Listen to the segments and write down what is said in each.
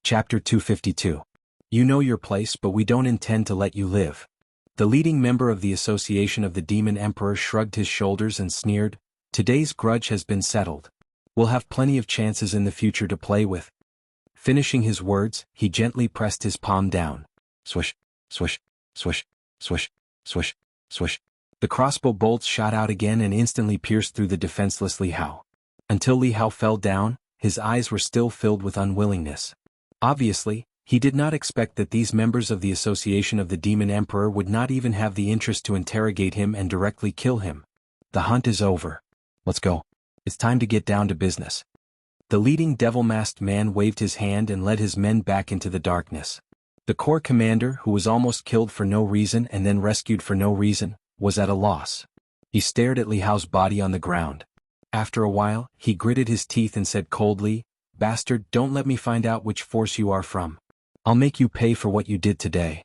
Chapter 252. You know your place, but we don't intend to let you live. The leading member of the Association of the Demon Emperor shrugged his shoulders and sneered, "Today's grudge has been settled. We'll have plenty of chances in the future to play with." Finishing his words, he gently pressed his palm down. Swish, swish, swish, swish, swish, swish. The crossbow bolts shot out again and instantly pierced through the defenseless Li Hao. Until Li Hao fell down, his eyes were still filled with unwillingness. Obviously, he did not expect that these members of the Association of the Demon Emperor would not even have the interest to interrogate him and directly kill him. The hunt is over. Let's go. It's time to get down to business. The leading devil-masked man waved his hand and led his men back into the darkness. The corps commander, who was almost killed for no reason and then rescued for no reason, was at a loss. He stared at Li Hao's body on the ground. After a while, he gritted his teeth and said coldly, "Bastard, don't let me find out which force you are from. I'll make you pay for what you did today."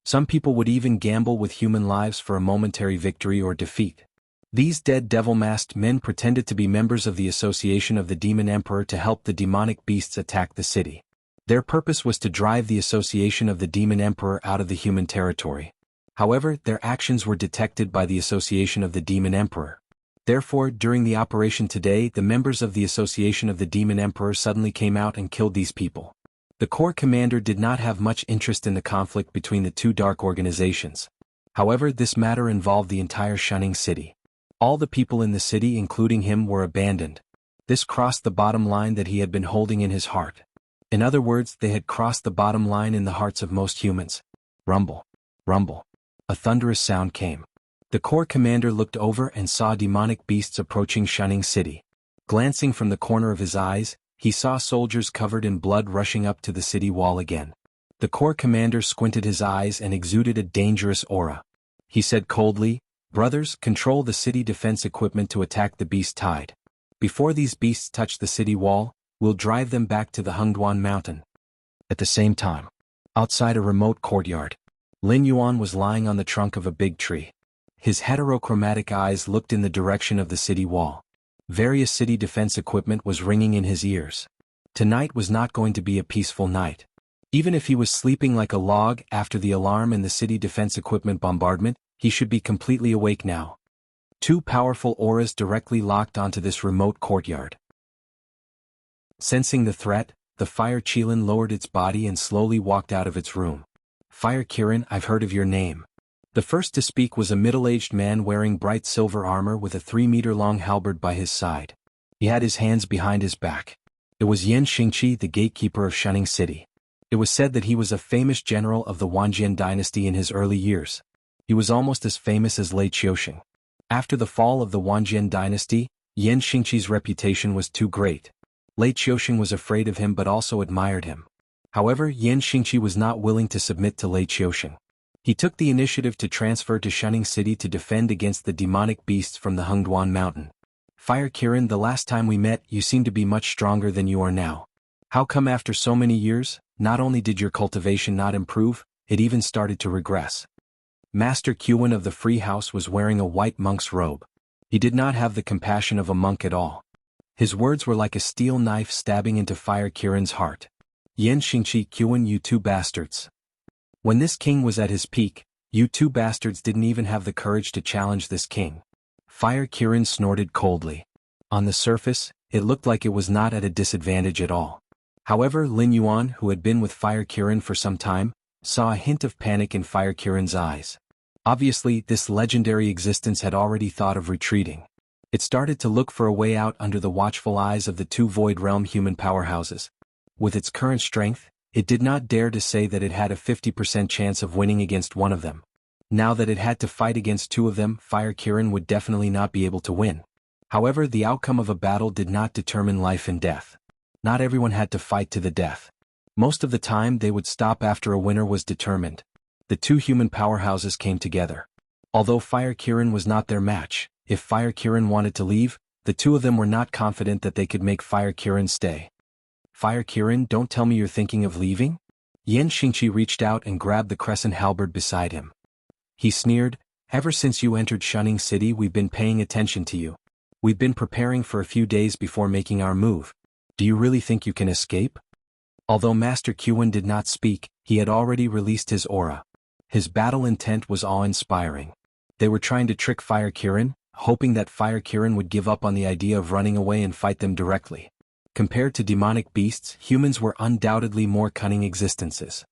Some people would even gamble with human lives for a momentary victory or defeat. These dead devil-masked men pretended to be members of the Association of the Demon Emperor to help the demonic beasts attack the city. Their purpose was to drive the Association of the Demon Emperor out of the human territory. However, their actions were detected by the Association of the Demon Emperor. Therefore, during the operation today, the members of the Association of the Demon Emperor suddenly came out and killed these people. The corps commander did not have much interest in the conflict between the two dark organizations. However, this matter involved the entire Xianxia city. All the people in the city, including him, were abandoned. This crossed the bottom line that he had been holding in his heart. In other words, they had crossed the bottom line in the hearts of most humans. Rumble. Rumble. A thunderous sound came. The corps commander looked over and saw demonic beasts approaching Xianxia city. Glancing from the corner of his eyes, he saw soldiers covered in blood rushing up to the city wall again. The corps commander squinted his eyes and exuded a dangerous aura. He said coldly, "Brothers, control the city defense equipment to attack the beast tide. Before these beasts touch the city wall, we'll drive them back to the xuanhuan mountain." At the same time, outside a remote courtyard, Lin Yuan was lying on the trunk of a big tree. His heterochromatic eyes looked in the direction of the city wall. Various city defense equipment was ringing in his ears. Tonight was not going to be a peaceful night. Even if he was sleeping like a log after the alarm and the city defense equipment bombardment, he should be completely awake now. Two powerful auras directly locked onto this remote courtyard. Sensing the threat, the fire Qilin lowered its body and slowly walked out of its room. "Fire Kirin, I've heard of your name." The first to speak was a middle-aged man wearing bright silver armor with a 3-meter-long halberd by his side. He had his hands behind his back. It was Xianxia, the gatekeeper of Xianxia city. It was said that he was a famous general of the Wanjian dynasty in his early years. He was almost as famous as Lei Qiuxing. After the fall of the Wanjian dynasty, Xianxia's reputation was too great. Lei Qiuxing was afraid of him but also admired him. However, Xianxia was not willing to submit to Lei Qiuxing. He took the initiative to transfer to Xianxia city to defend against the demonic beasts from the xuanhuan mountain. "Fire Kirin, the last time we met, you seemed to be much stronger than you are now. How come after so many years, not only did your cultivation not improve, it even started to regress?" Master Xuan of the Free House was wearing a white monk's robe. He did not have the compassion of a monk at all. His words were like a steel knife stabbing into Fire Kirin's heart. "Xianxia Xuan, you two bastards. When this king was at his peak, you two bastards didn't even have the courage to challenge this king." Fire Kirin snorted coldly. On the surface, it looked like it was not at a disadvantage at all. However, Lin Yuan, who had been with Fire Kirin for some time, saw a hint of panic in Fire Kirin's eyes. Obviously, this legendary existence had already thought of retreating. It started to look for a way out under the watchful eyes of the two Void Realm human powerhouses. With its current strength, it did not dare to say that it had a 50% chance of winning against one of them. Now that it had to fight against two of them, Fire Kirin would definitely not be able to win. However, the outcome of a battle did not determine life and death. Not everyone had to fight to the death. Most of the time they would stop after a winner was determined. The two human powerhouses came together. Although Fire Kirin was not their match, if Fire Kirin wanted to leave, the two of them were not confident that they could make Fire Kirin stay. "Fire Kirin, don't tell me you're thinking of leaving?" Xianxia reached out and grabbed the crescent halberd beside him. He sneered, "Ever since you entered Xianxia city we've been paying attention to you. We've been preparing for a few days before making our move. Do you really think you can escape?" Although Master Xuan did not speak, he had already released his aura. His battle intent was awe-inspiring. They were trying to trick Fire Kirin, hoping that Fire Kirin would give up on the idea of running away and fight them directly. Compared to demonic beasts, humans were undoubtedly more cunning existences.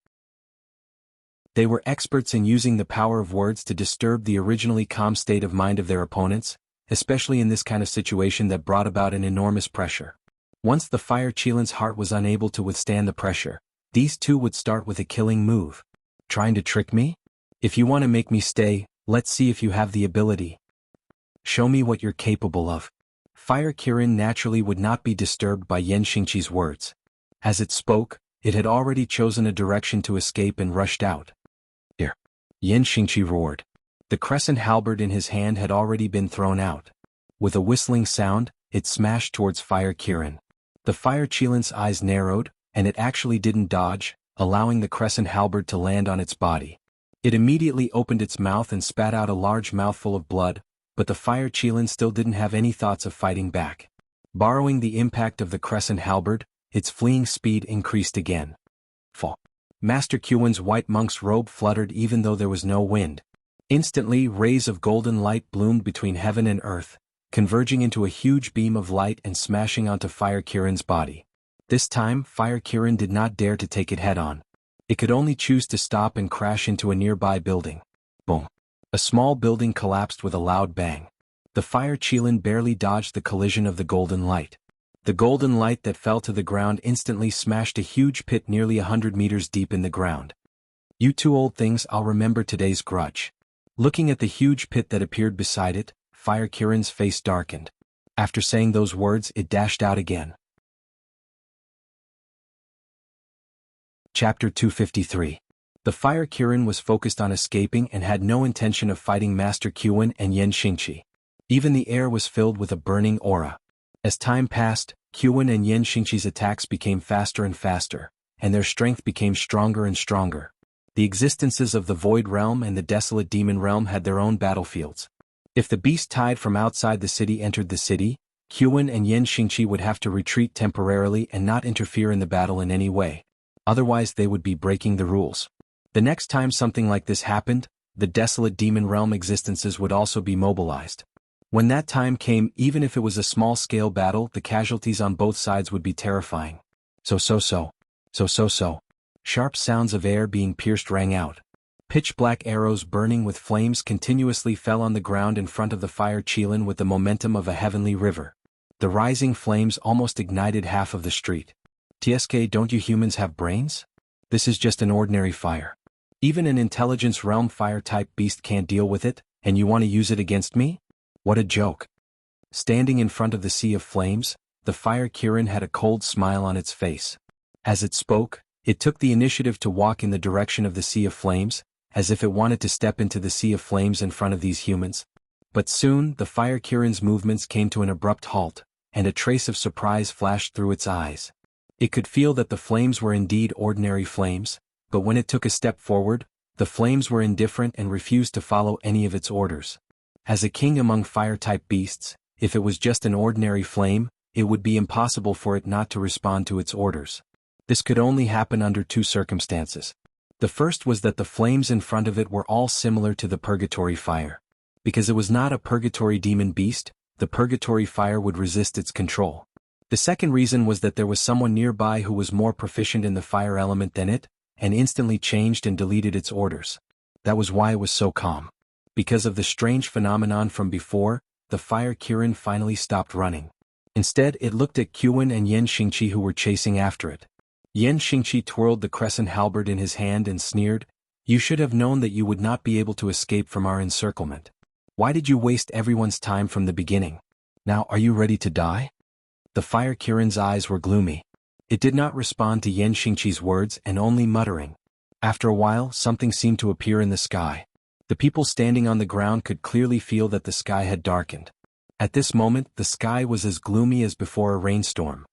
They were experts in using the power of words to disturb the originally calm state of mind of their opponents, especially in this kind of situation that brought about an enormous pressure. Once the Fire Chilin's heart was unable to withstand the pressure, these two would start with a killing move. Trying to trick me? If you want to make me stay, let's see if you have the ability. Show me what you're capable of. Fire Kirin naturally would not be disturbed by Xianxia's words. As it spoke, it had already chosen a direction to escape and rushed out. Here! Xianxia roared. The crescent halberd in his hand had already been thrown out. With a whistling sound, it smashed towards Fire Kirin. The Fire Chilin's eyes narrowed, and it actually didn't dodge, allowing the crescent halberd to land on its body. It immediately opened its mouth and spat out a large mouthful of blood, but the Fire Chilin still didn't have any thoughts of fighting back. Borrowing the impact of the crescent halberd, its fleeing speed increased again. Fall. Master Xuan's white monk's robe fluttered even though there was no wind. Instantly, rays of golden light bloomed between heaven and earth, converging into a huge beam of light and smashing onto Fire Kirin's body. This time, Fire Kirin did not dare to take it head-on. It could only choose to stop and crash into a nearby building. Boom. A small building collapsed with a loud bang. The Fire Chilin barely dodged the collision of the golden light. The golden light that fell to the ground instantly smashed a huge pit nearly 100 meters deep in the ground. You two old things, I'll remember today's grudge. Looking at the huge pit that appeared beside it, Fire Kirin's face darkened. After saying those words, it dashed out again. Chapter 253. The Fire Kirin was focused on escaping and had no intention of fighting Master Xuan and Xianxia. Even the air was filled with a burning aura. As time passed, Xuan and Xianxia's attacks became faster and faster, and their strength became stronger and stronger. The existences of the Void Realm and the Desolate Demon Realm had their own battlefields. If the beast tide from outside the city entered the city, Xuan and Xianxia would have to retreat temporarily and not interfere in the battle in any way. Otherwise they would be breaking the rules. The next time something like this happened, the Desolate Demon Realm existences would also be mobilized. When that time came, even if it was a small-scale battle, the casualties on both sides would be terrifying. So. Sharp sounds of air being pierced rang out. Pitch-black arrows burning with flames continuously fell on the ground in front of the Fire Chilin with the momentum of a heavenly river. The rising flames almost ignited half of the street. TSK, don't you humans have brains? This is just an ordinary fire. Even an intelligence realm fire-type beast can't deal with it, and you want to use it against me? What a joke. Standing in front of the sea of flames, the Fire Kirin had a cold smile on its face. As it spoke, it took the initiative to walk in the direction of the sea of flames, as if it wanted to step into the sea of flames in front of these humans. But soon, the Fire Kirin's movements came to an abrupt halt, and a trace of surprise flashed through its eyes. It could feel that the flames were indeed ordinary flames, but when it took a step forward, the flames were indifferent and refused to follow any of its orders. As a king among fire-type beasts, if it was just an ordinary flame, it would be impossible for it not to respond to its orders. This could only happen under two circumstances. The first was that the flames in front of it were all similar to the purgatory fire. Because it was not a purgatory demon beast, the purgatory fire would resist its control. The second reason was that there was someone nearby who was more proficient in the fire element than it, and instantly changed and deleted its orders. That was why it was so calm. Because of the strange phenomenon from before, the Fire Kirin finally stopped running. Instead, it looked at Xuan and Xianxia who were chasing after it. Xianxia twirled the crescent halberd in his hand and sneered, "You should have known that you would not be able to escape from our encirclement. Why did you waste everyone's time from the beginning? Now are you ready to die?" The Fire Kirin's eyes were gloomy. It did not respond to Xianxia's words and only muttering. After a while, something seemed to appear in the sky. The people standing on the ground could clearly feel that the sky had darkened. At this moment, the sky was as gloomy as before a rainstorm.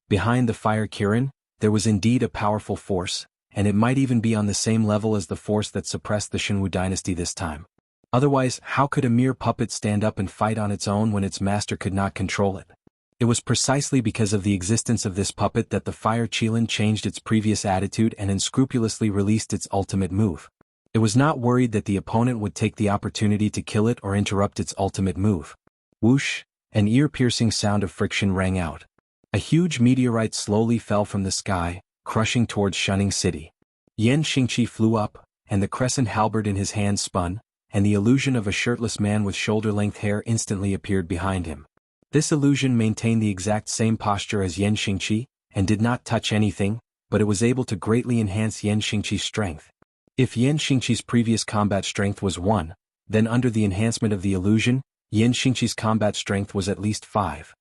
Behind the Fire Kirin, there was indeed a powerful force, and it might even be on the same level as the force that suppressed the Xuanhu dynasty this time. Otherwise, how could a mere puppet stand up and fight on its own when its master could not control it? It was precisely because of the existence of this puppet that the fire qilin changed its previous attitude and unscrupulously released its ultimate move. It was not worried that the opponent would take the opportunity to kill it or interrupt its ultimate move. Whoosh! An ear-piercing sound of friction rang out. A huge meteorite slowly fell from the sky, crushing towards Shunning City. Xianxia flew up, and the crescent halberd in his hand spun, and the illusion of a shirtless man with shoulder-length hair instantly appeared behind him. This illusion maintained the exact same posture as Xianxia, and did not touch anything, but it was able to greatly enhance Xianxia's strength. If Xianxia's previous combat strength was 1, then under the enhancement of the illusion, Xianxia's combat strength was at least 5.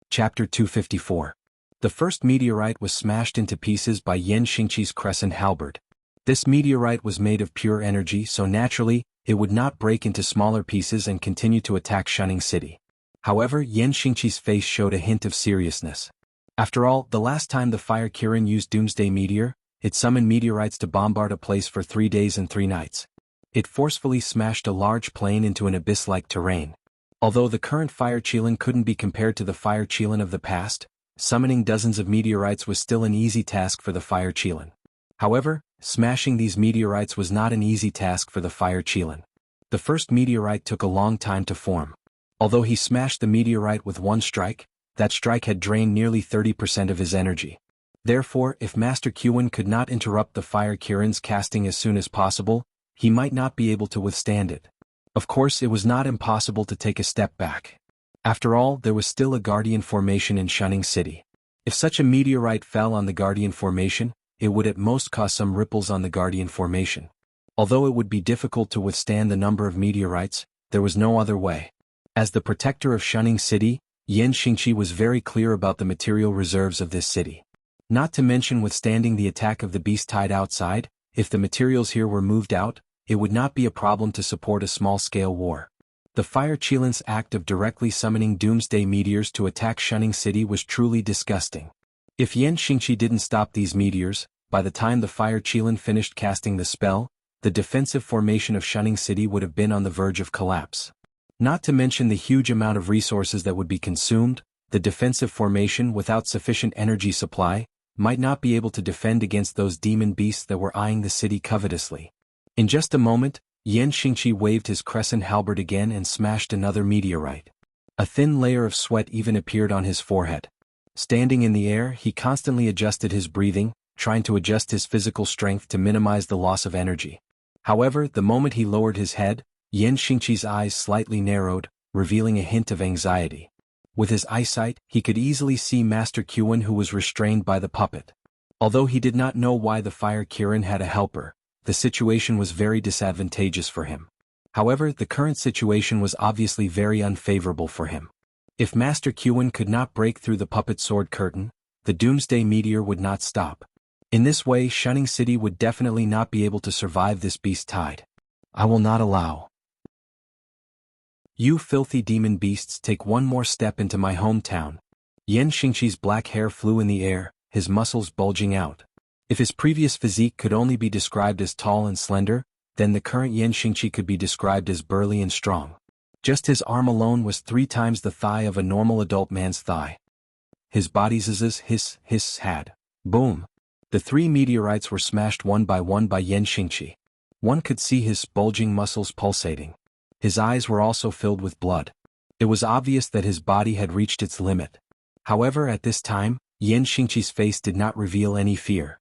Chapter 254. The first meteorite was smashed into pieces by Xianxia's crescent halberd. This meteorite was made of pure energy, so naturally, it would not break into smaller pieces and continue to attack Shunning City. However, Xianxia's face showed a hint of seriousness. After all, the last time the Fire Kirin used Doomsday Meteor, it summoned meteorites to bombard a place for 3 days and 3 nights. It forcefully smashed a large plain into an abyss-like terrain. Although the current Fire Qilin couldn't be compared to the Fire Qilin of the past, summoning dozens of meteorites was still an easy task for the Fire Qilin. However, smashing these meteorites was not an easy task for the Fire Qilin. The first meteorite took a long time to form. Although he smashed the meteorite with one strike, that strike had drained nearly 30% of his energy. Therefore, if Master Xuan could not interrupt the Fire Kirin's casting as soon as possible, he might not be able to withstand it. Of course, it was not impossible to take a step back. After all, there was still a Guardian Formation in Shunning City. If such a meteorite fell on the Guardian Formation, it would at most cause some ripples on the Guardian Formation. Although it would be difficult to withstand the number of meteorites, there was no other way. As the protector of Shunning City, Xianxia was very clear about the material reserves of this city. Not to mention withstanding the attack of the beast tied outside, if the materials here were moved out, it would not be a problem to support a small-scale war. The Fire Qilin's act of directly summoning doomsday meteors to attack Shunning City was truly disgusting. If Xianxia didn't stop these meteors, by the time the Fire Qilin finished casting the spell, the defensive formation of Shunning City would have been on the verge of collapse. Not to mention the huge amount of resources that would be consumed, the defensive formation without sufficient energy supply might not be able to defend against those demon beasts that were eyeing the city covetously. In just a moment, Xianxia waved his crescent halberd again and smashed another meteorite. A thin layer of sweat even appeared on his forehead. Standing in the air, he constantly adjusted his breathing, trying to adjust his physical strength to minimize the loss of energy. However, the moment he lowered his head, Xianxia's eyes slightly narrowed, revealing a hint of anxiety. With his eyesight, he could easily see Master Xuan, who was restrained by the puppet. Although he did not know why the Fire Kirin had a helper, the situation was very disadvantageous for him. However, the current situation was obviously very unfavorable for him. If Master Xuan could not break through the puppet sword curtain, the Doomsday Meteor would not stop. In this way, Shunning City would definitely not be able to survive this beast tide. I will not allow. You filthy demon beasts, take one more step into my hometown. Xianxia's black hair flew in the air, his muscles bulging out. If his previous physique could only be described as tall and slender, then the current Xianxia could be described as burly and strong. Just his arm alone was 3 times the thigh of a normal adult man's thigh. His body's hiss had. Boom. The 3 meteorites were smashed one by Xianxia. One could see his bulging muscles pulsating. His eyes were also filled with blood. It was obvious that his body had reached its limit. However, at this time, Xianxia's face did not reveal any fear.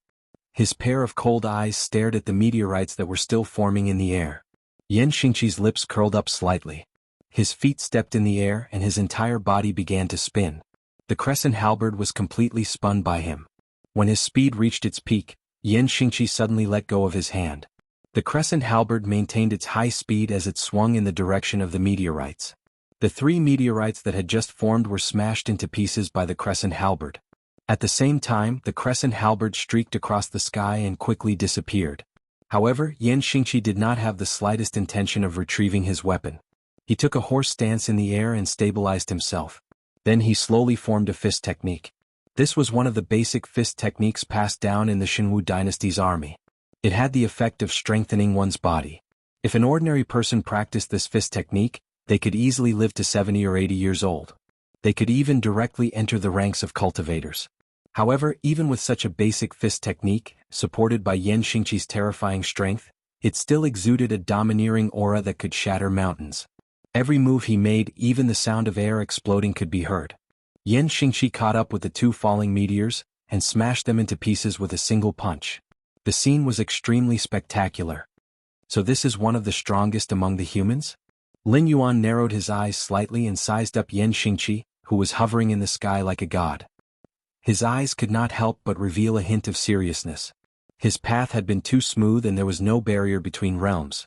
His pair of cold eyes stared at the meteorites that were still forming in the air. Xianxia's lips curled up slightly. His feet stepped in the air and his entire body began to spin. The crescent halberd was completely spun by him. When his speed reached its peak, Xianxia suddenly let go of his hand. The crescent halberd maintained its high speed as it swung in the direction of the meteorites. The 3 meteorites that had just formed were smashed into pieces by the crescent halberd. At the same time, the crescent halberd streaked across the sky and quickly disappeared. However, Xianxia did not have the slightest intention of retrieving his weapon. He took a horse stance in the air and stabilized himself. Then he slowly formed a fist technique. This was one of the basic fist techniques passed down in the Xuanhu dynasty's army. It had the effect of strengthening one's body. If an ordinary person practiced this fist technique, they could easily live to 70 or 80 years old. They could even directly enter the ranks of cultivators. However, even with such a basic fist technique, supported by xianxia's terrifying strength, it still exuded a domineering aura that could shatter mountains. Every move he made, even the sound of air exploding could be heard. Xianxia caught up with the two falling meteors, and smashed them into pieces with a single punch. The scene was extremely spectacular. So this is one of the strongest among the humans? Lin Yuan narrowed his eyes slightly and sized up Xianxia, who was hovering in the sky like a god. His eyes could not help but reveal a hint of seriousness. His path had been too smooth and there was no barrier between realms.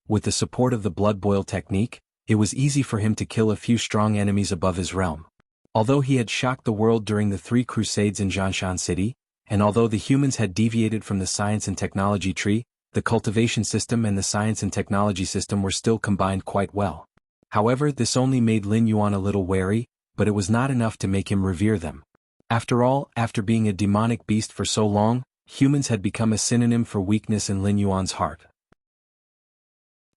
With the support of the blood boil technique, it was easy for him to kill a few strong enemies above his realm. Although he had shocked the world during the 3 Crusades in Jianghu City, and although the humans had deviated from the science and technology tree, the cultivation system and the science and technology system were still combined quite well. However, this only made Lin Yuan a little wary, but it was not enough to make him revere them. After all, after being a demonic beast for so long, humans had become a synonym for weakness in Lin Yuan's heart.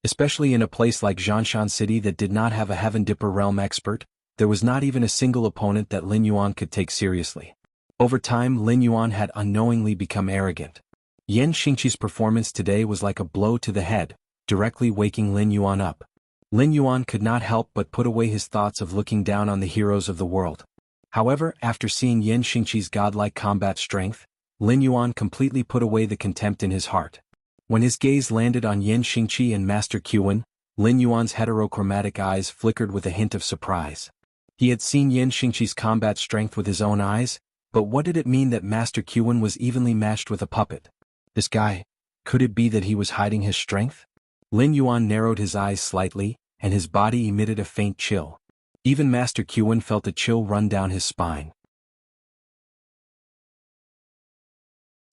Especially in a place like Jianghu City that did not have a Heaven Dipper realm expert, there was not even a single opponent that Lin Yuan could take seriously. Over time, Lin Yuan had unknowingly become arrogant. Xianxia's performance today was like a blow to the head, directly waking Lin Yuan up. Lin Yuan could not help but put away his thoughts of looking down on the heroes of the world. However, after seeing Xianxia's godlike combat strength, Lin Yuan completely put away the contempt in his heart. When his gaze landed on Xianxia and Master Xuan, Lin Yuan's heterochromatic eyes flickered with a hint of surprise. He had seen Xianxia's combat strength with his own eyes, but what did it mean that Master Xuan was evenly matched with a puppet? This guy, could it be that he was hiding his strength? Lin Yuan narrowed his eyes slightly, and his body emitted a faint chill. Even Master Xuan felt a chill run down his spine.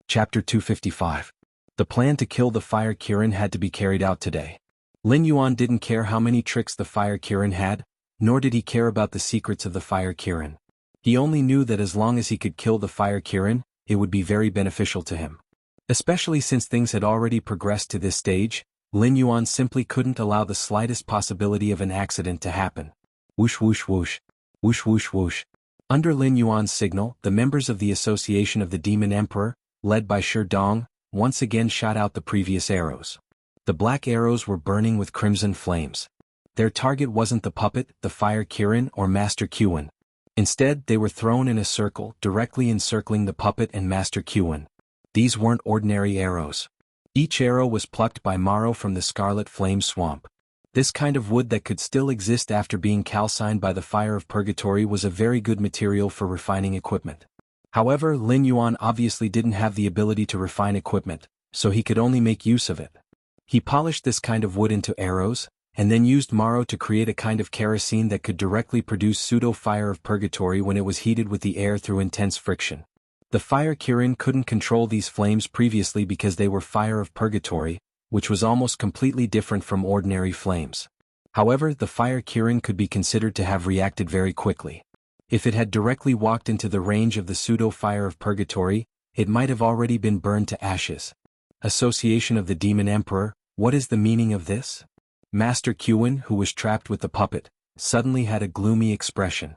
Chapter 255. The plan to kill the Fire Kirin had to be carried out today. Lin Yuan didn't care how many tricks the Fire Kirin had, nor did he care about the secrets of the Fire Kirin. He only knew that as long as he could kill the Fire Kirin, it would be very beneficial to him. Especially since things had already progressed to this stage, Lin Yuan simply couldn't allow the slightest possibility of an accident to happen. Whoosh whoosh whoosh. Whoosh whoosh whoosh. Under Lin Yuan's signal, the members of the Association of the Demon Emperor, led by Shi Dong, once again shot out the previous arrows. The black arrows were burning with crimson flames. Their target wasn't the puppet, the Fire Kirin, or Master Xuan. Instead, they were thrown in a circle, directly encircling the puppet and Master Xuan. These weren't ordinary arrows. Each arrow was plucked by Maro from the Scarlet Flame Swamp. This kind of wood that could still exist after being calcined by the fire of purgatory was a very good material for refining equipment. However, Lin Yuan obviously didn't have the ability to refine equipment, so he could only make use of it. He polished this kind of wood into arrows, and then used Maro to create a kind of kerosene that could directly produce pseudo-fire of purgatory when it was heated with the air through intense friction. The Fire Kirin couldn't control these flames previously because they were fire of purgatory, which was almost completely different from ordinary flames. However, the Fire Kirin could be considered to have reacted very quickly. If it had directly walked into the range of the pseudo-fire of purgatory, it might have already been burned to ashes. Association of the Demon Emperor, what is the meaning of this? Master Xuan, who was trapped with the puppet, suddenly had a gloomy expression.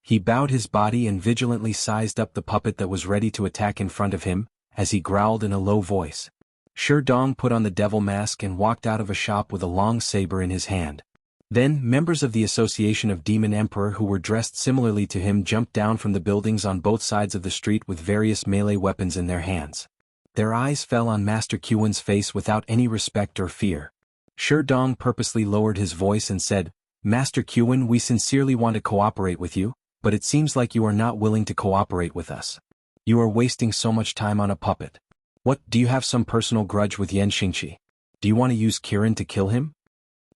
He bowed his body and vigilantly sized up the puppet that was ready to attack in front of him, as he growled in a low voice. Shi Dong put on the devil mask and walked out of a shop with a long saber in his hand. Then, members of the Association of Demon Emperor who were dressed similarly to him jumped down from the buildings on both sides of the street with various melee weapons in their hands. Their eyes fell on Master Xuan's face without any respect or fear. Shi Dong purposely lowered his voice and said, "Master Xuan, we sincerely want to cooperate with you, but it seems like you are not willing to cooperate with us. You are wasting so much time on a puppet. What, do you have some personal grudge with Xianxia? Do you want to use Kirin to kill him?"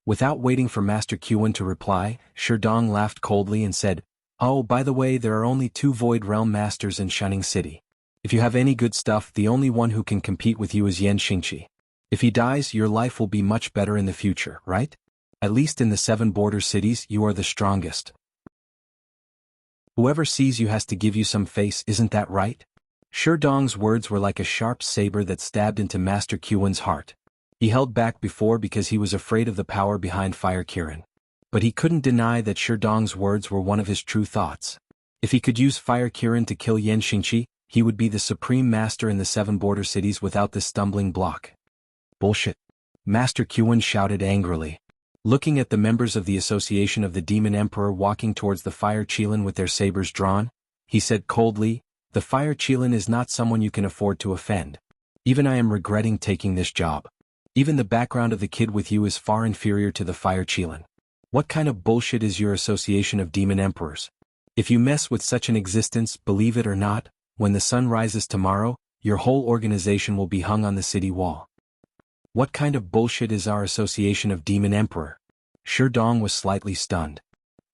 Without waiting for Master Xuan to reply, Shi Dong laughed coldly and said, "Oh, by the way, there are only 2 Void Realm Masters in Shining City. If you have any good stuff, the only one who can compete with you is Xianxia. If he dies, your life will be much better in the future, right? At least in the 7 border cities, you are the strongest. Whoever sees you has to give you some face, isn't that right?" Shi Dong's words were like a sharp saber that stabbed into Master Xuan's heart. He held back before because he was afraid of the power behind Fire Kirin. But he couldn't deny that Sherdong's words were one of his true thoughts. If he could use Fire Kirin to kill Xianxia, he would be the supreme master in the 7 border cities without this stumbling block. Bullshit. Master Xuan shouted angrily. Looking at the members of the Association of the Demon Emperor walking towards the Fire Qilin with their sabers drawn, he said coldly, "The Fire Qilin is not someone you can afford to offend. Even I am regretting taking this job. Even the background of the kid with you is far inferior to the Fire Qilin. What kind of bullshit is your Association of Demon Emperors? If you mess with such an existence, believe it or not, when the sun rises tomorrow, your whole organization will be hung on the city wall. What kind of bullshit is our Association of Demon Emperor?" Sherdong was slightly stunned.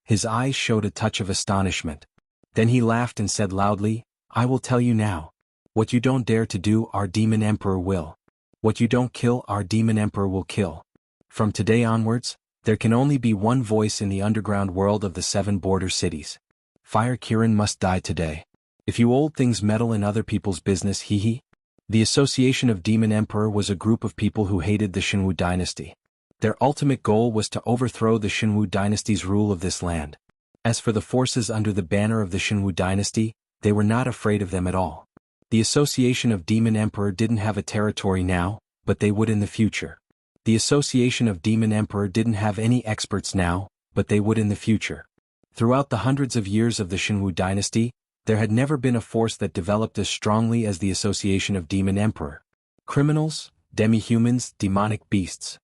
His eyes showed a touch of astonishment. Then he laughed and said loudly, "I will tell you now. What you don't dare to do, our Demon Emperor will. What you don't kill, our Demon Emperor will kill. From today onwards, there can only be one voice in the underground world of the 7 border cities. Fire Kirin must die today. If you old things meddle in other people's business, hee." The Association of Demon Emperor was a group of people who hated the Xianhu dynasty. Their ultimate goal was to overthrow the Xianhu dynasty's rule of this land. As for the forces under the banner of the Xianhu dynasty, they were not afraid of them at all. The Association of Demon Emperor didn't have a territory now, but they would in the future. The Association of Demon Emperor didn't have any experts now, but they would in the future. Throughout the hundreds of years of the Xianhu dynasty, there had never been a force that developed as strongly as the Association of Demon Emperor. Criminals, demi-humans, demonic beasts.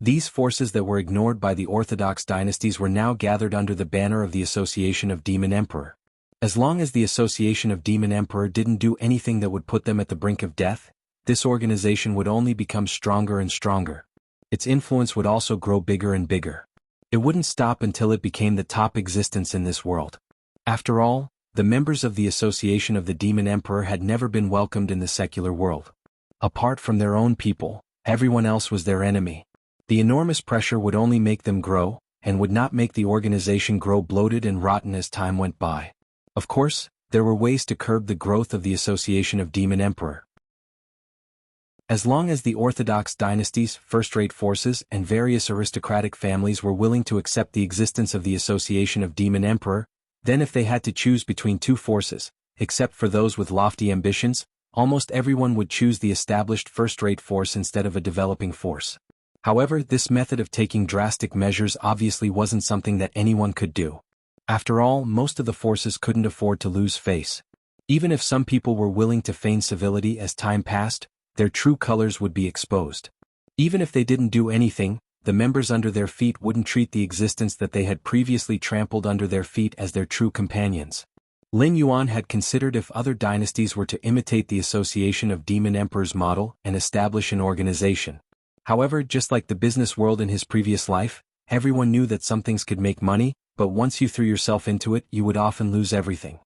These forces that were ignored by the orthodox dynasties were now gathered under the banner of the Association of Demon Emperor. As long as the Association of Demon Emperor didn't do anything that would put them at the brink of death, this organization would only become stronger and stronger. Its influence would also grow bigger and bigger. It wouldn't stop until it became the top existence in this world. After all, the members of the Association of the Demon Emperor had never been welcomed in the secular world. Apart from their own people, everyone else was their enemy. The enormous pressure would only make them grow, and would not make the organization grow bloated and rotten as time went by. Of course, there were ways to curb the growth of the Association of Demon Emperor. As long as the orthodox dynasties, first-rate forces, and various aristocratic families were willing to accept the existence of the Association of Demon Emperor, then if they had to choose between 2 forces, except for those with lofty ambitions, almost everyone would choose the established first-rate force instead of a developing force. However, this method of taking drastic measures obviously wasn't something that anyone could do. After all, most of the forces couldn't afford to lose face. Even if some people were willing to feign civility as time passed, their true colors would be exposed. Even if they didn't do anything, the members under their feet wouldn't treat the existence that they had previously trampled under their feet as their true companions. Lin Yuan had considered if other dynasties were to imitate the Association of Demon Emperors model and establish an organization. However, just like the business world in his previous life, everyone knew that some things could make money, but once you threw yourself into it, you would often lose everything.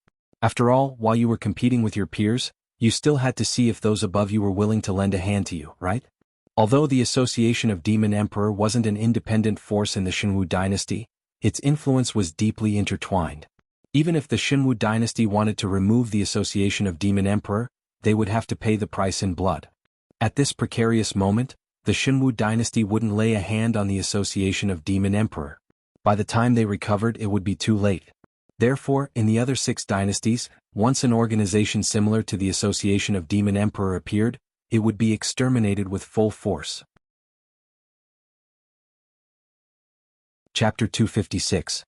After all, while you were competing with your peers, you still had to see if those above you were willing to lend a hand to you, right? Although the Association of Demon Emperor wasn't an independent force in the Xianhu dynasty, its influence was deeply intertwined. Even if the Xianhu dynasty wanted to remove the Association of Demon Emperor, they would have to pay the price in blood. At this precarious moment, the Xianhu dynasty wouldn't lay a hand on the Association of Demon Emperor. By the time they recovered, it would be too late. Therefore, in the other 6 dynasties, once an organization similar to the Association of Demon Emperor appeared, it would be exterminated with full force. Chapter 256.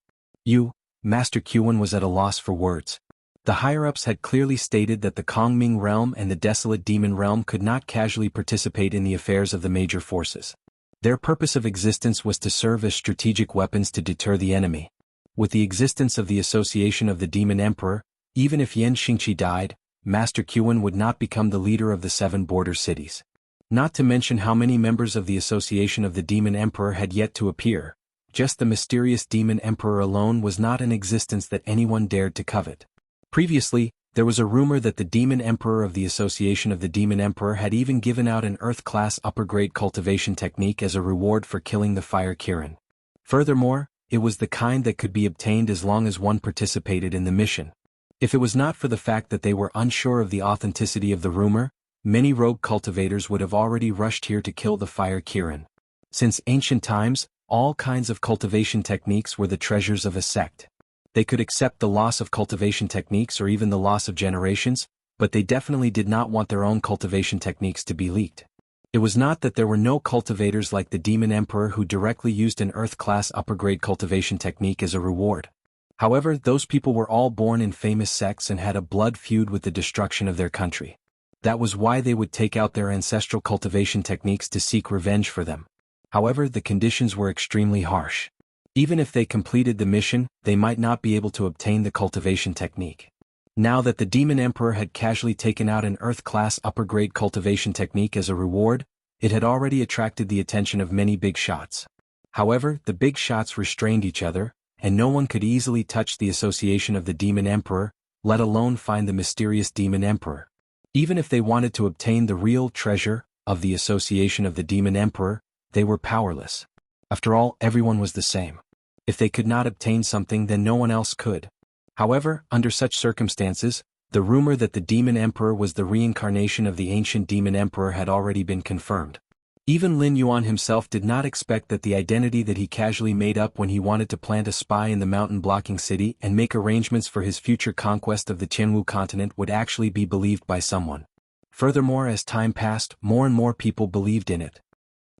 Master Xuan was at a loss for words. The higher-ups had clearly stated that the Kongming realm and the Desolate Demon realm could not casually participate in the affairs of the major forces. Their purpose of existence was to serve as strategic weapons to deter the enemy. With the existence of the Association of the Demon Emperor, even if Xianxia died, Master Xuan would not become the leader of the 7 border cities. Not to mention how many members of the Association of the Demon Emperor had yet to appear. Just the mysterious Demon Emperor alone was not an existence that anyone dared to covet. Previously, there was a rumor that the Demon Emperor of the Association of the Demon Emperor had even given out an Earth-class upper-grade cultivation technique as a reward for killing the Fire Kirin. Furthermore, it was the kind that could be obtained as long as one participated in the mission. If it was not for the fact that they were unsure of the authenticity of the rumor, many rogue cultivators would have already rushed here to kill the Fire Kirin. Since ancient times, All kinds of cultivation techniques were the treasures of a sect. They could accept the loss of cultivation techniques or even the loss of generations, but they definitely did not want their own cultivation techniques to be leaked. It was not that there were no cultivators like the Demon Emperor who directly used an Earth-class upper-grade cultivation technique as a reward. However, those people were all born in famous sects and had a blood feud with the destruction of their country. That was why they would take out their ancestral cultivation techniques to seek revenge for them. However, the conditions were extremely harsh. Even if they completed the mission, they might not be able to obtain the cultivation technique. Now that the Demon Emperor had casually taken out an Earth-class upper-grade cultivation technique as a reward, it had already attracted the attention of many big shots. However, the big shots restrained each other, and no one could easily touch the association of the Demon Emperor, let alone find the mysterious Demon Emperor. Even if they wanted to obtain the real treasure of the association of the Demon Emperor, they were powerless. After all, everyone was the same. If they could not obtain something, then no one else could. However, under such circumstances, the rumor that the Demon Emperor was the reincarnation of the ancient Demon Emperor had already been confirmed. Even Lin Yuan himself did not expect that the identity that he casually made up when he wanted to plant a spy in the mountain-blocking city and make arrangements for his future conquest of the Qianhu continent would actually be believed by someone. Furthermore, as time passed, more and more people believed in it.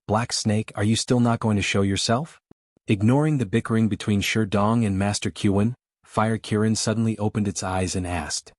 Black Snake, are you still not going to show yourself? Ignoring the bickering between Shi Dong and Master Xuan, Fire Kirin suddenly opened its eyes and asked.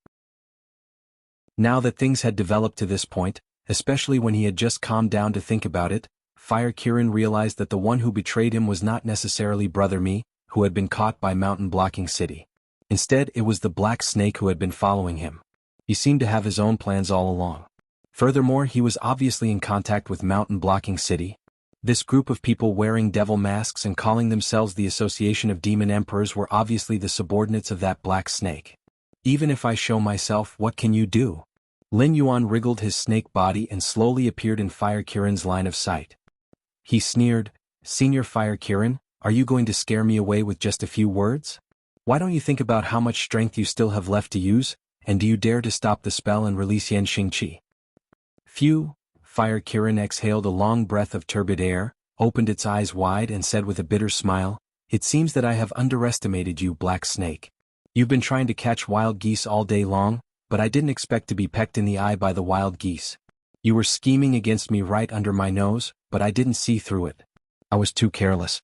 Now that things had developed to this point, especially when he had just calmed down to think about it, Fire Kirin realized that the one who betrayed him was not necessarily Brother Mi, who had been caught by mountain-blocking city. Instead, it was the Black Snake who had been following him. He seemed to have his own plans all along. Furthermore, he was obviously in contact with mountain-blocking city. This group of people wearing devil masks and calling themselves the Association of Demon Emperors were obviously the subordinates of that Black Snake. Even if I show myself, what can you do? Lin Yuan wriggled his snake body and slowly appeared in Fire Kirin's line of sight. He sneered, Senior Fire Kirin, are you going to scare me away with just a few words? Why don't you think about how much strength you still have left to use, and do you dare to stop the spell and release xianxia? Phew! Fire Kirin exhaled a long breath of turbid air, opened its eyes wide and said with a bitter smile, It seems that I have underestimated you, Black Snake. You've been trying to catch wild geese all day long, but I didn't expect to be pecked in the eye by the wild geese. You were scheming against me right under my nose, but I didn't see through it. I was too careless.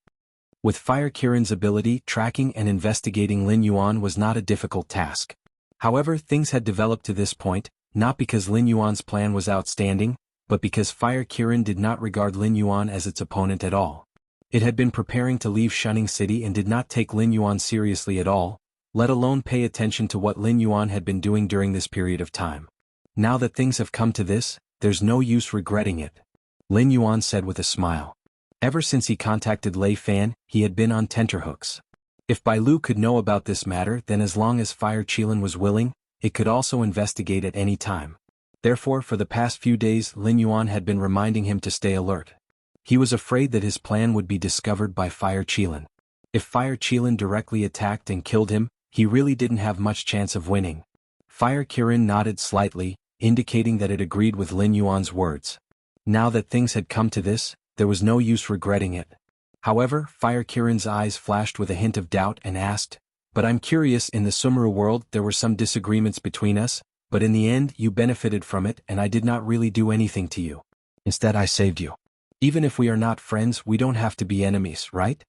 With Fire Kirin's ability, tracking and investigating Lin Yuan was not a difficult task. However, things had developed to this point, not because Lin Yuan's plan was outstanding, but because Fire Kirin did not regard Lin Yuan as its opponent at all. It had been preparing to leave Shunning City and did not take Lin Yuan seriously at all, let alone pay attention to what Lin Yuan had been doing during this period of time. Now that things have come to this, there's no use regretting it. Lin Yuan said with a smile. Ever since he contacted Lei Fan, he had been on tenterhooks. If Bai Lu could know about this matter, then as long as Fire Qilin was willing, it could also investigate at any time. Therefore, for the past few days, Lin Yuan had been reminding him to stay alert. He was afraid that his plan would be discovered by Fire Qilin. If Fire Qilin directly attacked and killed him, he really didn't have much chance of winning. Fire Kirin nodded slightly, indicating that it agreed with Lin Yuan's words. Now that things had come to this, there was no use regretting it. However, Fire Kirin's eyes flashed with a hint of doubt and asked, But I'm curious, in the Sumeru world there were some disagreements between us, but in the end you benefited from it and I did not really do anything to you. Instead I saved you. Even if we are not friends, we don't have to be enemies, right?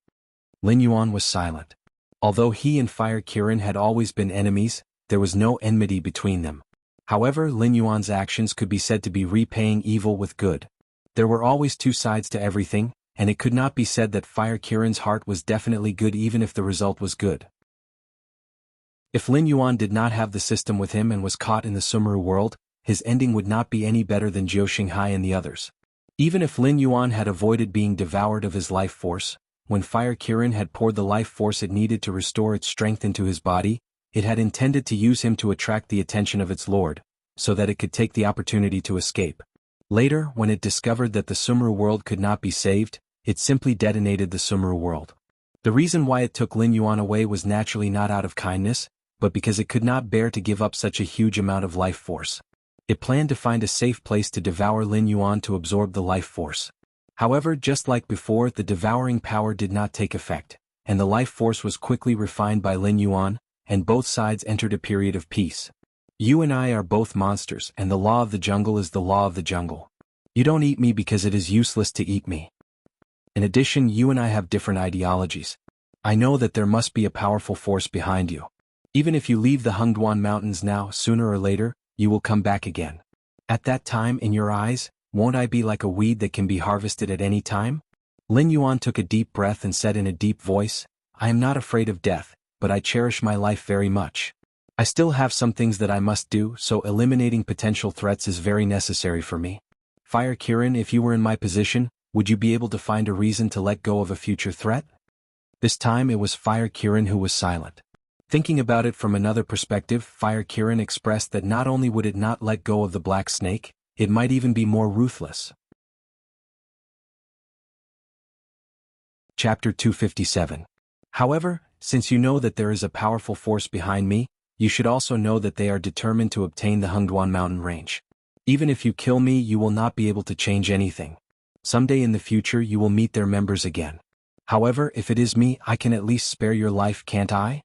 Lin Yuan was silent. Although he and Fire Kirin had always been enemies, there was no enmity between them. However, Lin Yuan's actions could be said to be repaying evil with good. There were always two sides to everything, and it could not be said that Fire Kirin's heart was definitely good even if the result was good. If Lin Yuan did not have the system with him and was caught in the Sumeru world, his ending would not be any better than Jiu Xinghai and the others. Even if Lin Yuan had avoided being devoured of his life force, when Fire Kirin had poured the life force it needed to restore its strength into his body, it had intended to use him to attract the attention of its lord, so that it could take the opportunity to escape. Later, when it discovered that the Sumeru world could not be saved, it simply detonated the Sumeru world. The reason why it took Lin Yuan away was naturally not out of kindness, but because it could not bear to give up such a huge amount of life force. It planned to find a safe place to devour Lin Yuan to absorb the life force. However, just like before, the devouring power did not take effect, and the life force was quickly refined by Lin Yuan, and both sides entered a period of peace. You and I are both monsters, and the law of the jungle is the law of the jungle. You don't eat me because it is useless to eat me. In addition, you and I have different ideologies. I know that there must be a powerful force behind you. Even if you leave the Xuanhuan Mountains now, sooner or later, you will come back again. At that time, in your eyes, won't I be like a weed that can be harvested at any time? Lin Yuan took a deep breath and said in a deep voice, I am not afraid of death, but I cherish my life very much. I still have some things that I must do, so eliminating potential threats is very necessary for me. Fire Kirin, if you were in my position, would you be able to find a reason to let go of a future threat? This time it was Fire Kirin who was silent. Thinking about it from another perspective, Fire Kirin expressed that not only would it not let go of the black snake, it might even be more ruthless. Chapter 257. However, since you know that there is a powerful force behind me, you should also know that they are determined to obtain the Xuanhuan mountain range. Even if you kill me, you will not be able to change anything. Someday in the future you will meet their members again. However, if it is me, I can at least spare your life, can't I?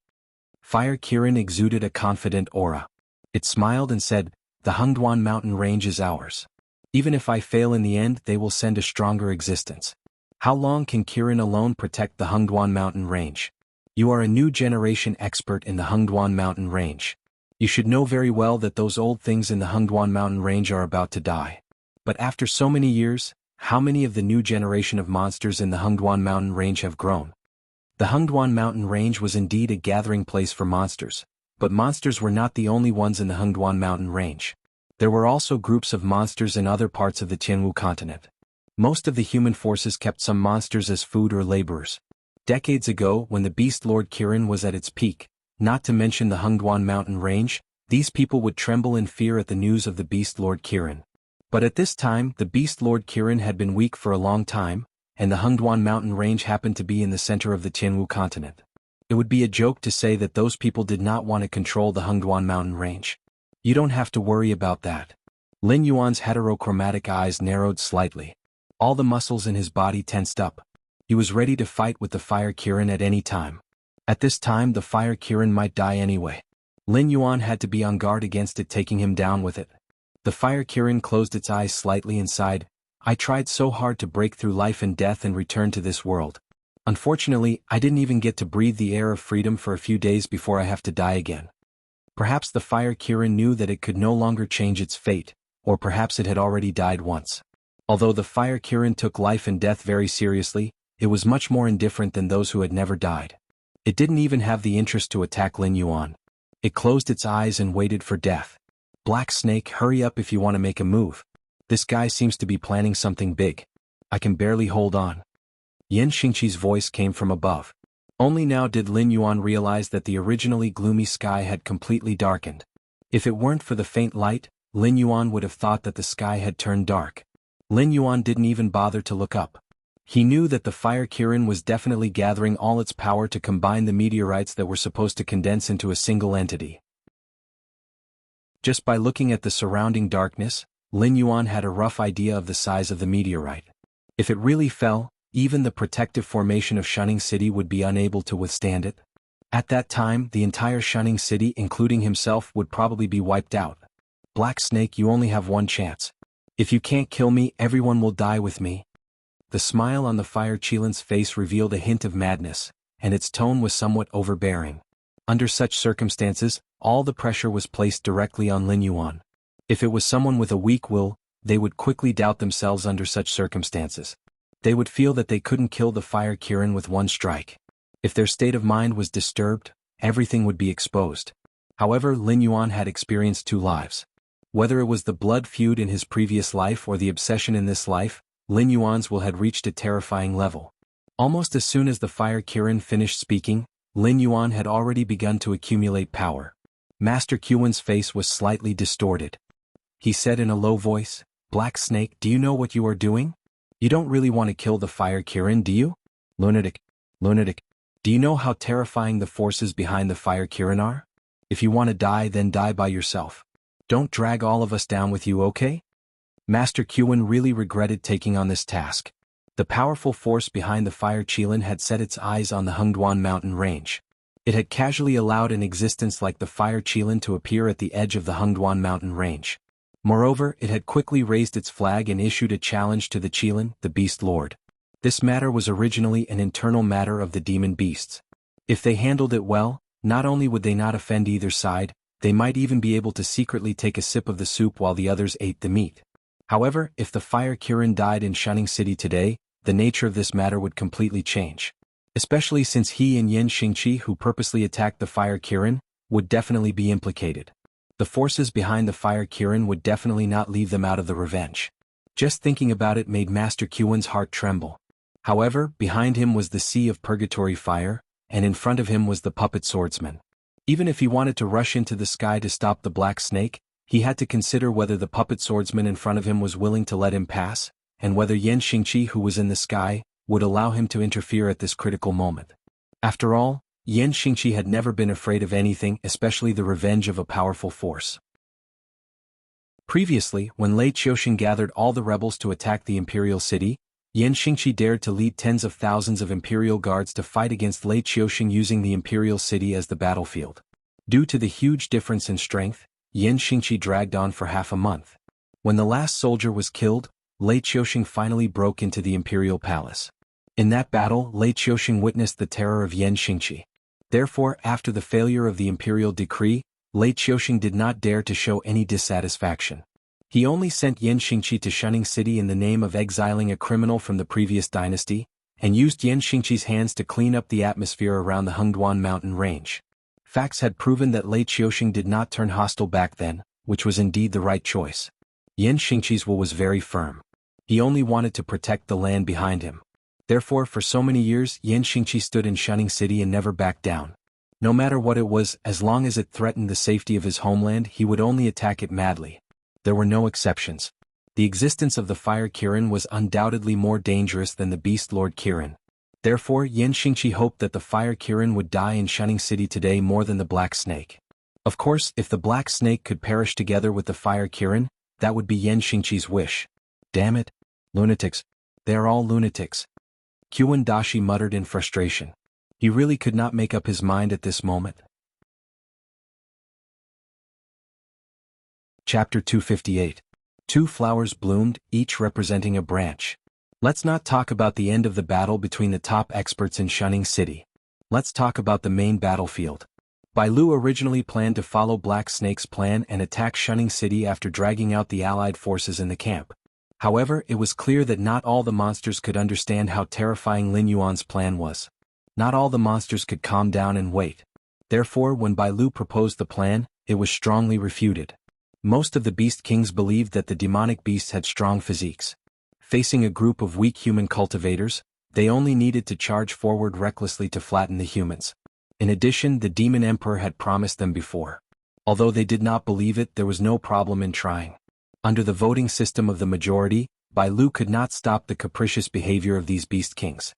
Fire Kirin exuded a confident aura. It smiled and said, the Xuanhuan mountain range is ours. Even if I fail in the end, they will send a stronger existence. How long can Kirin alone protect the Xuanhuan mountain range? You are a new generation expert in the Xuanhuan mountain range. You should know very well that those old things in the Xuanhuan mountain range are about to die. But after so many years, how many of the new generation of monsters in the Xuanhuan mountain range have grown? The Xuanhuan mountain range was indeed a gathering place for monsters, but monsters were not the only ones in the Xuanhuan mountain range. There were also groups of monsters in other parts of the Jianghu continent. Most of the human forces kept some monsters as food or laborers. Decades ago, when the Beast Lord Kirin was at its peak, not to mention the Xuanhuan mountain range, these people would tremble in fear at the news of the Beast Lord Kirin. But at this time, the Beast Lord Kirin had been weak for a long time, and the Xuanhuan mountain range happened to be in the center of the Jianghu continent. It would be a joke to say that those people did not want to control the Xuanhuan mountain range. You don't have to worry about that. Lin Yuan's heterochromatic eyes narrowed slightly. All the muscles in his body tensed up. He was ready to fight with the Fire Kirin at any time. At this time, the Fire Kirin might die anyway. Lin Yuan had to be on guard against it taking him down with it. The Fire Kirin closed its eyes slightly and sighed, I tried so hard to break through life and death and return to this world. Unfortunately, I didn't even get to breathe the air of freedom for a few days before I have to die again. Perhaps the Fire Kirin knew that it could no longer change its fate, or perhaps it had already died once. Although the Fire Kirin took life and death very seriously, it was much more indifferent than those who had never died. It didn't even have the interest to attack Lin Yuan. It closed its eyes and waited for death. Black Snake, hurry up if you want to make a move. This guy seems to be planning something big. I can barely hold on. Yan Xingqi's voice came from above. Only now did Lin Yuan realize that the originally gloomy sky had completely darkened. If it weren't for the faint light, Lin Yuan would have thought that the sky had turned dark. Lin Yuan didn't even bother to look up. He knew that the Fire Kirin was definitely gathering all its power to combine the meteorites that were supposed to condense into a single entity. Just by looking at the surrounding darkness, Lin Yuan had a rough idea of the size of the meteorite. If it really fell, even the protective formation of Xianxia City would be unable to withstand it. At that time, the entire Xianxia City, including himself, would probably be wiped out. Black Snake, you only have one chance. If you can't kill me, everyone will die with me. The smile on the Fire Qilin's face revealed a hint of madness, and its tone was somewhat overbearing. Under such circumstances, all the pressure was placed directly on Lin Yuan. If it was someone with a weak will, they would quickly doubt themselves under such circumstances. They would feel that they couldn't kill the Fire Kirin with one strike. If their state of mind was disturbed, everything would be exposed. However, Lin Yuan had experienced two lives. Whether it was the blood feud in his previous life or the obsession in this life, Lin Yuan's will had reached a terrifying level. Almost as soon as the Fire Kirin finished speaking, Lin Yuan had already begun to accumulate power. Master Xuan's face was slightly distorted. He said in a low voice, Black Snake, do you know what you are doing? You don't really want to kill the Fire Kirin, do you? Lunatic. Do you know how terrifying the forces behind the Fire Kirin are? If you want to die, then die by yourself. Don't drag all of us down with you, okay? Master Xuan really regretted taking on this task. The powerful force behind the fire qilin had set its eyes on the Xuanhuan mountain range. It had casually allowed an existence like the fire qilin to appear at the edge of the Xuanhuan mountain range. Moreover, it had quickly raised its flag and issued a challenge to the qilin, the beast lord. This matter was originally an internal matter of the demon beasts. If they handled it well, not only would they not offend either side, they might even be able to secretly take a sip of the soup while the others ate the meat. However, if the fire qilin died in Xianxia City today, the nature of this matter would completely change. Especially since he and xianxia, who purposely attacked the fire qilin, would definitely be implicated. The forces behind the fire qilin would definitely not leave them out of the revenge. Just thinking about it made Master Qin's heart tremble. However, behind him was the sea of purgatory fire, and in front of him was the puppet swordsman. Even if he wanted to rush into the sky to stop the black snake, he had to consider whether the puppet swordsman in front of him was willing to let him pass, and whether xianxia, who was in the sky, would allow him to interfere at this critical moment. After all, xianxia had never been afraid of anything, especially the revenge of a powerful force. Previously, when Lei Qiuxing gathered all the rebels to attack the imperial city, xianxia dared to lead tens of thousands of imperial guards to fight against Lei Qiuxing using the imperial city as the battlefield. Due to the huge difference in strength, xianxia dragged on for half a month. When the last soldier was killed, Lei Qiuxing finally broke into the imperial palace. In that battle, Lei Qiuxing witnessed the terror of xianxia. Therefore, after the failure of the imperial decree, Lei Qiuxing did not dare to show any dissatisfaction. He only sent xianxia to Xianxia City in the name of exiling a criminal from the previous dynasty, and used xianxia's hands to clean up the atmosphere around the Xuanhuan mountain range. Facts had proven that Lei Qiuxing did not turn hostile back then, which was indeed the right choice. Xianxia's will was very firm. He only wanted to protect the land behind him. Therefore, for so many years, xianxia stood in Xianxia City and never backed down. No matter what it was, as long as it threatened the safety of his homeland, he would only attack it madly. There were no exceptions. The existence of the fire qilin was undoubtedly more dangerous than the beast lord qilin. Therefore, xianxia hoped that the fire qilin would die in Xianxia City today more than the black snake. Of course, if the black snake could perish together with the fire qilin, that would be xianxia's wish. Damn it. Lunatics. They are all lunatics. Qin Dashi muttered in frustration. He really could not make up his mind at this moment. Chapter 258. Two flowers bloomed, each representing a branch. Let's not talk about the end of the battle between the top experts in Xianxia City. Let's talk about the main battlefield. Bai Lu originally planned to follow Black Snake's plan and attack Xianxia City after dragging out the allied forces in the camp. However, it was clear that not all the monsters could understand how terrifying Lin Yuan's plan was. Not all the monsters could calm down and wait. Therefore, when Bai Lu proposed the plan, it was strongly refuted. Most of the beast kings believed that the demonic beasts had strong physiques. Facing a group of weak human cultivators, they only needed to charge forward recklessly to flatten the humans. In addition, the demon emperor had promised them before. Although they did not believe it, there was no problem in trying. Under the voting system of the majority, Bai Lu could not stop the capricious behavior of these beast kings.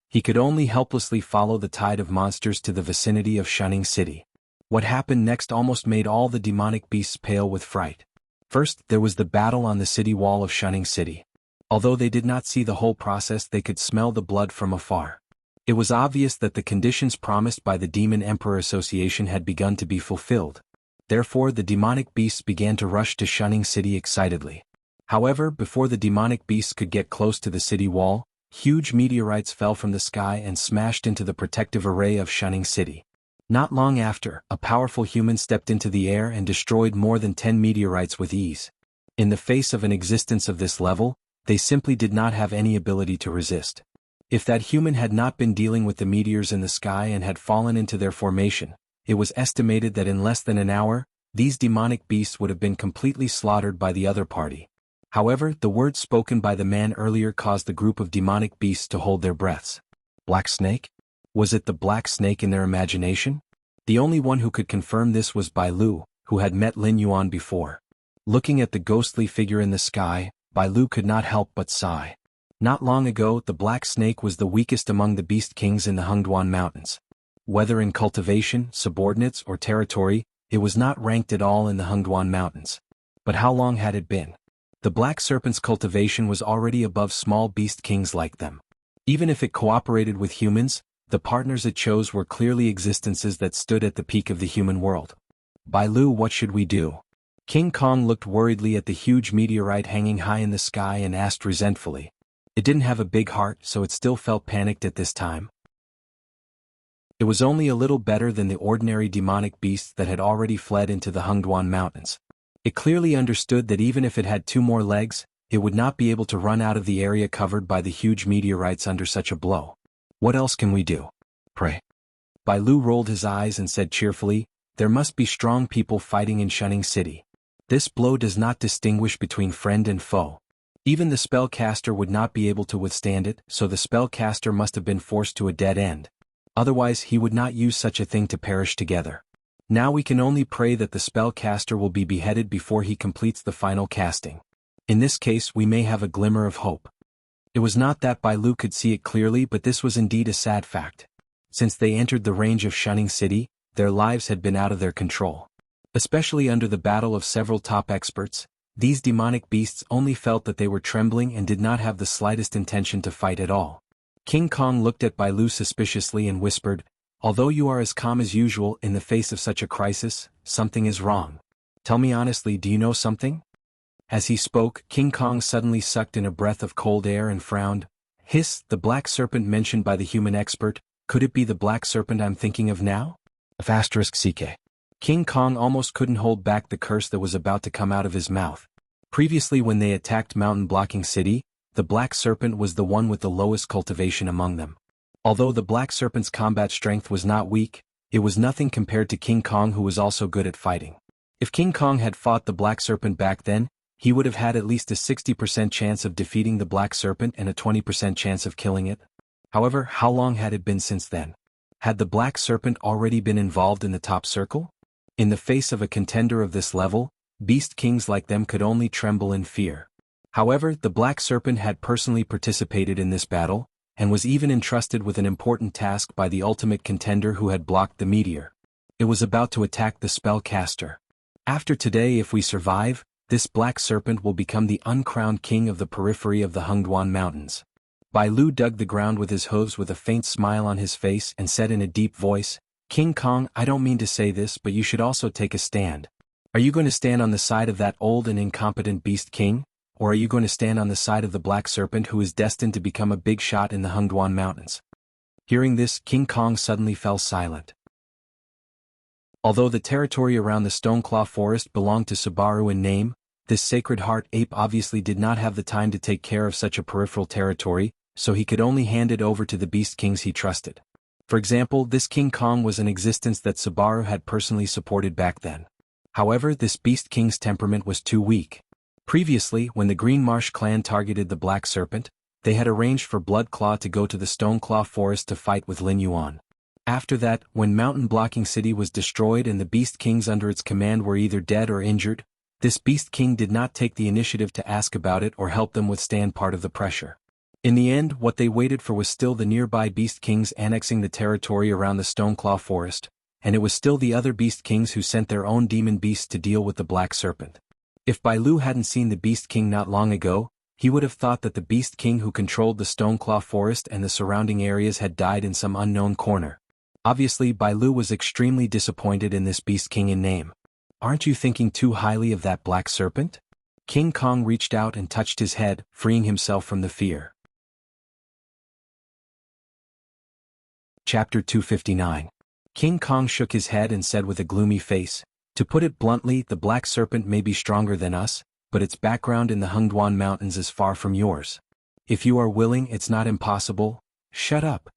He could only helplessly follow the tide of monsters to the vicinity of Xianxia City. What happened next almost made all the demonic beasts pale with fright. First, there was the battle on the city wall of Xianxia City. Although they did not see the whole process, they could smell the blood from afar. It was obvious that the conditions promised by the Demon Emperor Association had begun to be fulfilled. Therefore, the demonic beasts began to rush to Xianxia City excitedly. However, before the demonic beasts could get close to the city wall, huge meteorites fell from the sky and smashed into the protective array of Xianxia City. Not long after, a powerful human stepped into the air and destroyed more than 10 meteorites with ease. In the face of an existence of this level, they simply did not have any ability to resist. If that human had not been dealing with the meteors in the sky and had fallen into their formation, it was estimated that in less than an hour, these demonic beasts would have been completely slaughtered by the other party. However, the words spoken by the man earlier caused the group of demonic beasts to hold their breaths. Black Snake? Was it the Black Snake in their imagination? The only one who could confirm this was Bai Lu, who had met Lin Yuan before. Looking at the ghostly figure in the sky, Bai Lu could not help but sigh. Not long ago, the Black Snake was the weakest among the beast kings in the Xuanhuan Mountains. Whether in cultivation, subordinates, or territory, it was not ranked at all in the Xuanhuan Mountains. But how long had it been? The black serpent's cultivation was already above small beast kings like them. Even if it cooperated with humans, the partners it chose were clearly existences that stood at the peak of the human world. Bailu, what should we do? King Kong looked worriedly at the huge meteorite hanging high in the sky and asked resentfully. It didn't have a big heart, so it still felt panicked at this time. It was only a little better than the ordinary demonic beasts that had already fled into the Xuanhuan mountains. It clearly understood that even if it had 2 more legs, it would not be able to run out of the area covered by the huge meteorites under such a blow. What else can we do? Pray. Bailu rolled his eyes and said cheerfully, there must be strong people fighting in Shunning City. This blow does not distinguish between friend and foe. Even the spellcaster would not be able to withstand it, so the spellcaster must have been forced to a dead end. Otherwise he would not use such a thing to perish together. Now we can only pray that the spellcaster will be beheaded before he completes the final casting. In this case we may have a glimmer of hope. It was not that Bailu could see it clearly, but this was indeed a sad fact. Since they entered the range of Shunning City, their lives had been out of their control. Especially under the battle of several top experts, these demonic beasts only felt that they were trembling and did not have the slightest intention to fight at all. King Kong looked at Bailu suspiciously and whispered, although you are as calm as usual in the face of such a crisis, something is wrong. Tell me honestly, do you know something? As he spoke, King Kong suddenly sucked in a breath of cold air and frowned. Hiss, the black serpent mentioned by the human expert, could it be the black serpent I'm thinking of now? *CK. King Kong almost couldn't hold back the curse that was about to come out of his mouth. Previously when they attacked Mountain Blocking City, the black serpent was the one with the lowest cultivation among them. Although the black serpent's combat strength was not weak, it was nothing compared to King Kong, who was also good at fighting. If King Kong had fought the black serpent back then, he would have had at least a 60% chance of defeating the black serpent and a 20% chance of killing it. However, how long had it been since then? Had the black serpent already been involved in the top circle? In the face of a contender of this level, beast kings like them could only tremble in fear. However, the black serpent had personally participated in this battle, and was even entrusted with an important task by the ultimate contender who had blocked the meteor. It was about to attack the spellcaster. After today, if we survive, this black serpent will become the uncrowned king of the periphery of the Xuanhuan mountains. Bailu dug the ground with his hooves with a faint smile on his face and said in a deep voice, King Kong, I don't mean to say this, but you should also take a stand. Are you going to stand on the side of that old and incompetent beast king? Or are you going to stand on the side of the black serpent who is destined to become a big shot in the Xuanhuan mountains? Hearing this, King Kong suddenly fell silent. Although the territory around the Stoneclaw Forest belonged to Subaru in name, this sacred heart ape obviously did not have the time to take care of such a peripheral territory, so he could only hand it over to the beast kings he trusted. For example, this King Kong was an existence that Subaru had personally supported back then. However, this beast king's temperament was too weak. Previously, when the Green Marsh clan targeted the Black Serpent, they had arranged for Bloodclaw to go to the Stoneclaw Forest to fight with Lin Yuan. After that, when Mountain Blocking City was destroyed and the Beast Kings under its command were either dead or injured, this Beast King did not take the initiative to ask about it or help them withstand part of the pressure. In the end, what they waited for was still the nearby Beast Kings annexing the territory around the Stoneclaw Forest, and it was still the other Beast Kings who sent their own demon beasts to deal with the Black Serpent. If Bailu hadn't seen the Beast King not long ago, he would have thought that the Beast King who controlled the Stoneclaw Forest and the surrounding areas had died in some unknown corner. Obviously, Bailu was extremely disappointed in this Beast King in name. Aren't you thinking too highly of that Black Serpent? King Kong reached out and touched his head, freeing himself from the fear. Chapter 259. King Kong shook his head and said with a gloomy face, "To put it bluntly, the Black Serpent may be stronger than us, but its background in the Xuanhuan Mountains is far from yours. If you are willing, it's not impossible." "Shut up."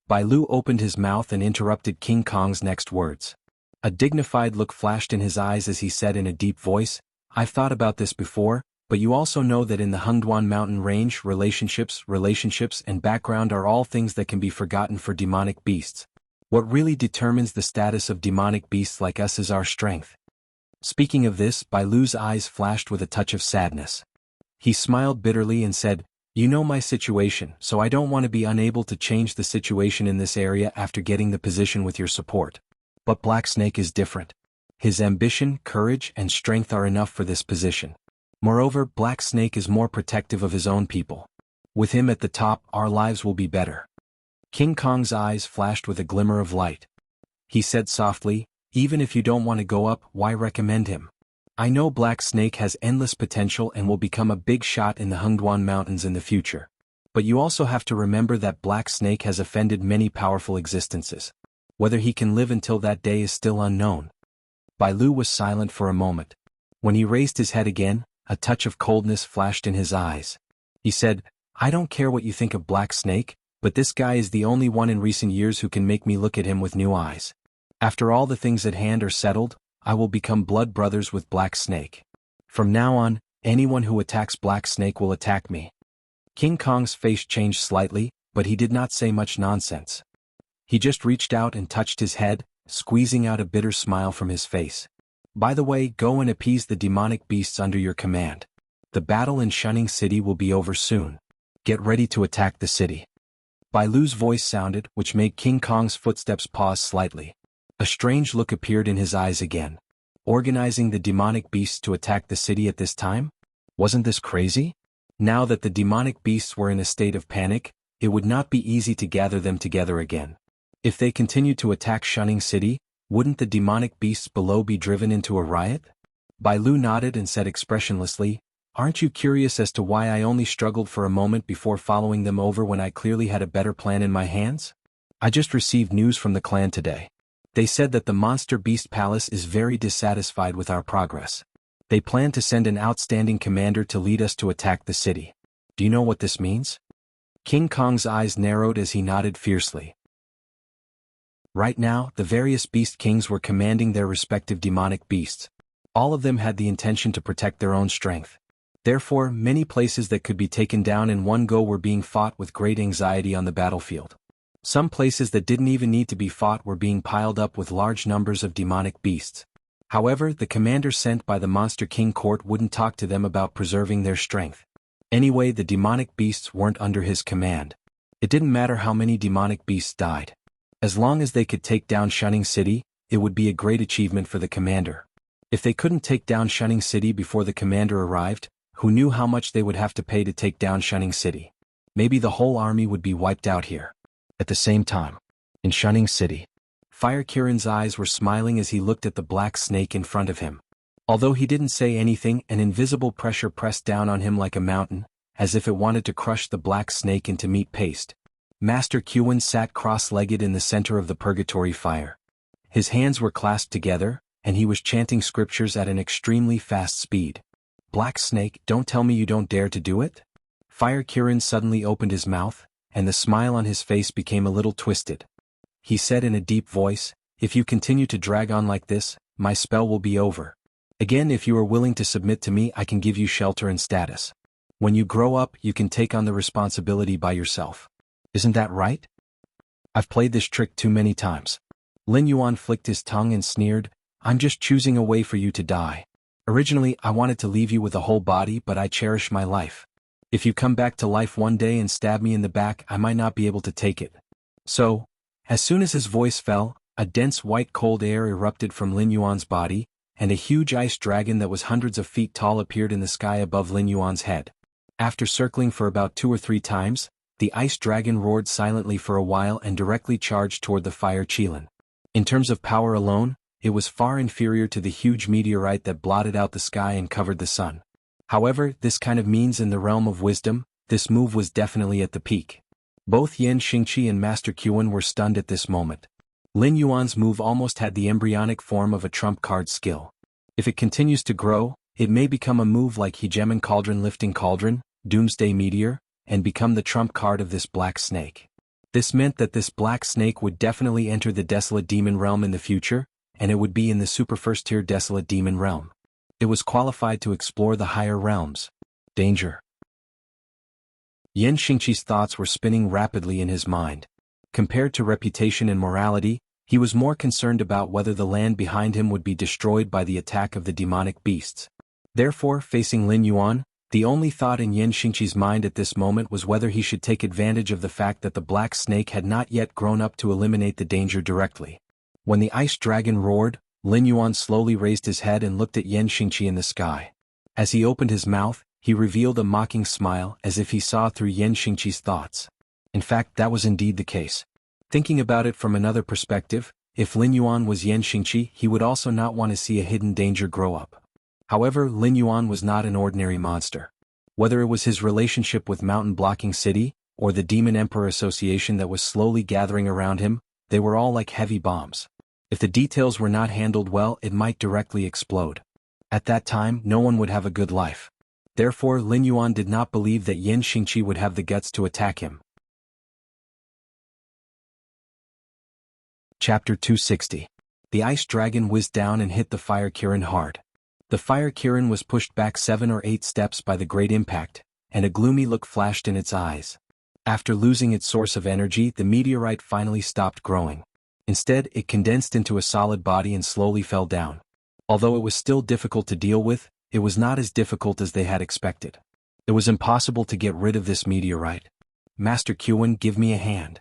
Bailu opened his mouth and interrupted King Kong's next words. A dignified look flashed in his eyes as he said in a deep voice, "I've thought about this before, but you also know that in the Xuanhuan mountain range, relationships and background are all things that can be forgotten for demonic beasts. What really determines the status of demonic beasts like us is our strength." Speaking of this, Bailu's eyes flashed with a touch of sadness. He smiled bitterly and said, "You know my situation, so I don't want to be unable to change the situation in this area after getting the position with your support. But Black Snake is different. His ambition, courage, and strength are enough for this position. Moreover, Black Snake is more protective of his own people. With him at the top, our lives will be better. King Kong's eyes flashed with a glimmer of light. He said softly, even if you don't want to go up, why recommend him? I know Black Snake has endless potential and will become a big shot in the Xuanhuan Mountains in the future. But you also have to remember that Black Snake has offended many powerful existences. Whether he can live until that day is still unknown. Bai Lu was silent for a moment. When he raised his head again, a touch of coldness flashed in his eyes. He said, I don't care what you think of Black Snake, but this guy is the only one in recent years who can make me look at him with new eyes. After all the things at hand are settled, I will become blood brothers with Black Snake. From now on, anyone who attacks Black Snake will attack me. King Kong's face changed slightly, but he did not say much nonsense. He just reached out and touched his head, squeezing out a bitter smile from his face. By the way, go and appease the demonic beasts under your command. The battle in Shunning City will be over soon. Get ready to attack the city. Bai Lu's voice sounded, which made King Kong's footsteps pause slightly. A strange look appeared in his eyes again. Organizing the demonic beasts to attack the city at this time? Wasn't this crazy? Now that the demonic beasts were in a state of panic, it would not be easy to gather them together again. If they continued to attack Shunning City, wouldn't the demonic beasts below be driven into a riot? Bai Lu nodded and said expressionlessly, aren't you curious as to why I only struggled for a moment before following them over when I clearly had a better plan in my hands? I just received news from the clan today. They said that the Monster Beast Palace is very dissatisfied with our progress. They plan to send an outstanding commander to lead us to attack the city. Do you know what this means? King Kong's eyes narrowed as he nodded fiercely. Right now, the various beast kings were commanding their respective demonic beasts. All of them had the intention to protect their own strength. Therefore, many places that could be taken down in one go were being fought with great anxiety on the battlefield. Some places that didn't even need to be fought were being piled up with large numbers of demonic beasts. However, the commander sent by the Monster King court wouldn't talk to them about preserving their strength. Anyway, the demonic beasts weren't under his command. It didn't matter how many demonic beasts died. As long as they could take down Shunning City, it would be a great achievement for the commander. If they couldn't take down Shunning City before the commander arrived, who knew how much they would have to pay to take down Shunning City? Maybe the whole army would be wiped out here. At the same time, in Shunning City, Fire Kirin's eyes were smiling as he looked at the Black Snake in front of him. Although he didn't say anything, an invisible pressure pressed down on him like a mountain, as if it wanted to crush the Black Snake into meat paste. Master Xuanhuan sat cross-legged in the center of the purgatory fire. His hands were clasped together, and he was chanting scriptures at an extremely fast speed. Black Snake, don't tell me you don't dare to do it? Fire Kirin suddenly opened his mouth, and the smile on his face became a little twisted. He said in a deep voice, if you continue to drag on like this, my spell will be over. Again, if you are willing to submit to me, I can give you shelter and status. When you grow up, you can take on the responsibility by yourself. Isn't that right? I've played this trick too many times. Lin Yuan flicked his tongue and sneered, I'm just choosing a way for you to die. Originally, I wanted to leave you with a whole body, but I cherish my life. If you come back to life one day and stab me in the back, I might not be able to take it. So, as soon as his voice fell, a dense white cold air erupted from Lin Yuan's body, and a huge ice dragon that was hundreds of feet tall appeared in the sky above Lin Yuan's head. After circling for about 2 or 3 times, the ice dragon roared silently for a while and directly charged toward the fire Qilin. In terms of power alone, it was far inferior to the huge meteorite that blotted out the sky and covered the sun. However, this kind of means in the realm of wisdom, this move was definitely at the peak. Both Xianxia and Master Xuan were stunned at this moment. Lin Yuan's move almost had the embryonic form of a trump card skill. If it continues to grow, it may become a move like Hegemon Cauldron Lifting Cauldron, Doomsday Meteor, and become the trump card of this Black Snake. This meant that this Black Snake would definitely enter the Desolate Demon Realm in the future, and it would be in the super first tier Desolate Demon Realm. It was qualified to explore the higher realms. Danger. Yan Xingqi's thoughts were spinning rapidly in his mind. Compared to reputation and morality, he was more concerned about whether the land behind him would be destroyed by the attack of the demonic beasts. Therefore, facing Lin Yuan, the only thought in Yan Xingqi's mind at this moment was whether he should take advantage of the fact that the Black Snake had not yet grown up to eliminate the danger directly. When the ice dragon roared, Lin Yuan slowly raised his head and looked at Yan Xingqi in the sky. As he opened his mouth, he revealed a mocking smile as if he saw through Xianxia's thoughts. In fact, that was indeed the case. Thinking about it from another perspective, if Lin Yuan was Xianxia, he would also not want to see a hidden danger grow up. However, Lin Yuan was not an ordinary monster. Whether it was his relationship with Mountain Blocking City, or the Demon Emperor Association that was slowly gathering around him, they were all like heavy bombs. If the details were not handled well, it might directly explode. At that time, no one would have a good life. Therefore, Lin Yuan did not believe that Xianxia would have the guts to attack him. Chapter 260. The ice dragon whizzed down and hit the fire Kirin hard. The fire Kirin was pushed back 7 or 8 steps by the great impact, and a gloomy look flashed in its eyes. After losing its source of energy, the meteorite finally stopped growing. Instead, it condensed into a solid body and slowly fell down. Although it was still difficult to deal with, it was not as difficult as they had expected. It was impossible to get rid of this meteorite. Master Xuan, give me a hand.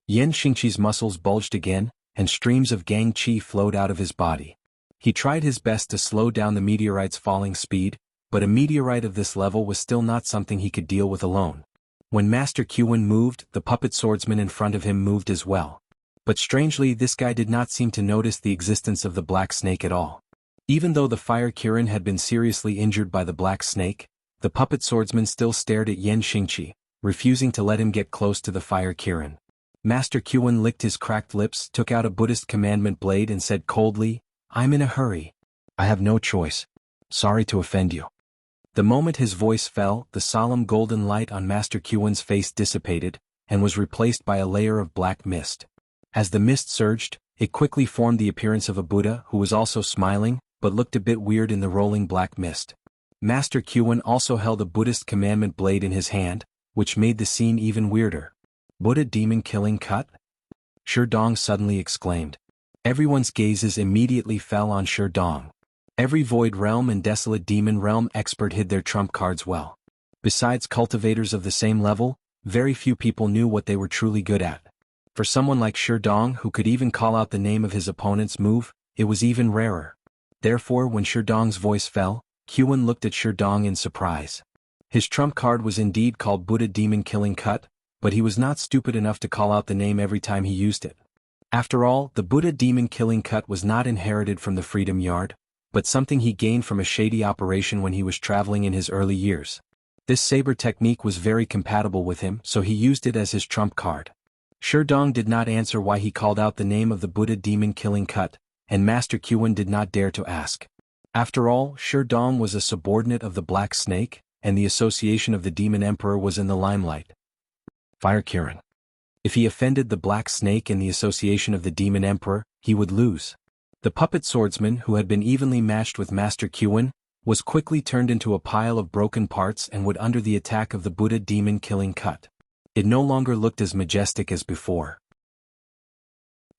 Xianxia's muscles bulged again, and streams of gang qi flowed out of his body. He tried his best to slow down the meteorite's falling speed, but a meteorite of this level was still not something he could deal with alone. When Master Xuan moved, the puppet swordsman in front of him moved as well. But strangely, this guy did not seem to notice the existence of the black snake at all. Even though the fire Kirin had been seriously injured by the black snake, the puppet swordsman still stared at Xianxia, refusing to let him get close to the fire Kirin. Master Xuan licked his cracked lips, took out a Buddhist commandment blade and said coldly, "I'm in a hurry. I have no choice. Sorry to offend you." The moment his voice fell, the solemn golden light on Master Xuan's face dissipated, and was replaced by a layer of black mist. As the mist surged, it quickly formed the appearance of a Buddha who was also smiling, but looked a bit weird in the rolling black mist. Master Xuan also held a Buddhist commandment blade in his hand, which made the scene even weirder. Buddha demon killing cut? Sherdong suddenly exclaimed. Everyone's gazes immediately fell on Sherdong. Every void realm and desolate demon realm expert hid their trump cards well. Besides cultivators of the same level, very few people knew what they were truly good at. For someone like Sherdong who could even call out the name of his opponent's move, it was even rarer. Therefore, when Sherdong's voice fell, Xuan looked at Sherdong in surprise. His trump card was indeed called Buddha Demon Killing Cut, but he was not stupid enough to call out the name every time he used it. After all, the Buddha Demon Killing Cut was not inherited from the Freedom Yard, but something he gained from a shady operation when he was traveling in his early years. This saber technique was very compatible with him, so he used it as his trump card. Sherdong did not answer why he called out the name of the Buddha Demon Killing Cut, and Master Xuan did not dare to ask. After all, Sherdong was a subordinate of the Black Snake, and the association of the Demon Emperor was in the limelight. Fire Kirin. If he offended the Black Snake and the association of the Demon Emperor, he would lose. The puppet swordsman, who had been evenly matched with Master Xuan, was quickly turned into a pile of broken parts and would under the attack of the Buddha Demon Killing Cut. It no longer looked as majestic as before.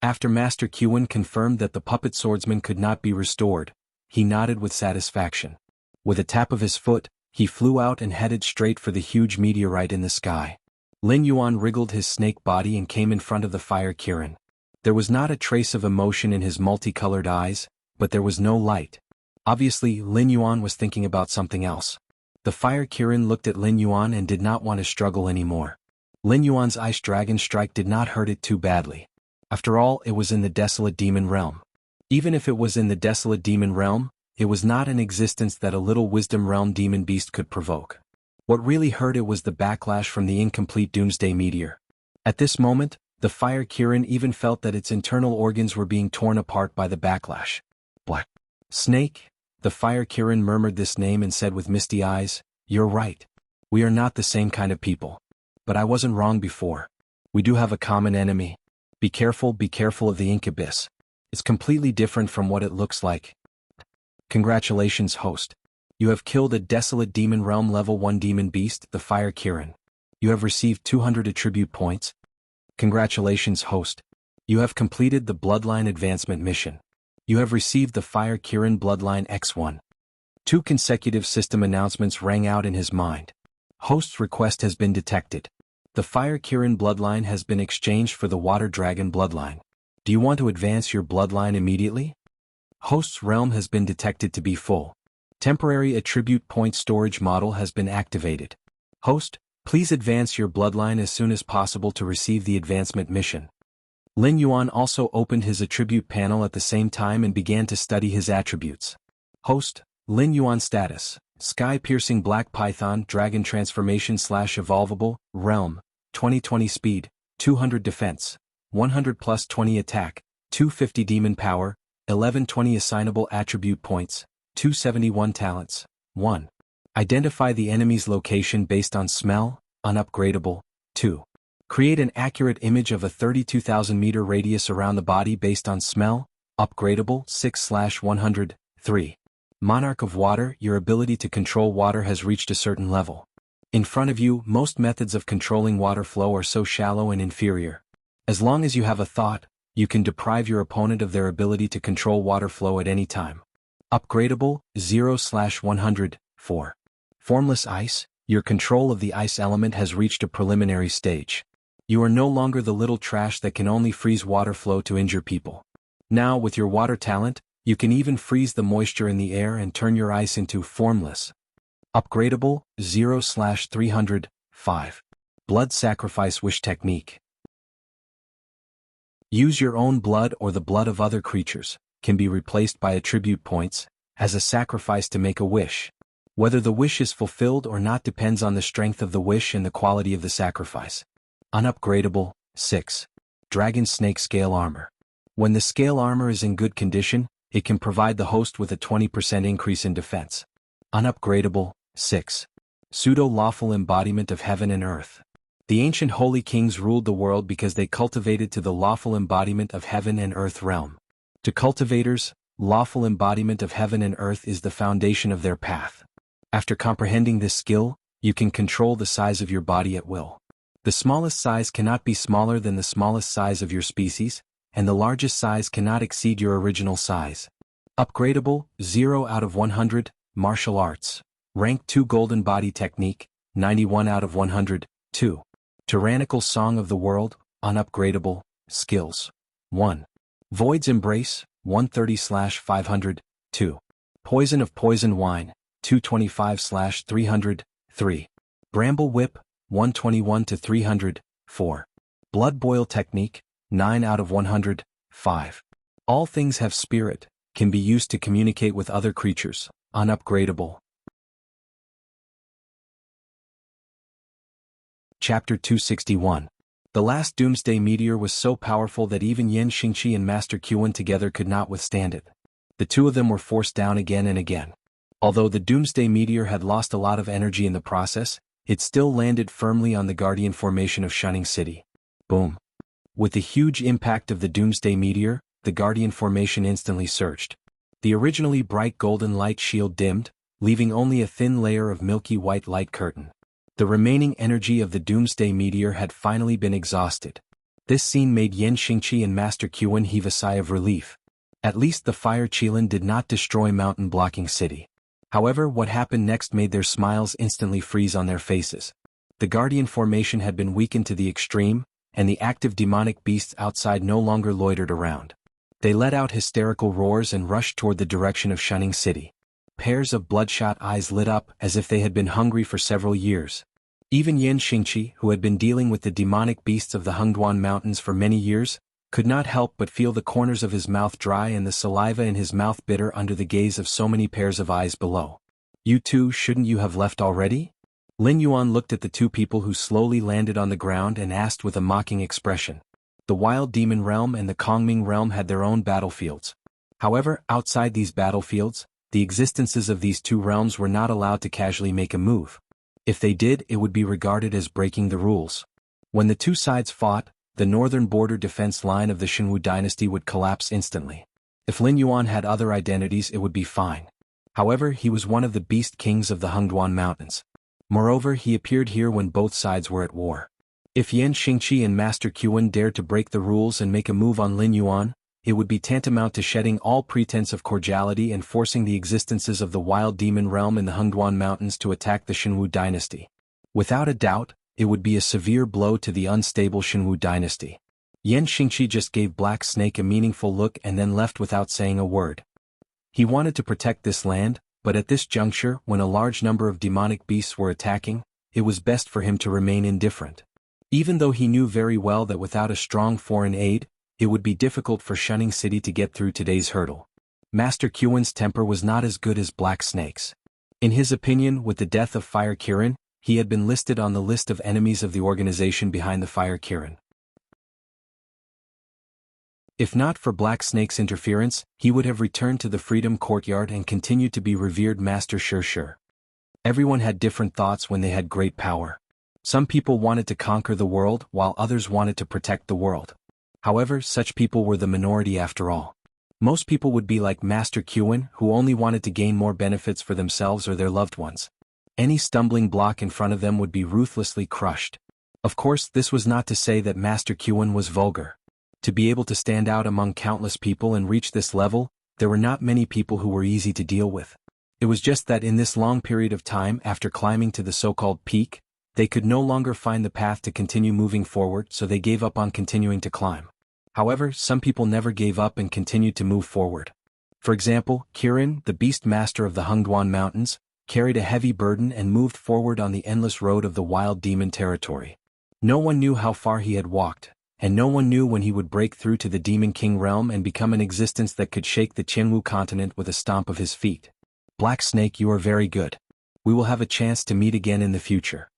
After Master Xuan confirmed that the puppet swordsman could not be restored, he nodded with satisfaction. With a tap of his foot, he flew out and headed straight for the huge meteorite in the sky. Lin Yuan wriggled his snake body and came in front of the fire Kirin. There was not a trace of emotion in his multicolored eyes, but there was no light. Obviously, Lin Yuan was thinking about something else. The fire Kirin looked at Lin Yuan and did not want to struggle anymore. Lin Yuan's ice dragon strike did not hurt it too badly. After all, it was in the desolate demon realm. Even if it was in the desolate demon realm, it was not an existence that a little wisdom realm demon beast could provoke. What really hurt it was the backlash from the incomplete doomsday meteor. At this moment, the fire Kirin even felt that its internal organs were being torn apart by the backlash. Black Snake? The fire Kirin murmured this name and said with misty eyes, "You're right. We are not the same kind of people. But I wasn't wrong before. We do have a common enemy. Be careful of the incubus. It's completely different from what it looks like." Congratulations, host. You have killed a desolate demon realm level 1 demon beast, the fire Kirin. You have received 200 attribute points. Congratulations, host. You have completed the Bloodline Advancement mission. You have received the Fire Kirin Bloodline X1. 2 consecutive system announcements rang out in his mind. Host's request has been detected. The Fire Kirin Bloodline has been exchanged for the Water Dragon Bloodline. Do you want to advance your bloodline immediately? Host's realm has been detected to be full. Temporary attribute point storage model has been activated. Host, please advance your bloodline as soon as possible to receive the advancement mission. Lin Yuan also opened his attribute panel at the same time and began to study his attributes. Host, Lin Yuan status, Sky-piercing black python dragon transformation / evolvable, realm, 2020 speed, 200 defense, 100 plus 20 attack, 250 demon power, 1120 assignable attribute points, 271 talents. 1. Identify the enemy's location based on smell, unupgradable. 2. Create an accurate image of a 32,000 meter radius around the body based on smell, upgradable. 6/100. 3. Monarch of water, your ability to control water has reached a certain level. In front of you, most methods of controlling water flow are so shallow and inferior. As long as you have a thought, you can deprive your opponent of their ability to control water flow at any time. Upgradable, 0/100. 4. Formless ice, your control of the ice element has reached a preliminary stage. You are no longer the little trash that can only freeze water flow to injure people. Now, with your water talent, you can even freeze the moisture in the air and turn your ice into formless. Upgradable, 0/300. 5. Blood sacrifice wish technique. Use your own blood or the blood of other creatures, can be replaced by attribute points, as a sacrifice to make a wish. Whether the wish is fulfilled or not depends on the strength of the wish and the quality of the sacrifice. Unupgradable. 6. Dragon snake scale armor. When the scale armor is in good condition, it can provide the host with a 20% increase in defense. Unupgradable. 6. Pseudo-lawful embodiment of heaven and earth. The ancient holy kings ruled the world because they cultivated to the lawful embodiment of heaven and earth realm. To cultivators, lawful embodiment of heaven and earth is the foundation of their path. After comprehending this skill, you can control the size of your body at will. The smallest size cannot be smaller than the smallest size of your species, and the largest size cannot exceed your original size. Upgradable, 0/100, martial arts. Rank 2 golden body technique, 91/100, 2. Tyrannical song of the world, unupgradable, skills. 1. Void's embrace, 130/500, 2. Poison of poison wine, 225/300, 3. Bramble whip, 121/300, 4. Blood boil technique, 9/100, 5. All things have spirit, can be used to communicate with other creatures, unupgradable. Chapter 261. The last doomsday meteor was so powerful that even xianxia and Master Xuan together could not withstand it. The two of them were forced down again and again. Although the doomsday meteor had lost a lot of energy in the process, it still landed firmly on the guardian formation of Shunning City. Boom. With the huge impact of the doomsday meteor, the guardian formation instantly surged. The originally bright golden light shield dimmed, leaving only a thin layer of milky white light curtain. The remaining energy of the doomsday meteor had finally been exhausted. This scene made xianxia and Master Xuan heave a sigh of relief. At least the fire qilin did not destroy mountain-blocking city. However, what happened next made their smiles instantly freeze on their faces. The guardian formation had been weakened to the extreme, and the active demonic beasts outside no longer loitered around. They let out hysterical roars and rushed toward the direction of Shunning City. Pairs of bloodshot eyes lit up as if they had been hungry for several years. Even xianxia, who had been dealing with the demonic beasts of the Xuanhuan Mountains for many years, could not help but feel the corners of his mouth dry and the saliva in his mouth bitter under the gaze of so many pairs of eyes below. You two, shouldn't you have left already? Lin Yuan looked at the two people who slowly landed on the ground and asked with a mocking expression. The Wild Demon Realm and the Kongming Realm had their own battlefields. However, outside these battlefields, the existences of these two realms were not allowed to casually make a move. If they did, it would be regarded as breaking the rules. When the two sides fought, the northern border defense line of the Xuanhu dynasty would collapse instantly. If Lin Yuan had other identities, it would be fine. However, he was one of the beast kings of the Xuanhuan Mountains. Moreover, he appeared here when both sides were at war. If xianxia and Master Xuan dared to break the rules and make a move on Lin Yuan, it would be tantamount to shedding all pretense of cordiality and forcing the existences of the Wild Demon Realm in the Xuanhuan Mountains to attack the Xuanhu dynasty. Without a doubt, it would be a severe blow to the unstable Xuanhu dynasty. Xianxia just gave Black Snake a meaningful look and then left without saying a word. He wanted to protect this land, but at this juncture, when a large number of demonic beasts were attacking, it was best for him to remain indifferent. Even though he knew very well that without a strong foreign aid, it would be difficult for Shunning City to get through today's hurdle. Master Xuan's temper was not as good as Black Snake's. In his opinion, with the death of Fire Kirin, he had been listed on the list of enemies of the organization behind the Fire Kirin. If not for Black Snake's interference, he would have returned to the Freedom Courtyard and continued to be revered Master Shur. Everyone had different thoughts when they had great power. Some people wanted to conquer the world, while others wanted to protect the world. However, such people were the minority after all. Most people would be like Master Xuan, who only wanted to gain more benefits for themselves or their loved ones. Any stumbling block in front of them would be ruthlessly crushed. Of course, this was not to say that Master Xuan was vulgar. To be able to stand out among countless people and reach this level, there were not many people who were easy to deal with. It was just that in this long period of time after climbing to the so-called peak, they could no longer find the path to continue moving forward, so they gave up on continuing to climb. However, some people never gave up and continued to move forward. For example, Kirin, the beast master of the Xuanhuan Mountains, carried a heavy burden and moved forward on the endless road of the wild demon territory. No one knew how far he had walked, and no one knew when he would break through to the Demon King realm and become an existence that could shake the Jianghu continent with a stomp of his feet. Black Snake, you are very good. We will have a chance to meet again in the future.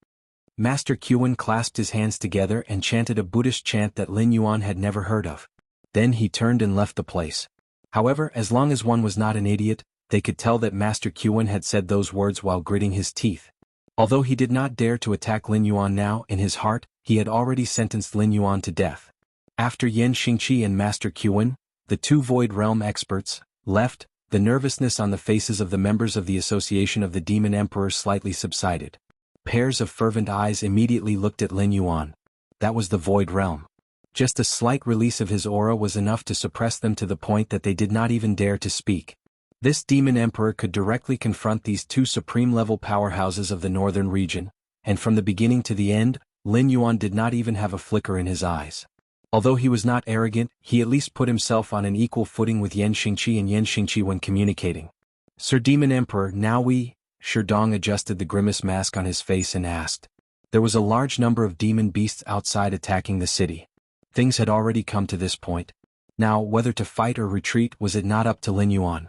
Master Xuan clasped his hands together and chanted a Buddhist chant that Lin Yuan had never heard of. Then he turned and left the place. However, as long as one was not an idiot, they could tell that Master Xuan had said those words while gritting his teeth. Although he did not dare to attack Lin Yuan now, in his heart, he had already sentenced Lin Yuan to death. After xianxia and Master Xuan, the two Void Realm experts, left, the nervousness on the faces of the members of the Association of the Demon Emperor slightly subsided. Pairs of fervent eyes immediately looked at Lin Yuan. That was the Void Realm. Just a slight release of his aura was enough to suppress them to the point that they did not even dare to speak. This Demon Emperor could directly confront these two supreme-level powerhouses of the northern region, and from the beginning to the end, Lin Yuan did not even have a flicker in his eyes. Although he was not arrogant, he at least put himself on an equal footing with xianxia and xianxia when communicating. Sir Demon Emperor, now we... Shurdong adjusted the grimace mask on his face and asked. There was a large number of demon beasts outside attacking the city. Things had already come to this point. Now, whether to fight or retreat, was it not up to Lin Yuan?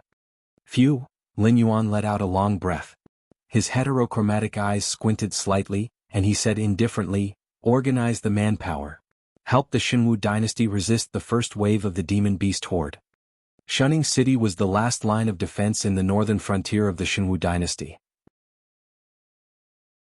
Phew, Lin Yuan let out a long breath. His heterochromatic eyes squinted slightly, and he said indifferently, organize the manpower. Help the Xuanhu dynasty resist the first wave of the demon beast horde. Shunning City was the last line of defense in the northern frontier of the Xuanhu dynasty.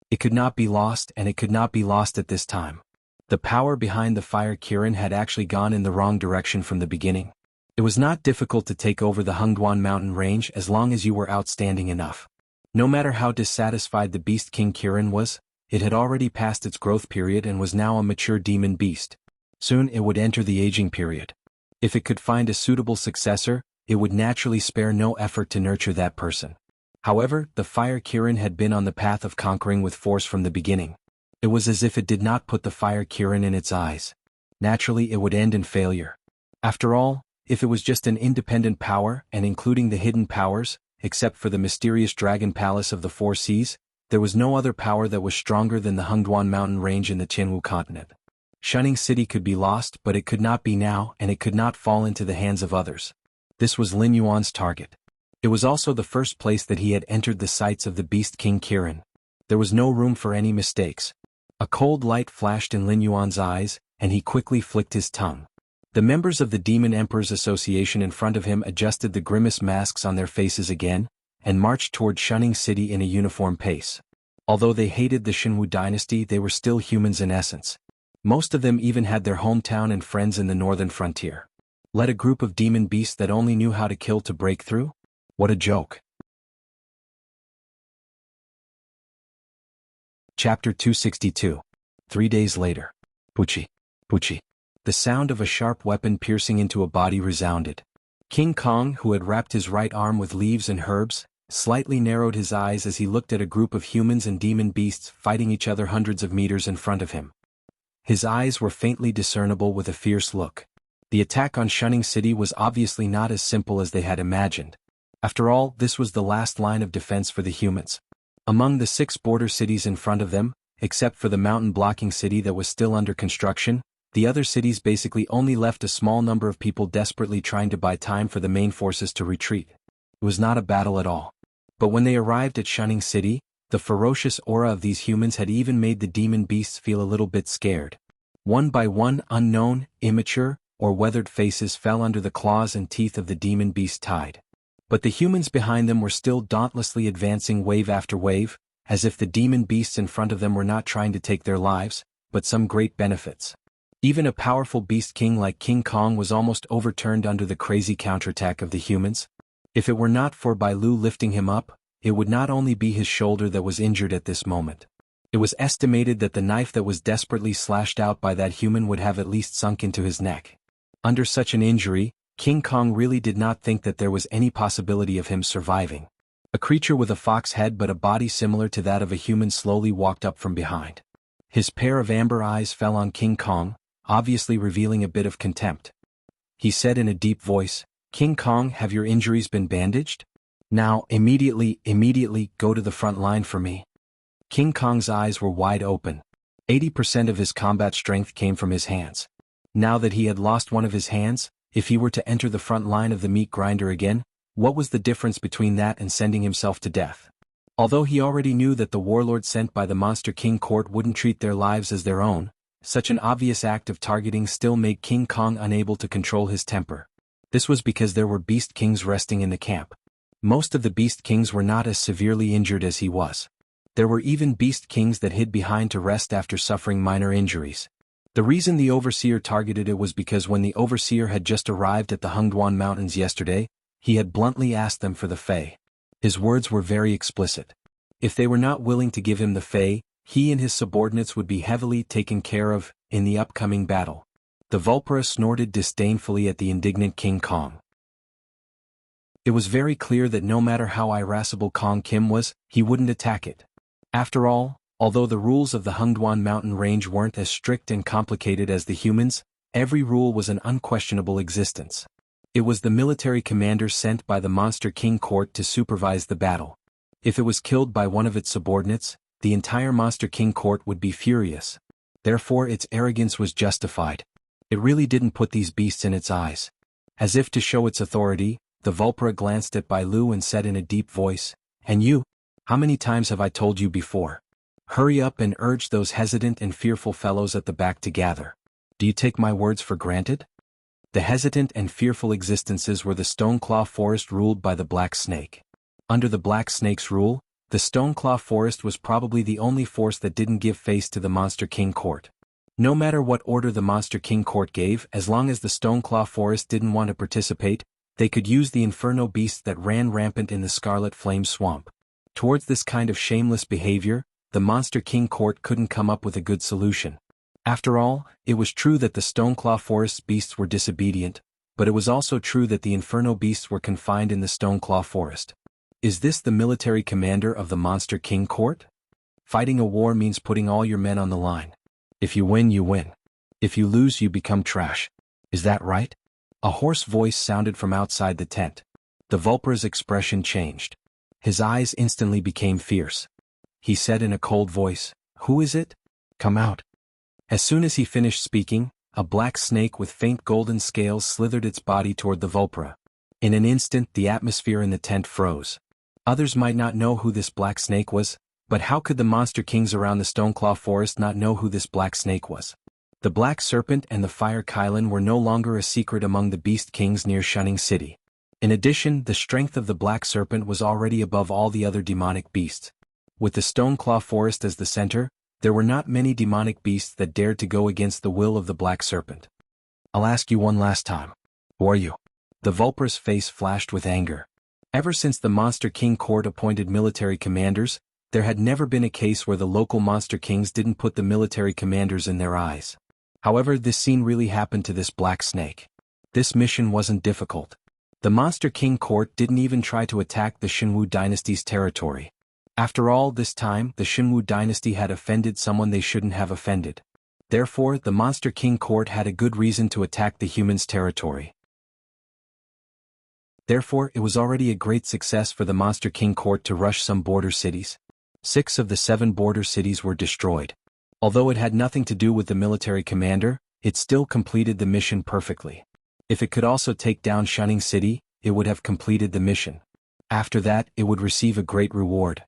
It could not be lost, and it could not be lost at this time. The power behind the Fire Kirin had actually gone in the wrong direction from the beginning. It was not difficult to take over the Xuanhuan mountain range as long as you were outstanding enough. No matter how dissatisfied the Beast King Kirin was, it had already passed its growth period and was now a mature demon beast. Soon it would enter the aging period. If it could find a suitable successor, it would naturally spare no effort to nurture that person. However, the Fire Kirin had been on the path of conquering with force from the beginning. It was as if it did not put the Fire Kirin in its eyes. Naturally, it would end in failure. After all, if it was just an independent power, and including the hidden powers, except for the mysterious Dragon Palace of the Four Seas, there was no other power that was stronger than the Xuanhuan mountain range in the Jianghu continent. Shunning City could be lost, but it could not be now, and it could not fall into the hands of others. This was Lin Yuan's target. It was also the first place that he had entered the sights of the Beast King Kirin. There was no room for any mistakes. A cold light flashed in Lin Yuan's eyes, and he quickly flicked his tongue. The members of the Demon Emperor's Association in front of him adjusted the grimace masks on their faces again, and marched toward Shunning City in a uniform pace. Although they hated the Xuanhu dynasty, they were still humans in essence. Most of them even had their hometown and friends in the northern frontier. Let a group of demon beasts that only knew how to kill to break through? What a joke. Chapter 262. 3 days later. Puchi. Puchi. The sound of a sharp weapon piercing into a body resounded. King Kong, who had wrapped his right arm with leaves and herbs, slightly narrowed his eyes as he looked at a group of humans and demon beasts fighting each other hundreds of meters in front of him. His eyes were faintly discernible with a fierce look. The attack on Shunning City was obviously not as simple as they had imagined. After all, this was the last line of defense for the humans. Among the 6 border cities in front of them, except for the mountain-blocking city that was still under construction, the other cities basically only left a small number of people desperately trying to buy time for the main forces to retreat. It was not a battle at all. But when they arrived at Shunning City, the ferocious aura of these humans had even made the demon beasts feel a little bit scared. One by one, unknown, immature, or weathered faces fell under the claws and teeth of the demon beast tide. But the humans behind them were still dauntlessly advancing wave after wave, as if the demon beasts in front of them were not trying to take their lives, but some great benefits. Even a powerful beast king like King Kong was almost overturned under the crazy counterattack of the humans. If it were not for Bai Lu lifting him up, it would not only be his shoulder that was injured at this moment. It was estimated that the knife that was desperately slashed out by that human would have at least sunk into his neck. Under such an injury, King Kong really did not think that there was any possibility of him surviving. A creature with a fox head but a body similar to that of a human slowly walked up from behind. His pair of amber eyes fell on King Kong, obviously revealing a bit of contempt. He said in a deep voice, "King Kong, have your injuries been bandaged? Now, immediately, go to the front line for me." King Kong's eyes were wide open. 80% of his combat strength came from his hands. Now that he had lost one of his hands, if he were to enter the front line of the meat grinder again, what was the difference between that and sending himself to death? Although he already knew that the warlords sent by the Monster King court wouldn't treat their lives as their own, such an obvious act of targeting still made King Kong unable to control his temper. This was because there were beast kings resting in the camp. Most of the beast kings were not as severely injured as he was. There were even beast kings that hid behind to rest after suffering minor injuries. The reason the overseer targeted it was because when the overseer had just arrived at the Xuanhuan Mountains yesterday, he had bluntly asked them for the Fae. His words were very explicit. If they were not willing to give him the Fae, he and his subordinates would be heavily taken care of in the upcoming battle. The Vulpera snorted disdainfully at the indignant King Kong. It was very clear that no matter how irascible Kong Kim was, he wouldn't attack it. After all, although the rules of the Xuanhuan mountain range weren't as strict and complicated as the humans, every rule was an unquestionable existence. It was the military commander sent by the Monster King court to supervise the battle. If it was killed by one of its subordinates, the entire Monster King court would be furious. Therefore its arrogance was justified. It really didn't put these beasts in its eyes. As if to show its authority, the Vulpera glanced at Bai Lu and said in a deep voice, "And you? How many times have I told you before? Hurry up," and urged those hesitant and fearful fellows at the back to gather. "Do you take my words for granted?" The hesitant and fearful existences were the Stoneclaw Forest ruled by the Black Snake. Under the Black Snake's rule, the Stoneclaw Forest was probably the only force that didn't give face to the Monster King court. No matter what order the Monster King court gave, as long as the Stoneclaw Forest didn't want to participate, they could use the inferno beasts that ran rampant in the Scarlet Flame Swamp. Towards this kind of shameless behavior, the Monster King court couldn't come up with a good solution. After all, it was true that the Stoneclaw Forest's beasts were disobedient, but it was also true that the inferno beasts were confined in the Stoneclaw Forest. Is this the military commander of the Monster King court? Fighting a war means putting all your men on the line. If you win, you win. If you lose, you become trash. Is that right? A hoarse voice sounded from outside the tent. The Vulpera's expression changed. His eyes instantly became fierce. He said in a cold voice, "Who is it? Come out." As soon as he finished speaking, a black snake with faint golden scales slithered its body toward the Vulpera. In an instant the atmosphere in the tent froze. Others might not know who this black snake was, but how could the monster kings around the Stoneclaw Forest not know who this black snake was? The Black Serpent and the Fire Kylan were no longer a secret among the beast kings near Shunning City. In addition, the strength of the Black Serpent was already above all the other demonic beasts. With the Stoneclaw Forest as the center, there were not many demonic beasts that dared to go against the will of the Black Serpent. "I'll ask you one last time. Who are you?" The Vulpera's face flashed with anger. Ever since the Monster King court appointed military commanders, there had never been a case where the local Monster Kings didn't put the military commanders in their eyes. However, this scene really happened to this black snake. This mission wasn't difficult. The Monster King court didn't even try to attack the Xuanhu dynasty's territory. After all, this time, the Xuanhu dynasty had offended someone they shouldn't have offended. Therefore, the Monster King court had a good reason to attack the humans' territory. Therefore, it was already a great success for the Monster King court to rush some border cities. 6 of the 7 border cities were destroyed. Although it had nothing to do with the military commander, it still completed the mission perfectly. If it could also take down Shunning City, it would have completed the mission. After that, it would receive a great reward.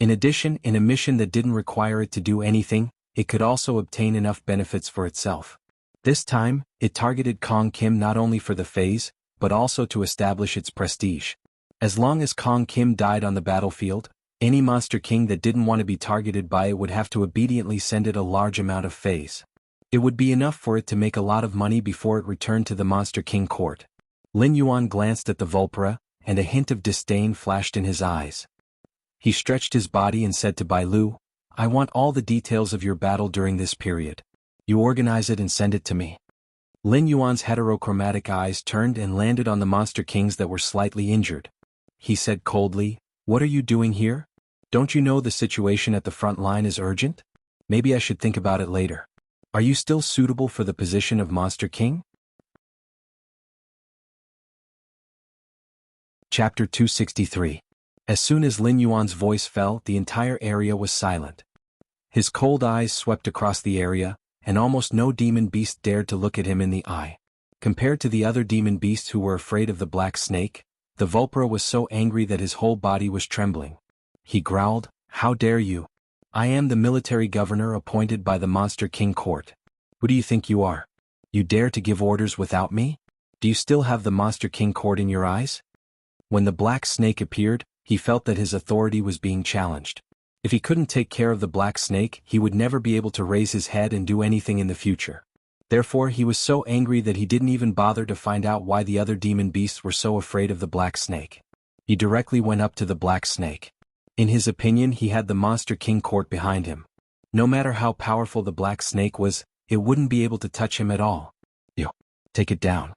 In addition, in a mission that didn't require it to do anything, it could also obtain enough benefits for itself. This time, it targeted Kong Kim not only for the phase, but also to establish its prestige. As long as Kong Kim died on the battlefield, any Monster King that didn't want to be targeted by it would have to obediently send it a large amount of phase. It would be enough for it to make a lot of money before it returned to the Monster King court. Lin Yuan glanced at the Vulpera, and a hint of disdain flashed in his eyes. He stretched his body and said to Bai Lu, "I want all the details of your battle during this period. You organize it and send it to me." Lin Yuan's heterochromatic eyes turned and landed on the Monster Kings that were slightly injured. He said coldly, "What are you doing here? Don't you know the situation at the front line is urgent? Maybe I should think about it later. Are you still suitable for the position of Monster King?" Chapter 263. As soon as Lin Yuan's voice fell, the entire area was silent. His cold eyes swept across the area, and almost no demon beast dared to look at him in the eye. Compared to the other demon beasts who were afraid of the black snake, the Vulpera was so angry that his whole body was trembling. He growled, "How dare you? I am the military governor appointed by the Monster King court. Who do you think you are? You dare to give orders without me? Do you still have the Monster King court in your eyes?" When the black snake appeared, he felt that his authority was being challenged. If he couldn't take care of the black snake, he would never be able to raise his head and do anything in the future. Therefore, he was so angry that he didn't even bother to find out why the other demon beasts were so afraid of the black snake. He directly went up to the black snake. In his opinion, he had the Monster King court behind him. No matter how powerful the black snake was, it wouldn't be able to touch him at all. "Yo, take it down."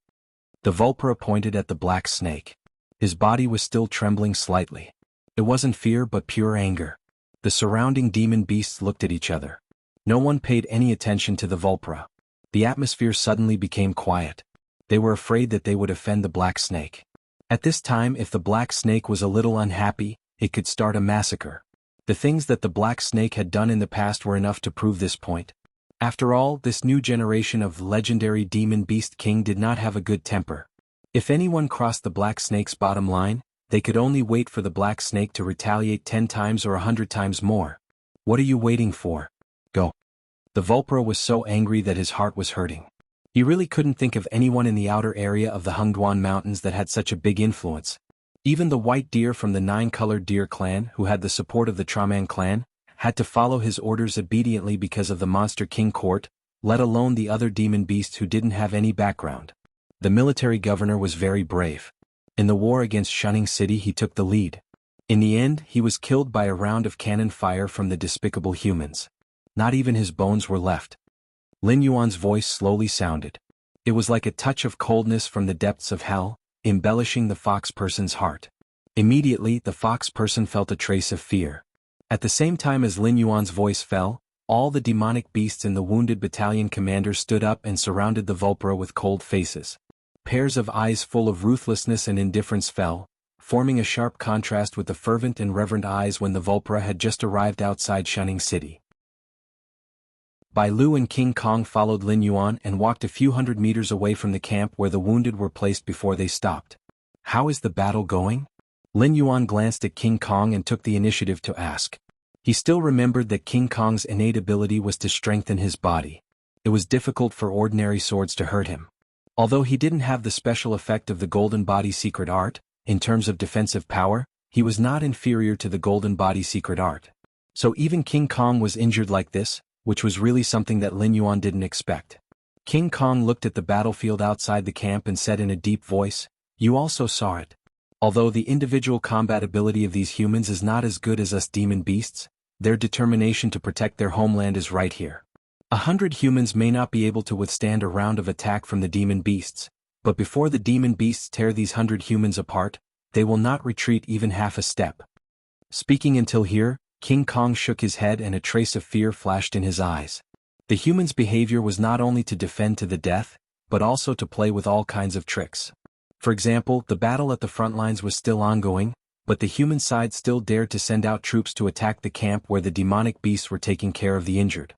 The Vulpera pointed at the black snake. His body was still trembling slightly. It wasn't fear but pure anger. The surrounding demon beasts looked at each other. No one paid any attention to the Vulpera. The atmosphere suddenly became quiet. They were afraid that they would offend the black snake. At this time, if the black snake was a little unhappy, it could start a massacre. The things that the black snake had done in the past were enough to prove this point. After all, this new generation of legendary demon beast king did not have a good temper. If anyone crossed the black snake's bottom line, they could only wait for the black snake to retaliate 10 times or 100 times more. "What are you waiting for? Go." The Vulpera was so angry that his heart was hurting. He really couldn't think of anyone in the outer area of the Hungduan Mountains that had such a big influence. Even the white deer from the 9-colored deer clan, who had the support of the Traman clan, had to follow his orders obediently because of the Monster King court, let alone the other demon beasts who didn't have any background. The military governor was very brave. In the war against Shunning City, he took the lead. In the end, he was killed by a round of cannon fire from the despicable humans. Not even his bones were left. Lin Yuan's voice slowly sounded. It was like a touch of coldness from the depths of hell, embellishing the fox person's heart. Immediately, the fox person felt a trace of fear. At the same time as Lin Yuan's voice fell, all the demonic beasts in the wounded battalion commander stood up and surrounded the Vulpera with cold faces. Pairs of eyes full of ruthlessness and indifference fell, forming a sharp contrast with the fervent and reverent eyes when the Vulpera had just arrived outside Shunning City. Bai Lu and King Kong followed Lin Yuan and walked a few hundred meters away from the camp where the wounded were placed before they stopped. "How is the battle going?" Lin Yuan glanced at King Kong and took the initiative to ask. He still remembered that King Kong's innate ability was to strengthen his body. It was difficult for ordinary swords to hurt him. Although he didn't have the special effect of the Golden Body secret art, in terms of defensive power, he was not inferior to the Golden Body secret art. So even King Kong was injured like this, which was really something that Lin Yuan didn't expect. King Kong looked at the battlefield outside the camp and said in a deep voice, "You also saw it. Although the individual combat ability of these humans is not as good as us demon beasts, their determination to protect their homeland is right here. 100 humans may not be able to withstand a round of attack from the demon beasts, but before the demon beasts tear these 100 humans apart, they will not retreat even half a step." Speaking until here, King Kong shook his head and a trace of fear flashed in his eyes. The humans' behavior was not only to defend to the death, but also to play with all kinds of tricks. For example, the battle at the front lines was still ongoing, but the human side still dared to send out troops to attack the camp where the demonic beasts were taking care of the injured.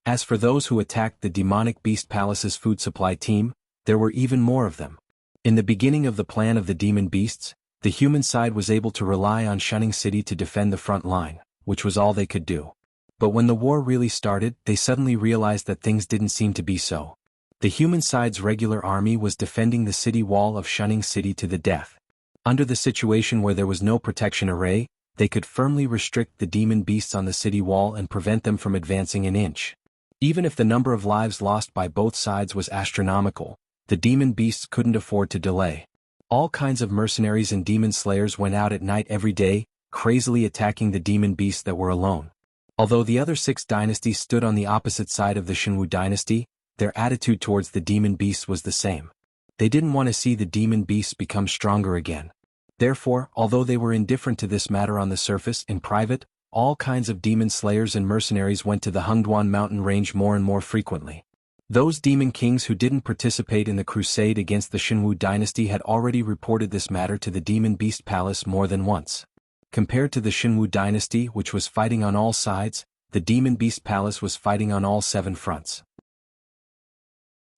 As for those who attacked the demonic beast palace's food supply team, there were even more of them. In the beginning of the plan of the demon beasts, the human side was able to rely on Xianxia City to defend the front line, which was all they could do. But when the war really started, they suddenly realized that things didn't seem to be so. The human side's regular army was defending the city wall of Xianxia City to the death. Under the situation where there was no protection array, they could firmly restrict the demon beasts on the city wall and prevent them from advancing an inch. Even if the number of lives lost by both sides was astronomical, the demon beasts couldn't afford to delay. All kinds of mercenaries and demon slayers went out at night every day, crazily attacking the demon beasts that were alone. Although the other 6 dynasties stood on the opposite side of the Xianhu dynasty, their attitude towards the demon beasts was the same. They didn't want to see the demon beasts become stronger again. Therefore, although they were indifferent to this matter on the surface, in private, all kinds of demon slayers and mercenaries went to the xuanhuan mountain range more and more frequently. Those demon kings who didn't participate in the crusade against the Xianhu dynasty had already reported this matter to the demon beast palace more than once. Compared to the Xianhu dynasty, which was fighting on all sides, the demon beast palace was fighting on all 7 fronts.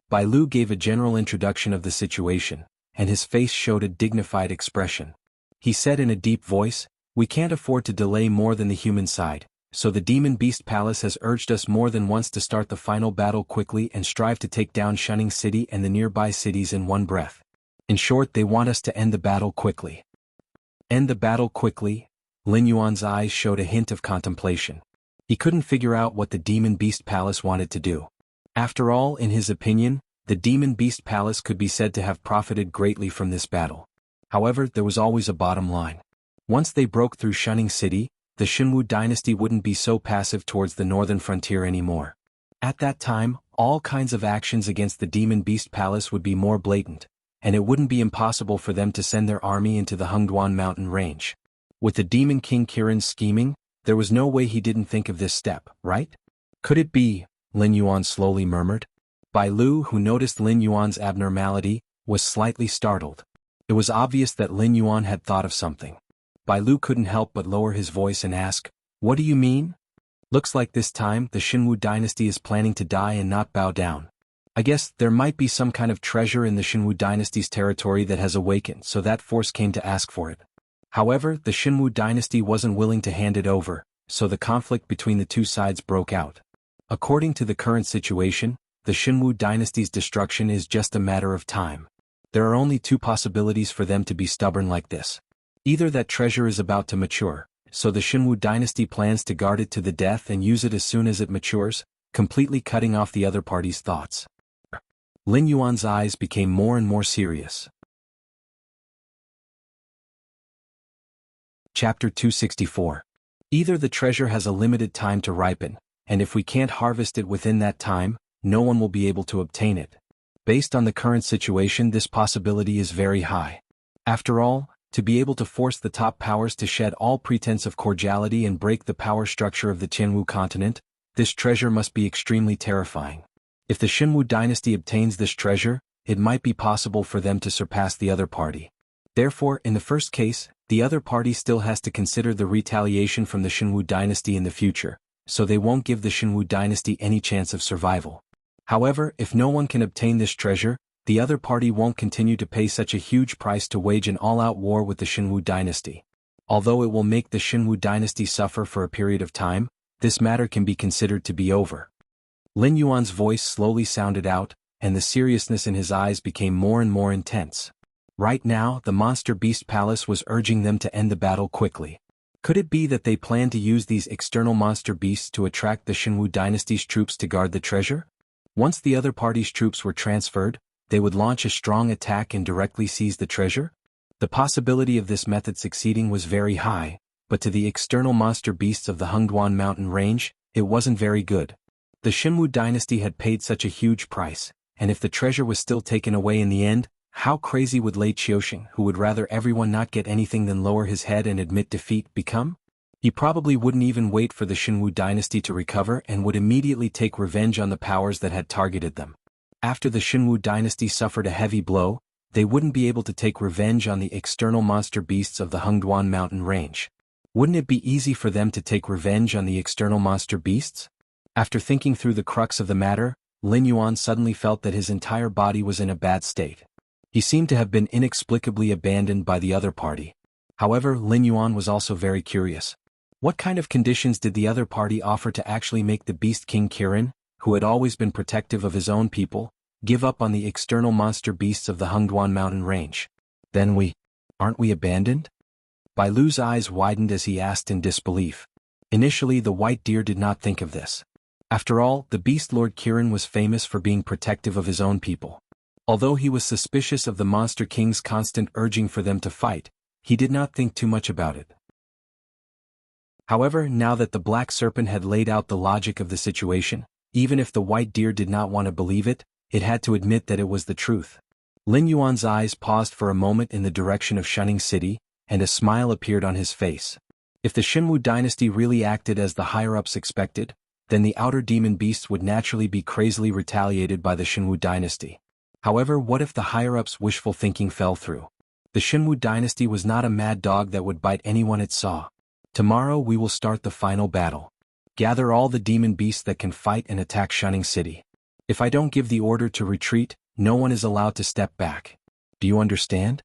Bai Lu gave a general introduction of the situation, and his face showed a dignified expression. He said in a deep voice, "We can't afford to delay more than the human side, so the demon beast palace has urged us more than once to start the final battle quickly and strive to take down Xianxia City and the nearby cities in one breath. In short, they want us to end the battle quickly." End the battle quickly? Lin Yuan's eyes showed a hint of contemplation. He couldn't figure out what the demon beast palace wanted to do. After all, in his opinion, the demon beast palace could be said to have profited greatly from this battle. However, there was always a bottom line. Once they broke through Xianxia City, the Xianhu dynasty wouldn't be so passive towards the northern frontier anymore. At that time, all kinds of actions against the demon beast palace would be more blatant, and it wouldn't be impossible for them to send their army into the Xuanhuan mountain range. With the demon king Kirin's scheming, there was no way he didn't think of this step, right? Could it be? Lin Yuan slowly murmured. Bai Lu, who noticed Lin Yuan's abnormality, was slightly startled. It was obvious that Lin Yuan had thought of something. Bai Lu couldn't help but lower his voice and ask, "What do you mean?" "Looks like this time the Xianhu dynasty is planning to die and not bow down. I guess there might be some kind of treasure in the Xianhu dynasty's territory that has awakened, so that force came to ask for it. However, the Xianhu dynasty wasn't willing to hand it over, so the conflict between the two sides broke out. According to the current situation, the Xianhu dynasty's destruction is just a matter of time. There are only 2 possibilities for them to be stubborn like this. Either that treasure is about to mature, so the Xianhu dynasty plans to guard it to the death and use it as soon as it matures, completely cutting off the other party's thoughts." Lin Yuan's eyes became more and more serious. Chapter 264. Either the treasure has a limited time to ripen, and if we can't harvest it within that time, no one will be able to obtain it. Based on the current situation, this possibility is very high. After all, to be able to force the top powers to shed all pretense of cordiality and break the power structure of the Qianwu continent, this treasure must be extremely terrifying. If the Xianhu dynasty obtains this treasure, it might be possible for them to surpass the other party. Therefore, in the first case, the other party still has to consider the retaliation from the Xianhu dynasty in the future, so they won't give the Xianhu dynasty any chance of survival. However, if no one can obtain this treasure, the other party won't continue to pay such a huge price to wage an all-out war with the Xianhu dynasty. Although it will make the Xianhu dynasty suffer for a period of time, this matter can be considered to be over. Lin Yuan's voice slowly sounded out, and the seriousness in his eyes became more and more intense. Right now, the monster beast palace was urging them to end the battle quickly. Could it be that they planned to use these external monster beasts to attract the Xianhu dynasty's troops to guard the treasure? Once the other party's troops were transferred, they would launch a strong attack and directly seize the treasure? The possibility of this method succeeding was very high, but to the external monster beasts of the Xuanhuan mountain range, it wasn't very good. The Xianhu dynasty had paid such a huge price, and if the treasure was still taken away in the end, how crazy would Lei Qiuxing, who would rather everyone not get anything than lower his head and admit defeat, become? He probably wouldn't even wait for the Xianhu dynasty to recover and would immediately take revenge on the powers that had targeted them. After the Xianhu dynasty suffered a heavy blow, they wouldn't be able to take revenge on the external monster beasts of the Xuanhuan mountain range. Wouldn't it be easy for them to take revenge on the external monster beasts? After thinking through the crux of the matter, Lin Yuan suddenly felt that his entire body was in a bad state. He seemed to have been inexplicably abandoned by the other party. However, Lin Yuan was also very curious. What kind of conditions did the other party offer to actually make the Beast King Kirin, who had always been protective of his own people, give up on the external monster beasts of the Xuanhuan mountain range? Then aren't we abandoned? Bai Lu's eyes widened as he asked in disbelief. Initially, the white deer did not think of this. After all, the Beast Lord Kirin was famous for being protective of his own people. Although he was suspicious of the Monster King's constant urging for them to fight, he did not think too much about it. However, now that the Black Serpent had laid out the logic of the situation, even if the white deer did not want to believe it, it had to admit that it was the truth. Lin Yuan's eyes paused for a moment in the direction of Shunning City, and a smile appeared on his face. If the Xuanhu dynasty really acted as the higher-ups expected, then the outer demon beasts would naturally be crazily retaliated by the Xuanhu dynasty. However, what if the higher-ups' wishful thinking fell through? The Xuanhu dynasty was not a mad dog that would bite anyone it saw. Tomorrow we will start the final battle. Gather all the demon beasts that can fight and attack Shunning City. If I don't give the order to retreat, no one is allowed to step back. Do you understand?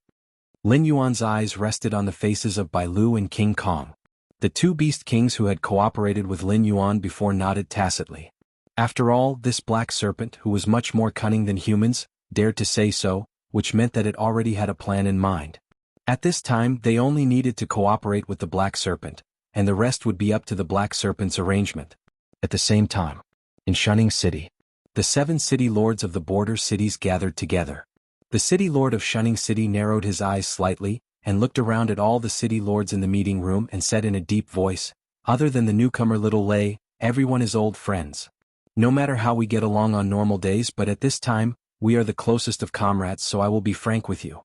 Lin Yuan's eyes rested on the faces of Bai Lu and King Kong. The two beast kings who had cooperated with Lin Yuan before nodded tacitly. After all, this black serpent, who was much more cunning than humans, dared to say so, which meant that it already had a plan in mind. At this time, they only needed to cooperate with the black serpent, and the rest would be up to the black serpent's arrangement. At the same time, in Shunning City, the 7 city lords of the border cities gathered together. The city lord of Shunning City narrowed his eyes slightly, and looked around at all the city lords in the meeting room and said in a deep voice, "Other than the newcomer Little Lei, everyone is old friends. No matter how we get along on normal days, but at this time, we are the closest of comrades, so I will be frank with you."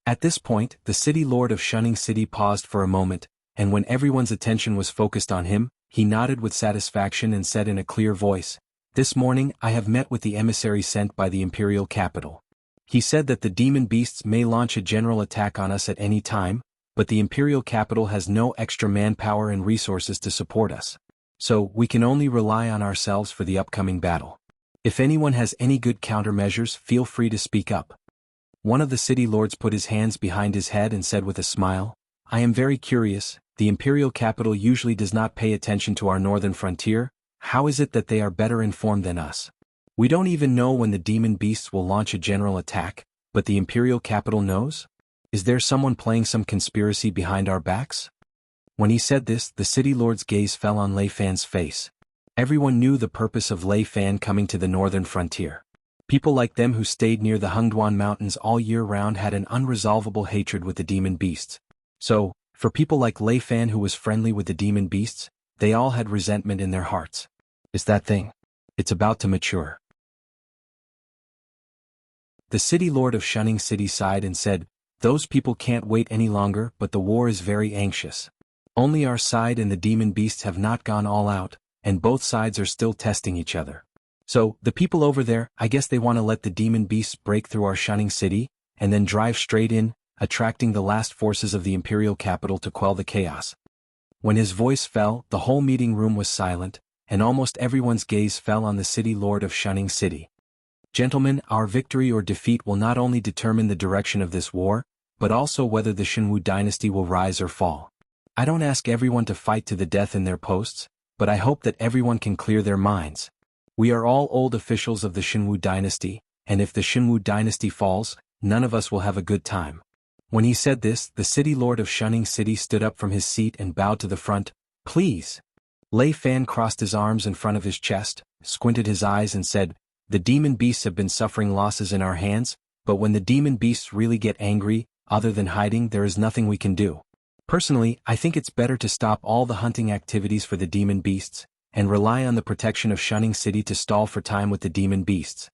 At this point, the city lord of Shunning City paused for a moment, and when everyone's attention was focused on him, he nodded with satisfaction and said in a clear voice, "This morning I have met with the emissary sent by the imperial capital. He said that the demon beasts may launch a general attack on us at any time, but the imperial capital has no extra manpower and resources to support us. So, we can only rely on ourselves for the upcoming battle. If anyone has any good countermeasures, feel free to speak up." One of the city lords put his hands behind his head and said with a smile, "I am very curious, the imperial capital usually does not pay attention to our northern frontier. How is it that they are better informed than us? We don't even know when the demon beasts will launch a general attack, but the imperial capital knows? Is there someone playing some conspiracy behind our backs?" When he said this, the city lord's gaze fell on Lei Fan's face. Everyone knew the purpose of Lei Fan coming to the northern frontier. People like them who stayed near the Xuanhuan mountains all year round had an unresolvable hatred with the demon beasts. So, for people like Lei Fan who was friendly with the demon beasts, they all had resentment in their hearts. Is that thing? It's about to mature. The city lord of Shunning City sighed and said, "Those people can't wait any longer, but the war is very anxious. Only our side and the demon beasts have not gone all out, and both sides are still testing each other. So, the people over there, I guess they want to let the demon beasts break through our Shunning City, and then drive straight in, attracting the last forces of the imperial capital to quell the chaos." When his voice fell, the whole meeting room was silent, and almost everyone's gaze fell on the city lord of Shunning City. "Gentlemen, our victory or defeat will not only determine the direction of this war, but also whether the Xuanhu dynasty will rise or fall. I don't ask everyone to fight to the death in their posts, but I hope that everyone can clear their minds. We are all old officials of the Xuanhu dynasty, and if the Xuanhu dynasty falls, none of us will have a good time." When he said this, the city lord of Shunning City stood up from his seat and bowed to the front. "Please." Lei Fan crossed his arms in front of his chest, squinted his eyes and said, "The demon beasts have been suffering losses in our hands, but when the demon beasts really get angry, other than hiding, there is nothing we can do. Personally, I think it's better to stop all the hunting activities for the demon beasts, and rely on the protection of Shunning City to stall for time with the demon beasts."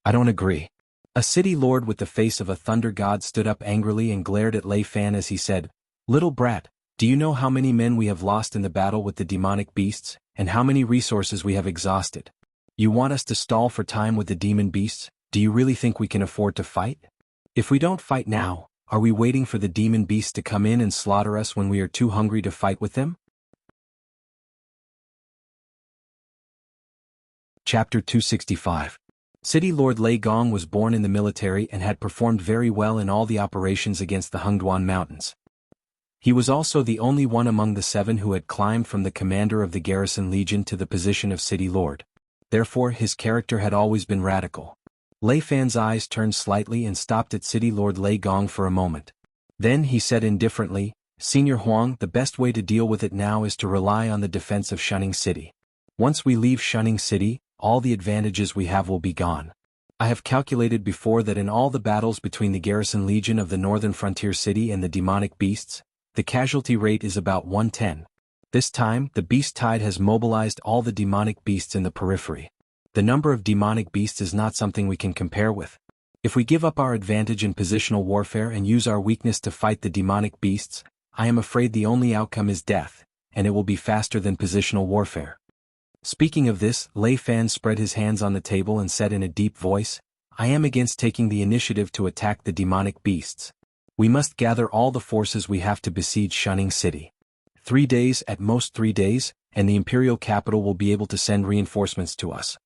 "I don't agree." A city lord with the face of a thunder god stood up angrily and glared at Lei Fan as he said, "Little brat, do you know how many men we have lost in the battle with the demonic beasts, and how many resources we have exhausted? You want us to stall for time with the demon beasts? Do you really think we can afford to fight?" If we don't fight now, are we waiting for the demon beasts to come in and slaughter us when we are too hungry to fight with them? Chapter 265. City Lord Lei Gong was born in the military and had performed very well in all the operations against the Hengduan Mountains. He was also the only one among the 7 who had climbed from the commander of the garrison legion to the position of city lord. Therefore his character had always been radical. Lei Fan's eyes turned slightly and stopped at City Lord Lei Gong for a moment. Then he said indifferently, "Senior Huang, the best way to deal with it now is to rely on the defense of Shunning City. Once we leave Shunning City, all the advantages we have will be gone. I have calculated before that in all the battles between the garrison legion of the northern frontier city and the demonic beasts, the casualty rate is about 110. This time, the beast tide has mobilized all the demonic beasts in the periphery. The number of demonic beasts is not something we can compare with. If we give up our advantage in positional warfare and use our weakness to fight the demonic beasts, I am afraid the only outcome is death, and it will be faster than positional warfare." Speaking of this, Lei Fan spread his hands on the table and said in a deep voice, "I am against taking the initiative to attack the demonic beasts. We must gather all the forces we have to besiege Shunning City. 3 days, at most 3 days, and the imperial capital will be able to send reinforcements to us."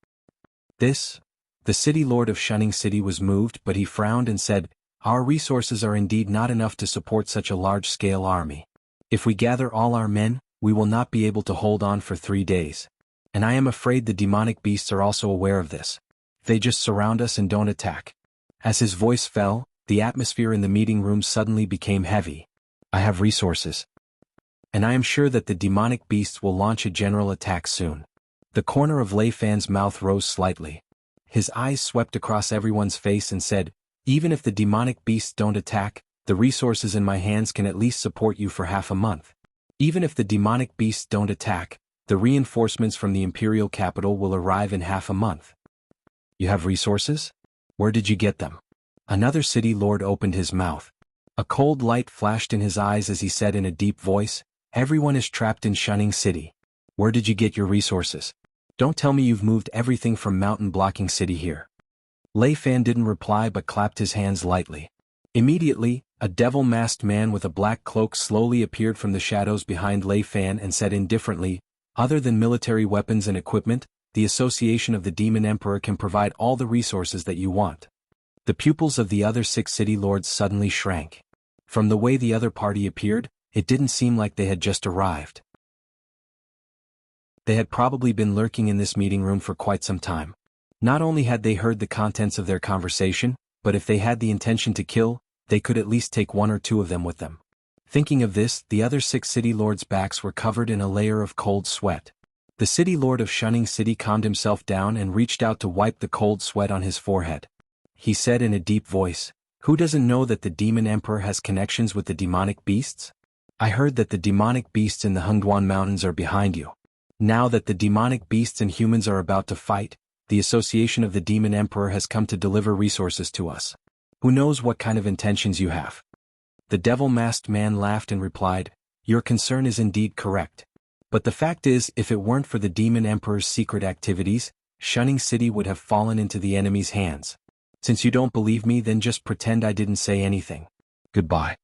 The city lord of Shunning City was moved, but he frowned and said, "Our resources are indeed not enough to support such a large-scale army. If we gather all our men, we will not be able to hold on for 3 days. And I am afraid the demonic beasts are also aware of this. They just surround us and don't attack." As his voice fell, the atmosphere in the meeting room suddenly became heavy. "I have resources. And I am sure that the demonic beasts will launch a general attack soon." The corner of Lei Fan's mouth rose slightly. His eyes swept across everyone's face and said, "Even if the demonic beasts don't attack, the resources in my hands can at least support you for half a month. Even if the demonic beasts don't attack, the reinforcements from the imperial capital will arrive in half a month." "You have resources? Where did you get them?" Another city lord opened his mouth. A cold light flashed in his eyes as he said in a deep voice, "Everyone is trapped in Shunning City. Where did you get your resources? Don't tell me you've moved everything from Mountain Blocking City here." Lei Fan didn't reply but clapped his hands lightly. Immediately, a devil-masked man with a black cloak slowly appeared from the shadows behind Lei Fan and said indifferently, "Other than military weapons and equipment, the Association of the Demon Emperor can provide all the resources that you want." The pupils of the other 6 city lords suddenly shrank. From the way the other party appeared, it didn't seem like they had just arrived. They had probably been lurking in this meeting room for quite some time. Not only had they heard the contents of their conversation, but if they had the intention to kill, they could at least take 1 or 2 of them with them. Thinking of this, the other 6 city lords' backs were covered in a layer of cold sweat. The city lord of Shunning City calmed himself down and reached out to wipe the cold sweat on his forehead. He said in a deep voice, "Who doesn't know that the demon emperor has connections with the demonic beasts? I heard that the demonic beasts in the Hengduan Mountains are behind you. Now that the demonic beasts and humans are about to fight, the Association of the Demon Emperor has come to deliver resources to us. Who knows what kind of intentions you have?" The devil-masked man laughed and replied, "Your concern is indeed correct. But the fact is, if it weren't for the Demon Emperor's secret activities, Shunning City would have fallen into the enemy's hands. Since you don't believe me, then just pretend I didn't say anything. Goodbye."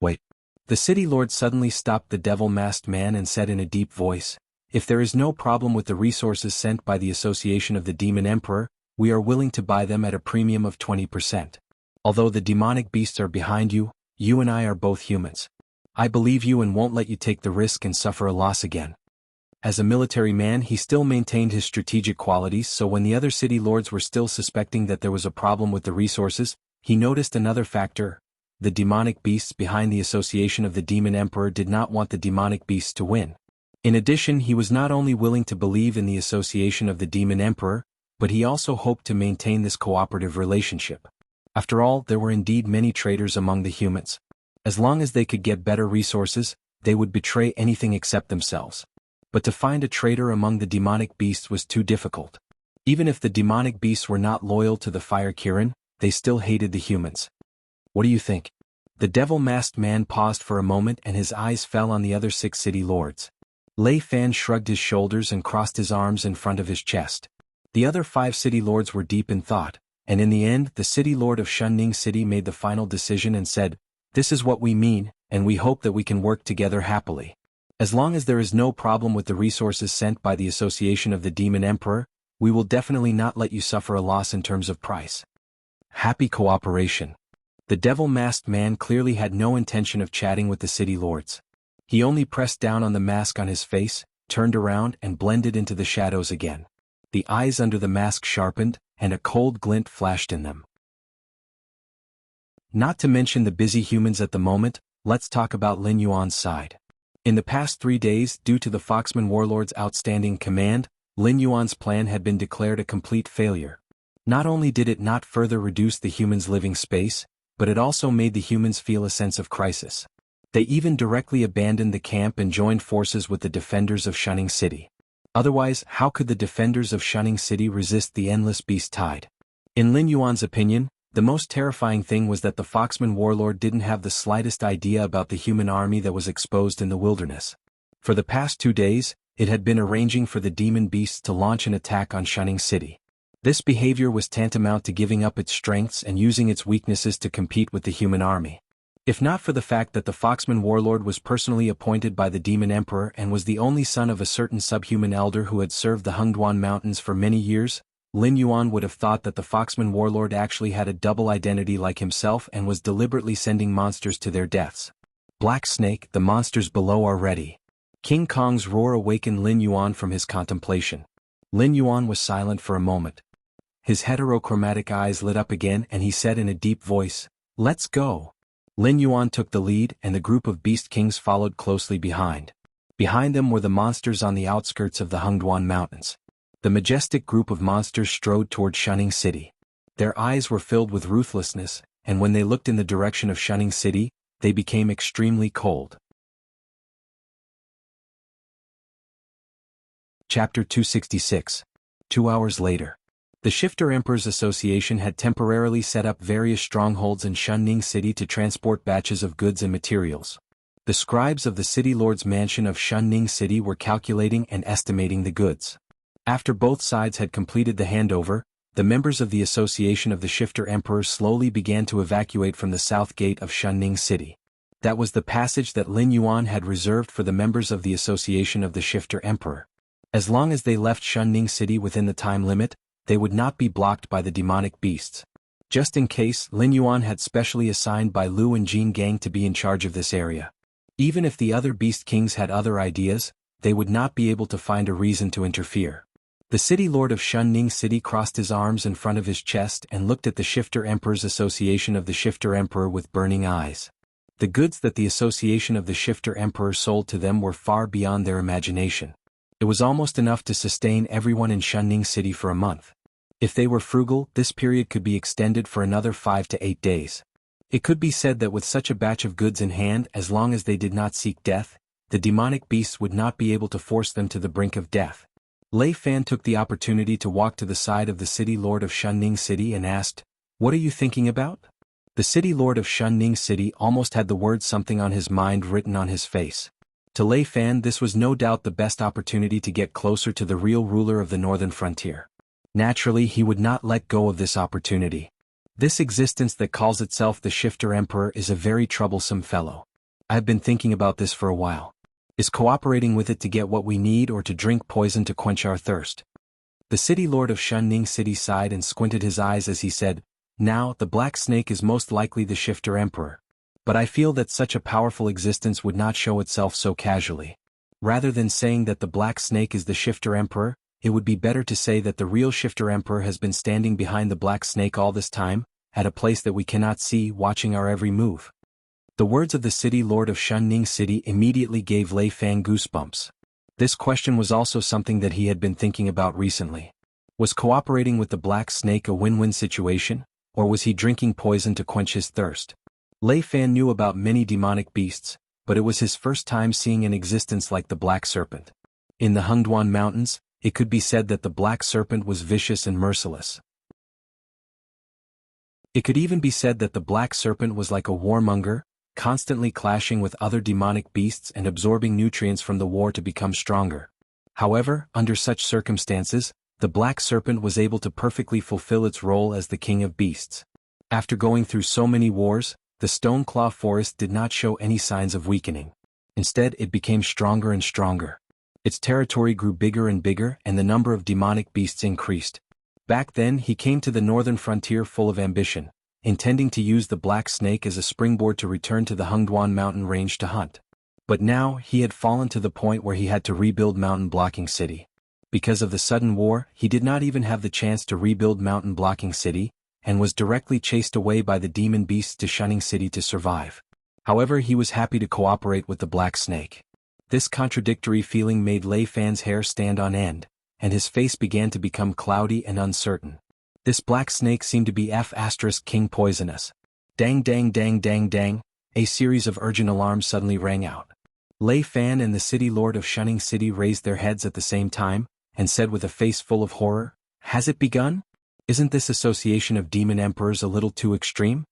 "Wait." The city lord suddenly stopped the devil-masked man and said in a deep voice, "If there is no problem with the resources sent by the Association of the Demon Emperor, we are willing to buy them at a premium of 20%. Although the demonic beasts are behind you, you and I are both humans. I believe you and won't let you take the risk and suffer a loss again." As a military man, he still maintained his strategic qualities, so when the other city lords were still suspecting that there was a problem with the resources, he noticed another factor. The demonic beasts behind the Association of the Demon Emperor did not want the demonic beasts to win. In addition, he was not only willing to believe in the Association of the Demon Emperor, but he also hoped to maintain this cooperative relationship. After all, there were indeed many traitors among the humans. As long as they could get better resources, they would betray anything except themselves. But to find a traitor among the demonic beasts was too difficult. Even if the demonic beasts were not loyal to the Fire Kirin, they still hated the humans. "What do you think?" The devil-masked man paused for a moment and his eyes fell on the other 6 city lords. Lei Fan shrugged his shoulders and crossed his arms in front of his chest. The other 5 city lords were deep in thought, and in the end the city lord of Xianning City made the final decision and said, "This is what we mean, and we hope that we can work together happily. As long as there is no problem with the resources sent by the Association of the Demon Emperor, we will definitely not let you suffer a loss in terms of price." Happy cooperation. The devil-masked man clearly had no intention of chatting with the city lords. He only pressed down on the mask on his face, turned around and blended into the shadows again. The eyes under the mask sharpened, and a cold glint flashed in them. Not to mention the busy humans at the moment, let's talk about Lin Yuan's side. In the past 3 days, due to the Foxman warlord's outstanding command, Lin Yuan's plan had been declared a complete failure. Not only did it not further reduce the humans' living space, but it also made the humans feel a sense of crisis. They even directly abandoned the camp and joined forces with the defenders of Xianning City. Otherwise, how could the defenders of Xianning City resist the endless beast tide? In Lin Yuan's opinion, the most terrifying thing was that the Foxman warlord didn't have the slightest idea about the human army that was exposed in the wilderness. For the past 2 days, it had been arranging for the demon beasts to launch an attack on Xianning City. This behavior was tantamount to giving up its strengths and using its weaknesses to compete with the human army. If not for the fact that the Foxman warlord was personally appointed by the Demon Emperor and was the only son of a certain subhuman elder who had served the Xuanhuan Mountains for many years, Lin Yuan would have thought that the Foxman warlord actually had a double identity like himself and was deliberately sending monsters to their deaths. Black Snake, the monsters below are ready. King Kong's roar awakened Lin Yuan from his contemplation. Lin Yuan was silent for a moment. His heterochromatic eyes lit up again and he said in a deep voice, "Let's go." Lin Yuan took the lead and the group of beast kings followed closely behind. Behind them were the monsters on the outskirts of the Xuanhuan Mountains. The majestic group of monsters strode toward Xianning City. Their eyes were filled with ruthlessness, and when they looked in the direction of Xianning City, they became extremely cold. Chapter 266. 2 hours later. The Shifter Emperors Association had temporarily set up various strongholds in Xianning City to transport batches of goods and materials. The scribes of the city lord's mansion of Xianning City were calculating and estimating the goods. After both sides had completed the handover, the members of the Association of the Shifter Emperors slowly began to evacuate from the south gate of Xianning City. That was the passage that Lin Yuan had reserved for the members of the Association of the Shifter Emperor. As long as they left Xianning City within the time limit, they would not be blocked by the demonic beasts. Just in case, Lin Yuan had specially assigned Bai Lu and Jin Gang to be in charge of this area. Even if the other beast kings had other ideas, they would not be able to find a reason to interfere. The city lord of Xianning City crossed his arms in front of his chest and looked at the Shifter Emperors Association of the Shifter Emperor with burning eyes. The goods that the Association of the Shifter Emperor sold to them were far beyond their imagination. It was almost enough to sustain everyone in Xianning City for a month. If they were frugal, this period could be extended for another 5 to 8 days. It could be said that with such a batch of goods in hand, as long as they did not seek death, the demonic beasts would not be able to force them to the brink of death. Lei Fan took the opportunity to walk to the side of the city lord of Xianning City and asked, "What are you thinking about?" The city lord of Xianning City almost had the word something on his mind written on his face. To Lei Fan, this was no doubt the best opportunity to get closer to the real ruler of the northern frontier. Naturally, he would not let go of this opportunity. This existence that calls itself the Shifter Emperor is a very troublesome fellow. I have been thinking about this for a while. Is cooperating with it to get what we need or to drink poison to quench our thirst? The city lord of Xianning City sighed and squinted his eyes as he said, "Now, the Black Snake is most likely the Shifter Emperor. But I feel that such a powerful existence would not show itself so casually. Rather than saying that the Black Snake is the Shifter Emperor, it would be better to say that the real Shifter Emperor has been standing behind the Black Snake all this time, at a place that we cannot see, watching our every move." The words of the city lord of Xianning City immediately gave Lei Fan goosebumps. This question was also something that he had been thinking about recently. Was cooperating with the Black Snake a win-win situation, or was he drinking poison to quench his thirst? Lei Fan knew about many demonic beasts, but it was his first time seeing an existence like the Black Serpent. In the Xuanhuan Mountains, it could be said that the Black Serpent was vicious and merciless. It could even be said that the Black Serpent was like a warmonger, constantly clashing with other demonic beasts and absorbing nutrients from the war to become stronger. However, under such circumstances, The black serpent was able to perfectly fulfill its role as the king of beasts. After going through so many wars, the stone claw forest did not show any signs of weakening. Instead, it became stronger and stronger. Its territory grew bigger and bigger, and the number of demonic beasts increased. Back then, he came to the northern frontier full of ambition, intending to use the black snake as a springboard to return to the Xuanhuan mountain range to hunt. But now, he had fallen to the point where he had to rebuild Mountain Blocking City. Because of the sudden war, he did not even have the chance to rebuild Mountain Blocking City, and was directly chased away by the demon beasts to Shunning City to survive. However, he was happy to cooperate with the black snake. This contradictory feeling made Lei Fan's hair stand on end, and his face began to become cloudy and uncertain. This black snake seemed to be King poisonous. Dang dang dang dang dang, a series of urgent alarms suddenly rang out. Lei Fan and the city lord of Shunning City raised their heads at the same time, and said with a face full of horror, "Has it begun? Isn't this association of demon emperors a little too extreme?"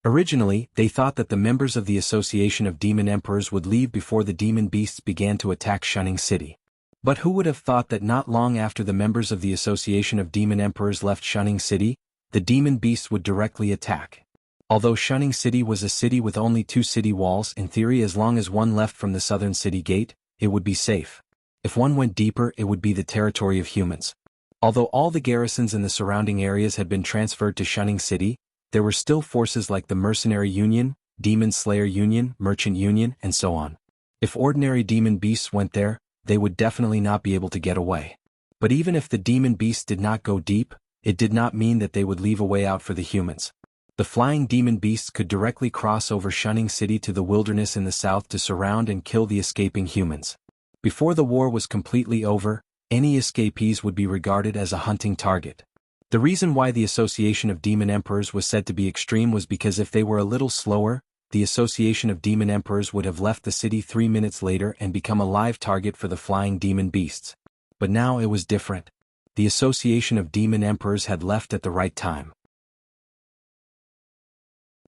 Originally, they thought that the members of the Association of Demon Emperors would leave before the demon beasts began to attack Shunning City. But who would have thought that not long after the members of the Association of Demon Emperors left Shunning City, the demon beasts would directly attack. Although Shunning City was a city with only 2 city walls, in theory as long as one left from the southern city gate, it would be safe. If one went deeper, it would be the territory of humans. Although all the garrisons in the surrounding areas had been transferred to Shunning City, there were still forces like the Mercenary Union, Demon Slayer Union, Merchant Union, and so on. If ordinary demon beasts went there, they would definitely not be able to get away. But even if the demon beasts did not go deep, it did not mean that they would leave a way out for the humans. The flying demon beasts could directly cross over Shunning City to the wilderness in the south to surround and kill the escaping humans. Before the war was completely over, any escapees would be regarded as a hunting target. The reason why the Association of Demon Emperors was said to be extreme was because if they were a little slower, the Association of Demon Emperors would have left the city 3 minutes later and become a live target for the flying demon beasts. But now it was different. The Association of Demon Emperors had left at the right time.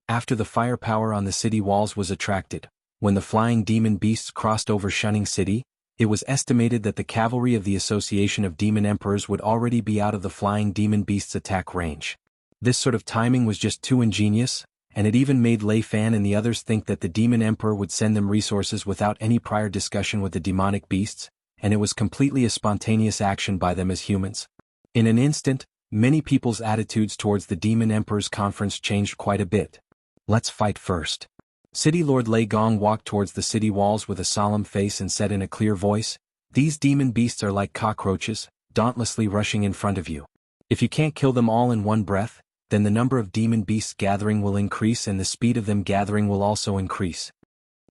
After the firepower on the city walls was attracted, when the flying demon beasts crossed over Shunning City, it was estimated that the cavalry of the Association of Demon Emperors would already be out of the flying demon beasts' attack range. This sort of timing was just too ingenious, and it even made Lei Fan and the others think that the Demon Emperor would send them resources without any prior discussion with the demonic beasts, and it was completely a spontaneous action by them as humans. In an instant, many people's attitudes towards the Demon Emperor's conference changed quite a bit. "Let's fight first." City Lord Lei Gong walked towards the city walls with a solemn face and said in a clear voice, "These demon beasts are like cockroaches, dauntlessly rushing in front of you. If you can't kill them all in one breath, then the number of demon beasts gathering will increase and the speed of them gathering will also increase."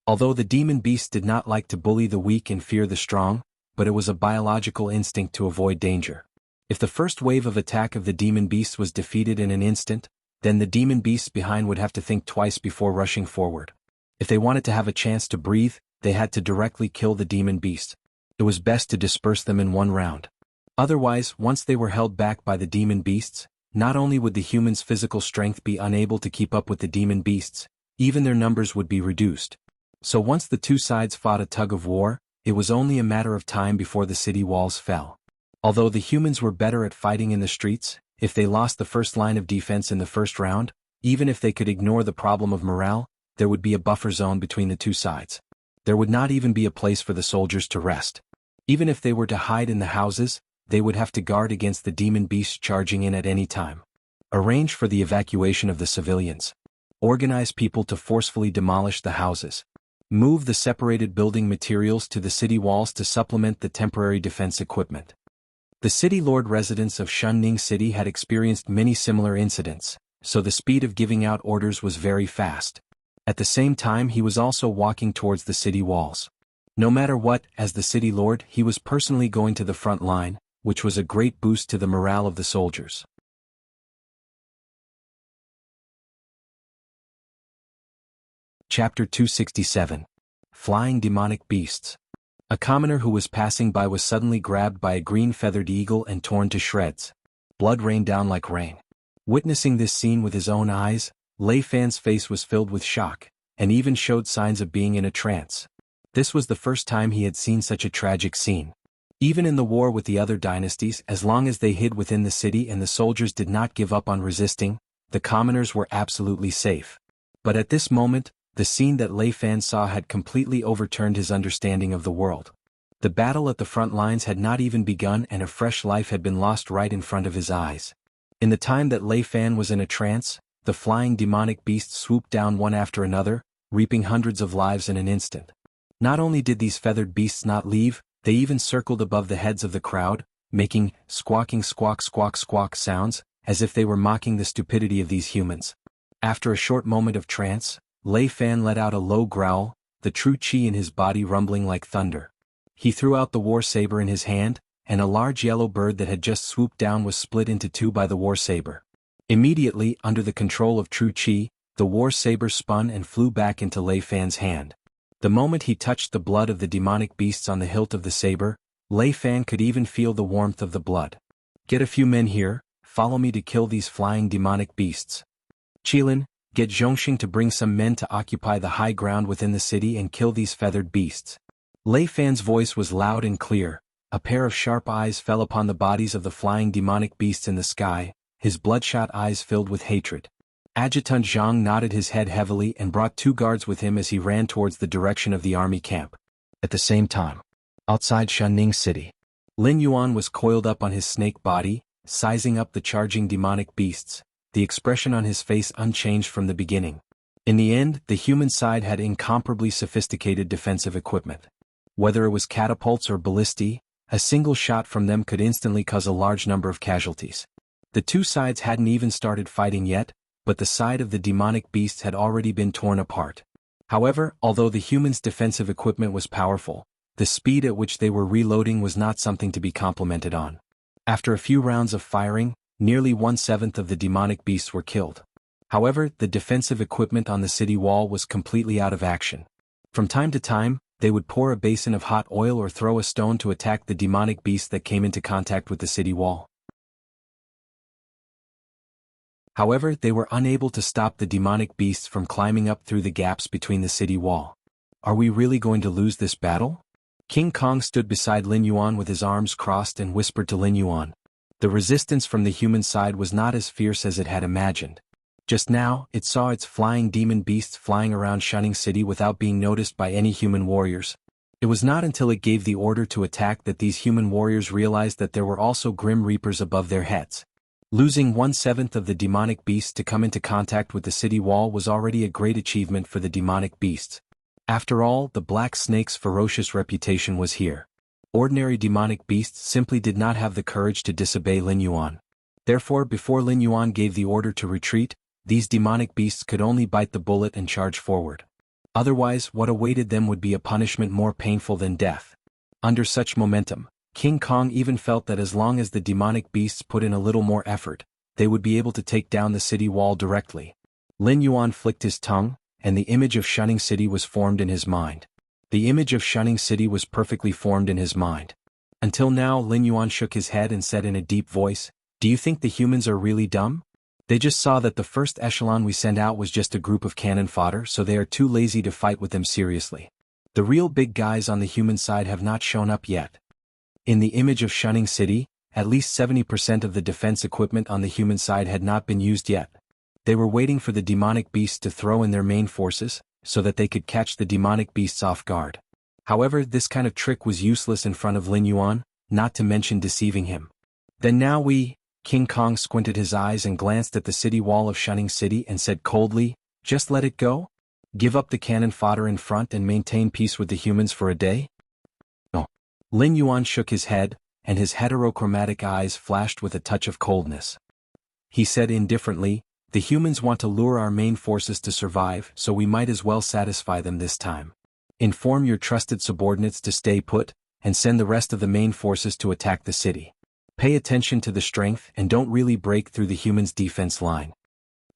Although the demon beasts did not like to bully the weak and fear the strong, but it was a biological instinct to avoid danger. If the first wave of attack of the demon beasts was defeated in an instant, then the demon beasts behind would have to think twice before rushing forward. If they wanted to have a chance to breathe, they had to directly kill the demon beast. It was best to disperse them in one round. Otherwise, once they were held back by the demon beasts, not only would the humans' physical strength be unable to keep up with the demon beasts, even their numbers would be reduced. So once the two sides fought a tug of war, it was only a matter of time before the city walls fell. Although the humans were better at fighting in the streets, if they lost the first line of defense in the first round, even if they could ignore the problem of morale, there would be a buffer zone between the two sides. There would not even be a place for the soldiers to rest. Even if they were to hide in the houses, they would have to guard against the demon beasts charging in at any time. Arrange for the evacuation of the civilians. Organize people to forcefully demolish the houses. Move the separated building materials to the city walls to supplement the temporary defense equipment. The city lord residents of Shunning City had experienced many similar incidents, so the speed of giving out orders was very fast. At the same time, he was also walking towards the city walls. No matter what, as the city lord, he was personally going to the front line, which was a great boost to the morale of the soldiers. Chapter 267. Flying Demonic Beasts. A commoner who was passing by was suddenly grabbed by a green-feathered eagle and torn to shreds. Blood rained down like rain. Witnessing this scene with his own eyes, Lei Fan's face was filled with shock, and even showed signs of being in a trance. This was the first time he had seen such a tragic scene. Even in the war with the other dynasties, as long as they hid within the city and the soldiers did not give up on resisting, the commoners were absolutely safe. But at this moment, the scene that Lei Fan saw had completely overturned his understanding of the world. The battle at the front lines had not even begun and a fresh life had been lost right in front of his eyes. In the time that Lei Fan was in a trance, the flying demonic beasts swooped down one after another, reaping hundreds of lives in an instant. Not only did these feathered beasts not leave, they even circled above the heads of the crowd, making squawking squawk squawk squawk sounds, as if they were mocking the stupidity of these humans. After a short moment of trance, Lei Fan let out a low growl, the true chi in his body rumbling like thunder. He threw out the war saber in his hand, and a large yellow bird that had just swooped down was split into two by the war saber. Immediately, under the control of true chi, the war saber spun and flew back into Lei Fan's hand. The moment he touched the blood of the demonic beasts on the hilt of the saber, Lei Fan could even feel the warmth of the blood. "Get a few men here, follow me to kill these flying demonic beasts. Qilin, get Zhongxing to bring some men to occupy the high ground within the city and kill these feathered beasts." Lei Fan's voice was loud and clear. A pair of sharp eyes fell upon the bodies of the flying demonic beasts in the sky, his bloodshot eyes filled with hatred. Adjutant Zhang nodded his head heavily and brought 2 guards with him as he ran towards the direction of the army camp. At the same time, outside Shanning City, Lin Yuan was coiled up on his snake body, sizing up the charging demonic beasts, the expression on his face unchanged from the beginning. In the end, the human side had incomparably sophisticated defensive equipment. Whether it was catapults or ballistae, a single shot from them could instantly cause a large number of casualties. The two sides hadn't even started fighting yet, but the side of the demonic beasts had already been torn apart. However, although the humans' defensive equipment was powerful, the speed at which they were reloading was not something to be complimented on. After a few rounds of firing, nearly 1/7 of the demonic beasts were killed. However, the defensive equipment on the city wall was completely out of action. From time to time, they would pour a basin of hot oil or throw a stone to attack the demonic beasts that came into contact with the city wall. However, they were unable to stop the demonic beasts from climbing up through the gaps between the city wall. "Are we really going to lose this battle?" King Kong stood beside Lin Yuan with his arms crossed and whispered to Lin Yuan. The resistance from the human side was not as fierce as it had imagined. Just now, it saw its flying demon beasts flying around Shanning City without being noticed by any human warriors. It was not until it gave the order to attack that these human warriors realized that there were also grim reapers above their heads. Losing 1/7 of the demonic beasts to come into contact with the city wall was already a great achievement for the demonic beasts. After all, the Black Snake's ferocious reputation was here. Ordinary demonic beasts simply did not have the courage to disobey Lin Yuan. Therefore, before Lin Yuan gave the order to retreat, these demonic beasts could only bite the bullet and charge forward. Otherwise, what awaited them would be a punishment more painful than death. Under such momentum, King Kong even felt that as long as the demonic beasts put in a little more effort, they would be able to take down the city wall directly. Lin Yuan flicked his tongue, and the image of Shanning City was formed in his mind. The image of Shanning City was perfectly formed in his mind. Until now, Lin Yuan shook his head and said in a deep voice, "Do you think the humans are really dumb? They just saw that the first echelon we sent out was just a group of cannon fodder, so they are too lazy to fight with them seriously. The real big guys on the human side have not shown up yet." In the image of Shanning City, at least 70% of the defense equipment on the human side had not been used yet. They were waiting for the demonic beasts to throw in their main forces, so that they could catch the demonic beasts off guard. However, this kind of trick was useless in front of Lin Yuan, not to mention deceiving him. "Then now King Kong squinted his eyes and glanced at the city wall of Shanning City and said coldly, "Just let it go? Give up the cannon fodder in front and maintain peace with the humans for a day?" No. Lin Yuan shook his head, and his heterochromatic eyes flashed with a touch of coldness. He said indifferently, "The humans want to lure our main forces to survive, so we might as well satisfy them this time. Inform your trusted subordinates to stay put, and send the rest of the main forces to attack the city. Pay attention to the strength and don't really break through the humans' defense line."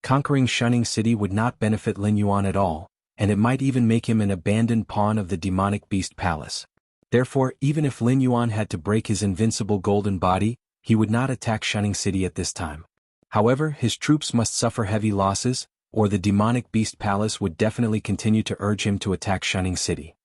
Conquering Shanning City would not benefit Lin Yuan at all, and it might even make him an abandoned pawn of the demonic beast palace. Therefore, even if Lin Yuan had to break his invincible golden body, he would not attack Shanning City at this time. However, his troops must suffer heavy losses, or the demonic beast palace would definitely continue to urge him to attack Shanning City.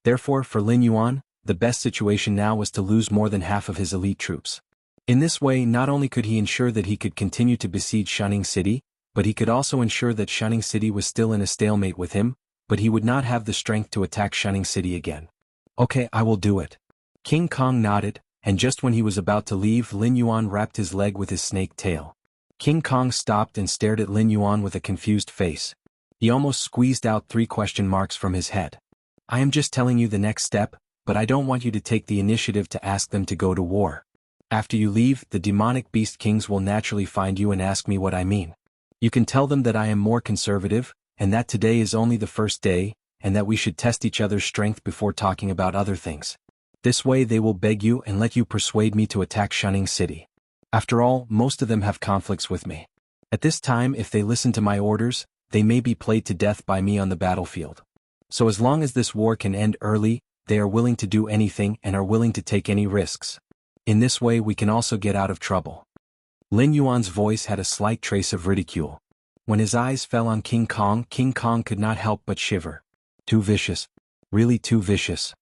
Therefore, for Lin Yuan, the best situation now was to lose more than half of his elite troops. In this way, not only could he ensure that he could continue to besiege Xianning City, but he could also ensure that Xianning City was still in a stalemate with him, but he would not have the strength to attack Xianning City again. Okay, I will do it. King Kong nodded, and just when he was about to leave, Lin Yuan wrapped his leg with his snake tail. King Kong stopped and stared at Lin Yuan with a confused face. He almost squeezed out 3 question marks from his head. I am just telling you the next step, but I don't want you to take the initiative to ask them to go to war. After you leave, the demonic beast kings will naturally find you and ask me what I mean. You can tell them that I am more conservative, and that today is only the first day, and that we should test each other's strength before talking about other things. This way they will beg you and let you persuade me to attack Xianning City. After all, most of them have conflicts with me. At this time, if they listen to my orders, they may be played to death by me on the battlefield. So as long as this war can end early, they are willing to do anything and are willing to take any risks. In this way we can also get out of trouble. Lin Yuan's voice had a slight trace of ridicule. When his eyes fell on King Kong could not help but shiver. Too vicious. Really too vicious.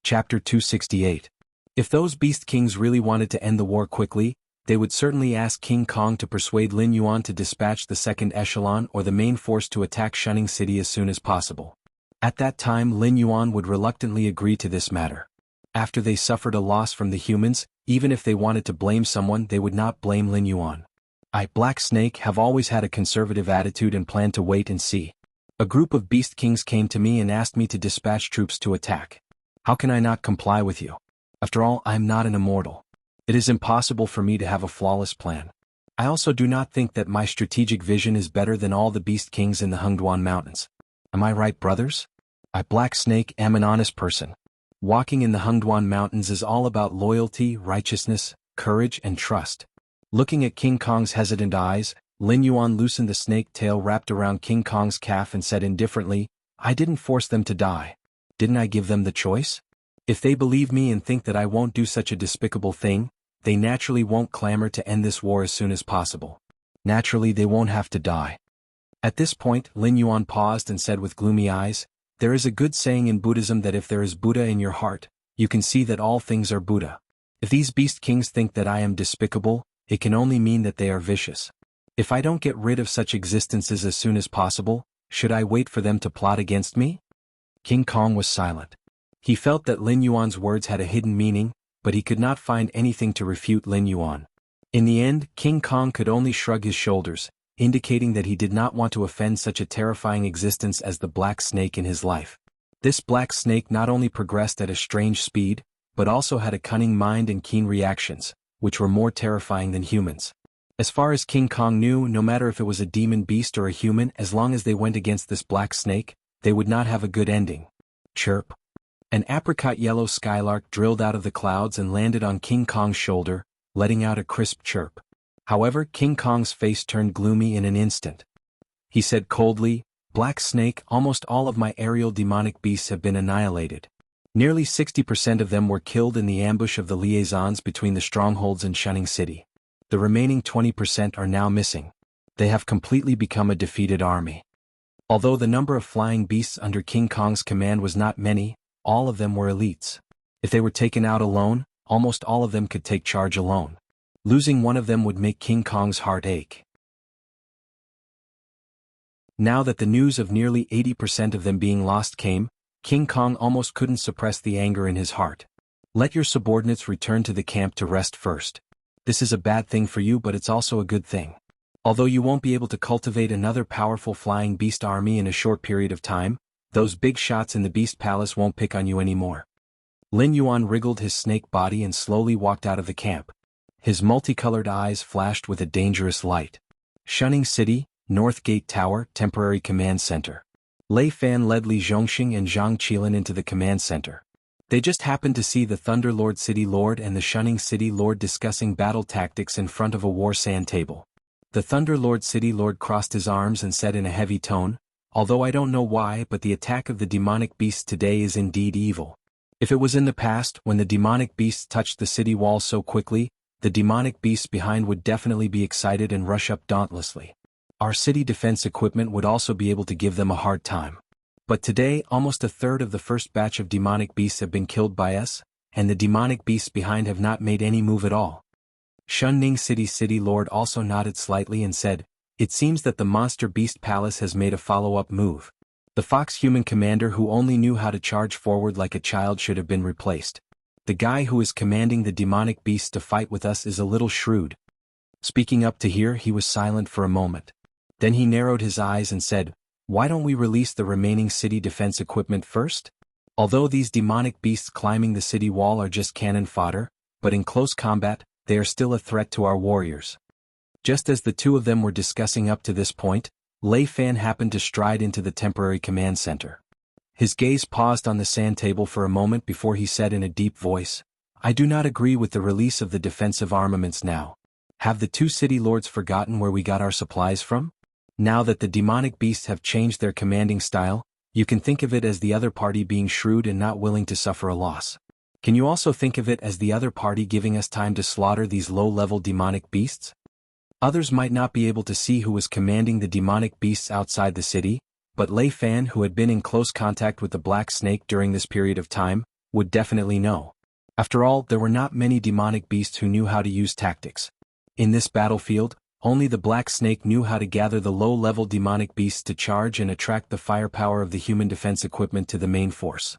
Chapter 268. If those beast kings really wanted to end the war quickly, they would certainly ask King Kong to persuade Lin Yuan to dispatch the second echelon or the main force to attack Xianning City as soon as possible. At that time Lin Yuan would reluctantly agree to this matter. After they suffered a loss from the humans, even if they wanted to blame someone they would not blame Lin Yuan. I, Black Snake, have always had a conservative attitude and planned to wait and see. A group of beast kings came to me and asked me to dispatch troops to attack. How can I not comply with you? After all, I am not an immortal. It is impossible for me to have a flawless plan. I also do not think that my strategic vision is better than all the beast kings in the Hengduan Mountains. Am I right, brothers? I, Black Snake, am an honest person. Walking in the Hengduan Mountains is all about loyalty, righteousness, courage, and trust. Looking at King Kong's hesitant eyes, Lin Yuan loosened the snake tail wrapped around King Kong's calf and said indifferently, I didn't force them to die. Didn't I give them the choice? If they believe me and think that I won't do such a despicable thing, they naturally won't clamor to end this war as soon as possible. Naturally they won't have to die. At this point, Lin Yuan paused and said with gloomy eyes, there is a good saying in Buddhism that if there is Buddha in your heart, you can see that all things are Buddha. If these beast kings think that I am despicable, it can only mean that they are vicious. If I don't get rid of such existences as soon as possible, should I wait for them to plot against me? King Kong was silent. He felt that Lin Yuan's words had a hidden meaning, but he could not find anything to refute Lin Yuan. In the end, King Kong could only shrug his shoulders, indicating that he did not want to offend such a terrifying existence as the Black Snake in his life. This Black Snake not only progressed at a strange speed, but also had a cunning mind and keen reactions, which were more terrifying than humans. As far as King Kong knew, no matter if it was a demon beast or a human, as long as they went against this Black Snake, they would not have a good ending. Chirp. An apricot yellow skylark drilled out of the clouds and landed on King Kong's shoulder, letting out a crisp chirp. However, King Kong's face turned gloomy in an instant. He said coldly, Black Snake, almost all of my aerial demonic beasts have been annihilated. Nearly 60% of them were killed in the ambush of the liaisons between the strongholds in Xianning City. The remaining 20% are now missing. They have completely become a defeated army. Although the number of flying beasts under King Kong's command was not many, all of them were elites. If they were taken out alone, almost all of them could take charge alone. Losing one of them would make King Kong's heart ache. Now that the news of nearly 80% of them being lost came, King Kong almost couldn't suppress the anger in his heart. Let your subordinates return to the camp to rest first. This is a bad thing for you, but it's also a good thing. Although you won't be able to cultivate another powerful flying beast army in a short period of time, those big shots in the Beast Palace won't pick on you anymore. Lin Yuan wriggled his snake body and slowly walked out of the camp. His multicolored eyes flashed with a dangerous light. Xianning City, North Gate Tower, Temporary Command Center. Lei Fan led Li Zhongxing and Zhang Qilin into the command center. They just happened to see the Thunder Lord City Lord and the Xianning City Lord discussing battle tactics in front of a war sand table. The Thunder Lord City Lord crossed his arms and said in a heavy tone, although I don't know why, but the attack of the demonic beasts today is indeed evil. If it was in the past, when the demonic beasts touched the city walls so quickly, the demonic beasts behind would definitely be excited and rush up dauntlessly. Our city defense equipment would also be able to give them a hard time. But today, almost a third of the first batch of demonic beasts have been killed by us, and the demonic beasts behind have not made any move at all. Xianxia City's city lord also nodded slightly and said, "It seems that the monster beast palace has made a follow-up move. The fox-human commander who only knew how to charge forward like a child should have been replaced. The guy who is commanding the demonic beasts to fight with us is a little shrewd." Speaking up to here, he was silent for a moment. Then he narrowed his eyes and said, "Why don't we release the remaining city defense equipment first? Although these demonic beasts climbing the city wall are just cannon fodder, but in close combat, they are still a threat to our warriors." Just as the two of them were discussing up to this point, Lei Fan happened to stride into the temporary command center. His gaze paused on the sand table for a moment before he said in a deep voice, "I do not agree with the release of the defensive armaments now. Have the two city lords forgotten where we got our supplies from? Now that the demonic beasts have changed their commanding style, you can think of it as the other party being shrewd and not willing to suffer a loss. Can you also think of it as the other party giving us time to slaughter these low-level demonic beasts?" Others might not be able to see who was commanding the demonic beasts outside the city, but Lei Fan, who had been in close contact with the Black Snake during this period of time, would definitely know. After all, there were not many demonic beasts who knew how to use tactics. In this battlefield, only the Black Snake knew how to gather the low-level demonic beasts to charge and attract the firepower of the human defense equipment to the main force.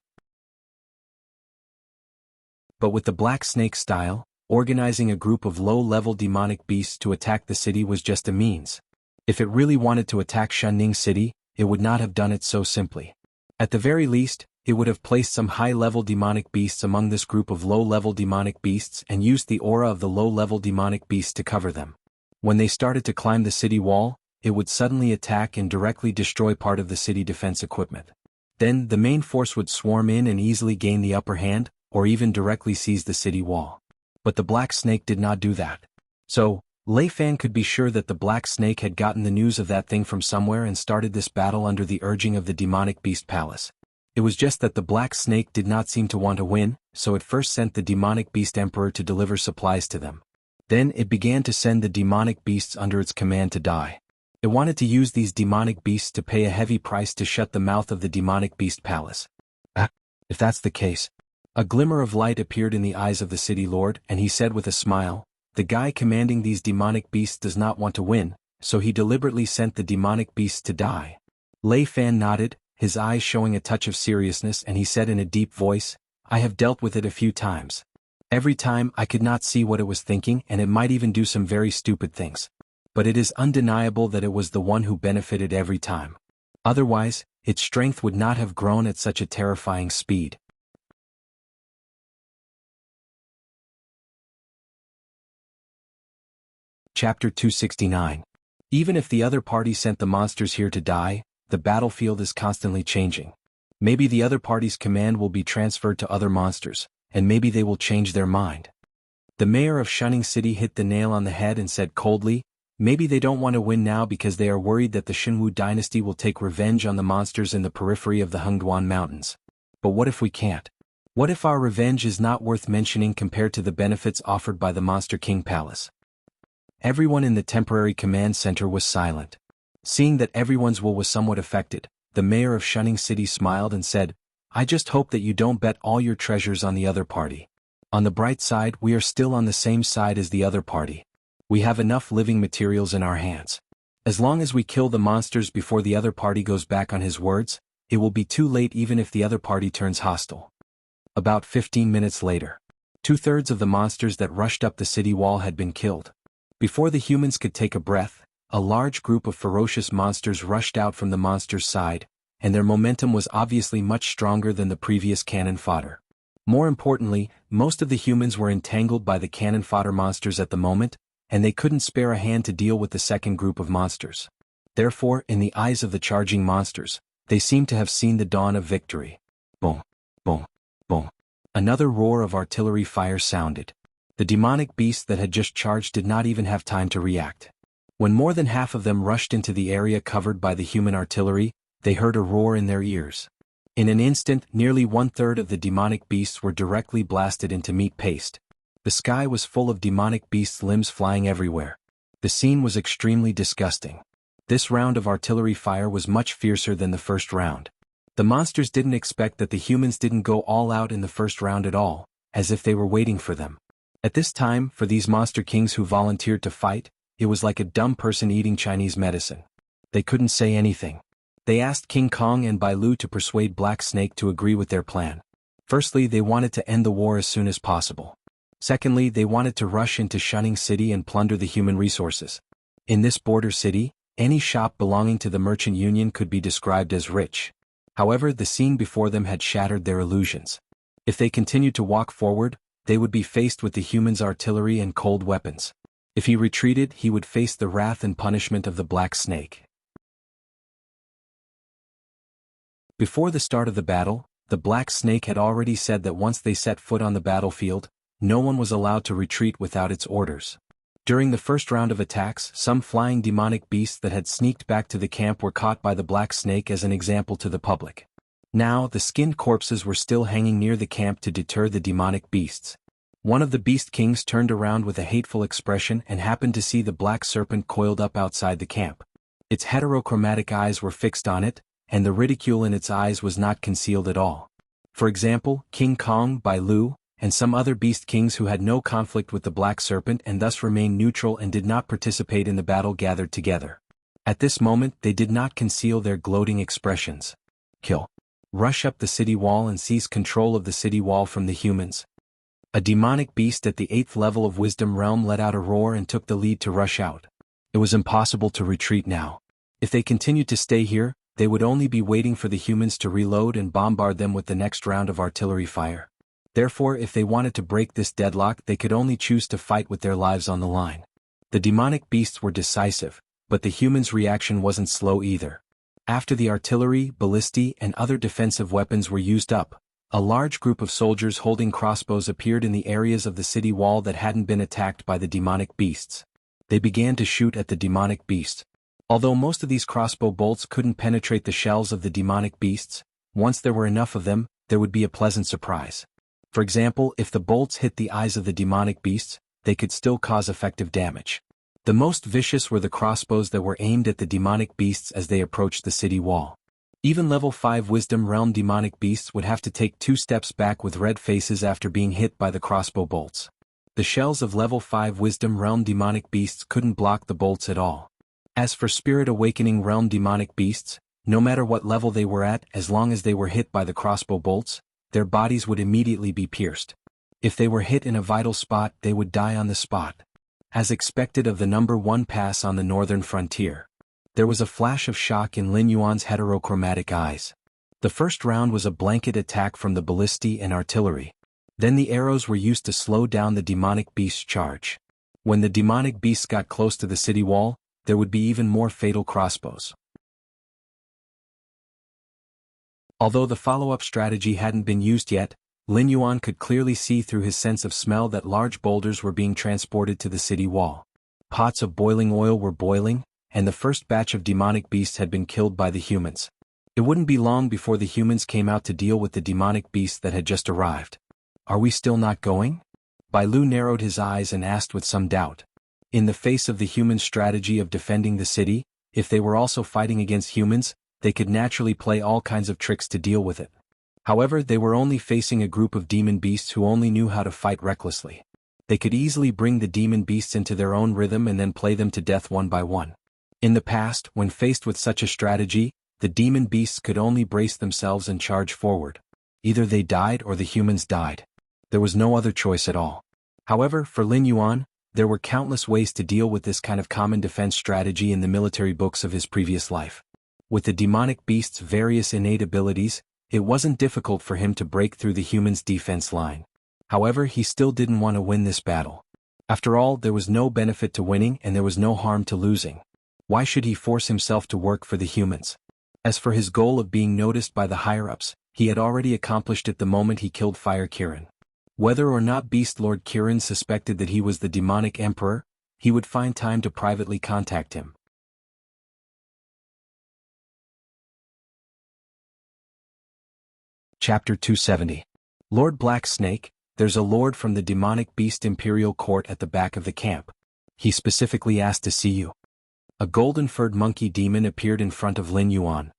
But with the Black Snake style, organizing a group of low-level demonic beasts to attack the city was just a means. If it really wanted to attack Xianxia City, it would not have done it so simply. At the very least, it would have placed some high-level demonic beasts among this group of low-level demonic beasts and used the aura of the low-level demonic beasts to cover them. When they started to climb the city wall, it would suddenly attack and directly destroy part of the city defense equipment. Then, the main force would swarm in and easily gain the upper hand, or even directly seize the city wall. But the Black Snake did not do that. So, Lei Fan could be sure that the Black Snake had gotten the news of that thing from somewhere and started this battle under the urging of the demonic beast palace. It was just that the Black Snake did not seem to want to win, so it first sent the demonic beast emperor to deliver supplies to them. Then it began to send the demonic beasts under its command to die. It wanted to use these demonic beasts to pay a heavy price to shut the mouth of the demonic beast palace. If that's the case. A glimmer of light appeared in the eyes of the city lord, and he said with a smile, "The guy commanding these demonic beasts does not want to win, so he deliberately sent the demonic beasts to die." Lei Fan nodded, his eyes showing a touch of seriousness, and he said in a deep voice, "I have dealt with it a few times. Every time I could not see what it was thinking, and it might even do some very stupid things. But it is undeniable that it was the one who benefited every time. Otherwise, its strength would not have grown at such a terrifying speed." Chapter 269. Even if the other party sent the monsters here to die, the battlefield is constantly changing. Maybe the other party's command will be transferred to other monsters, and maybe they will change their mind. The mayor of Xianxia City hit the nail on the head and said coldly, "Maybe they don't want to win now because they are worried that the Xuanhu dynasty will take revenge on the monsters in the periphery of the Xuanhuan mountains. But what if we can't? What if our revenge is not worth mentioning compared to the benefits offered by the Monster King Palace?" Everyone in the temporary command center was silent. Seeing that everyone's will was somewhat affected, the mayor of Xianxia City smiled and said, "I just hope that you don't bet all your treasures on the other party. On the bright side, we are still on the same side as the other party. We have enough living materials in our hands. As long as we kill the monsters before the other party goes back on his words, it will be too late even if the other party turns hostile." About 15 minutes later, 2/3 of the monsters that rushed up the city wall had been killed. Before the humans could take a breath, a large group of ferocious monsters rushed out from the monsters' side, and their momentum was obviously much stronger than the previous cannon fodder. More importantly, most of the humans were entangled by the cannon fodder monsters at the moment, and they couldn't spare a hand to deal with the second group of monsters. Therefore, in the eyes of the charging monsters, they seemed to have seen the dawn of victory. Boom, boom, boom. Another roar of artillery fire sounded. The demonic beasts that had just charged did not even have time to react. When more than half of them rushed into the area covered by the human artillery, they heard a roar in their ears. In an instant, nearly 1/3 of the demonic beasts were directly blasted into meat paste. The sky was full of demonic beasts' limbs flying everywhere. The scene was extremely disgusting. This round of artillery fire was much fiercer than the first round. The monsters didn't expect that the humans didn't go all out in the first round at all, as if they were waiting for them. At this time, for these monster kings who volunteered to fight, it was like a dumb person eating Chinese medicine. They couldn't say anything. They asked King Kong and Bai Lu to persuade Black Snake to agree with their plan. Firstly, they wanted to end the war as soon as possible. Secondly, they wanted to rush into Shunning City and plunder the human resources. In this border city, any shop belonging to the merchant union could be described as rich. However, the scene before them had shattered their illusions. If they continued to walk forward, they would be faced with the humans' artillery and cold weapons. If he retreated, he would face the wrath and punishment of the Black Snake. Before the start of the battle, the Black Snake had already said that once they set foot on the battlefield, no one was allowed to retreat without its orders. During the first round of attacks, some flying demonic beasts that had sneaked back to the camp were caught by the Black Snake as an example to the public. Now, the skinned corpses were still hanging near the camp to deter the demonic beasts. One of the beast kings turned around with a hateful expression and happened to see the black serpent coiled up outside the camp. Its heterochromatic eyes were fixed on it, and the ridicule in its eyes was not concealed at all. For example, King Kong, Bai Lu, and some other beast kings who had no conflict with the black serpent and thus remained neutral and did not participate in the battle gathered together. At this moment they did not conceal their gloating expressions. Kill. Rush up the city wall and seize control of the city wall from the humans. A demonic beast at the 8th level of Wisdom Realm let out a roar and took the lead to rush out. It was impossible to retreat now. If they continued to stay here, they would only be waiting for the humans to reload and bombard them with the next round of artillery fire. Therefore, if they wanted to break this deadlock, they could only choose to fight with their lives on the line. The demonic beasts were decisive, but the humans' reaction wasn't slow either. After the artillery, ballistae, and other defensive weapons were used up, a large group of soldiers holding crossbows appeared in the areas of the city wall that hadn't been attacked by the demonic beasts. They began to shoot at the demonic beast. Although most of these crossbow bolts couldn't penetrate the shells of the demonic beasts, once there were enough of them, there would be a pleasant surprise. For example, if the bolts hit the eyes of the demonic beasts, they could still cause effective damage. The most vicious were the crossbows that were aimed at the demonic beasts as they approached the city wall. Even level 5 Wisdom Realm demonic beasts would have to take 2 steps back with red faces after being hit by the crossbow bolts. The shells of level 5 Wisdom Realm demonic beasts couldn't block the bolts at all. As for Spirit Awakening Realm demonic beasts, no matter what level they were at, as long as they were hit by the crossbow bolts, their bodies would immediately be pierced. If they were hit in a vital spot, they would die on the spot. As expected of the number 1 pass on the northern frontier, there was a flash of shock in Lin Yuan's heterochromatic eyes. The first round was a blanket attack from the ballistae and artillery. Then the arrows were used to slow down the demonic beast's charge. When the demonic beasts got close to the city wall, there would be even more fatal crossbows. Although the follow-up strategy hadn't been used yet, Lin Yuan could clearly see through his sense of smell that large boulders were being transported to the city wall. Pots of boiling oil were boiling, and the first batch of demonic beasts had been killed by the humans. It wouldn't be long before the humans came out to deal with the demonic beasts that had just arrived. Are we still not going? Bai Lu narrowed his eyes and asked with some doubt. In the face of the human strategy of defending the city, if they were also fighting against humans, they could naturally play all kinds of tricks to deal with it. However, they were only facing a group of demon beasts who only knew how to fight recklessly. They could easily bring the demon beasts into their own rhythm and then play them to death one by one. In the past, when faced with such a strategy, the demon beasts could only brace themselves and charge forward. Either they died or the humans died. There was no other choice at all. However, for Lin Yuan, there were countless ways to deal with this kind of common defense strategy in the military books of his previous life. With the demonic beast's various innate abilities, it wasn't difficult for him to break through the humans' defense line. However, he still didn't want to win this battle. After all, there was no benefit to winning and there was no harm to losing. Why should he force himself to work for the humans? As for his goal of being noticed by the higher-ups, he had already accomplished it the moment he killed Fire Kirin. Whether or not Beast Lord Kirin suspected that he was the demonic emperor, he would find time to privately contact him. Chapter 270. Lord Black Snake, there's a lord from the demonic beast imperial court at the back of the camp. He specifically asked to see you. A golden-furred monkey demon appeared in front of Lin Yuan.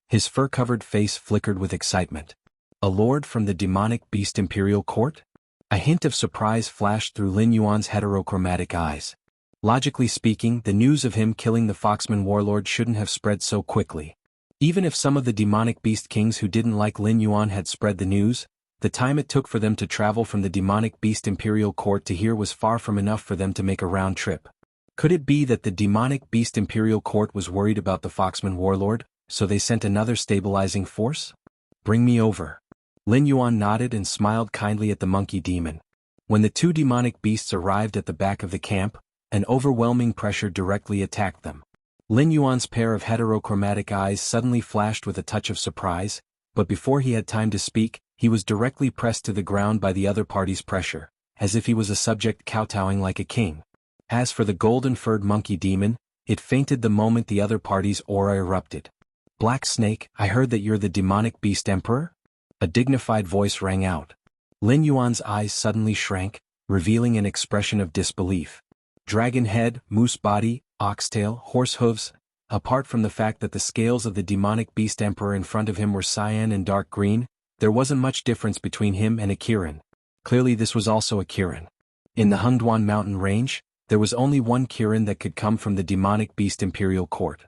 His fur-covered face flickered with excitement. A lord from the demonic beast imperial court? A hint of surprise flashed through Lin Yuan's heterochromatic eyes. Logically speaking, the news of him killing the Foxman warlord shouldn't have spread so quickly. Even if some of the demonic beast kings who didn't like Lin Yuan had spread the news, the time it took for them to travel from the demonic beast imperial court to here was far from enough for them to make a round trip. Could it be that the demonic beast imperial court was worried about the Foxman warlord, so they sent another stabilizing force? Bring me over. Lin Yuan nodded and smiled kindly at the monkey demon. When the two demonic beasts arrived at the back of the camp, an overwhelming pressure directly attacked them. Lin Yuan's pair of heterochromatic eyes suddenly flashed with a touch of surprise, but before he had time to speak, he was directly pressed to the ground by the other party's pressure, as if he was a subject kowtowing like a king. As for the golden-furred monkey demon, it fainted the moment the other party's aura erupted. Black Snake, I heard that you're the demonic beast emperor? A dignified voice rang out. Lin Yuan's eyes suddenly shrank, revealing an expression of disbelief. Dragon head, moose body, oxtail, horse hooves. Apart from the fact that the scales of the demonic beast emperor in front of him were cyan and dark green, there wasn't much difference between him and a Kirin. Clearly this was also a Kirin. In the Xuanhuan mountain range, there was only one Kirin that could come from the demonic beast imperial court.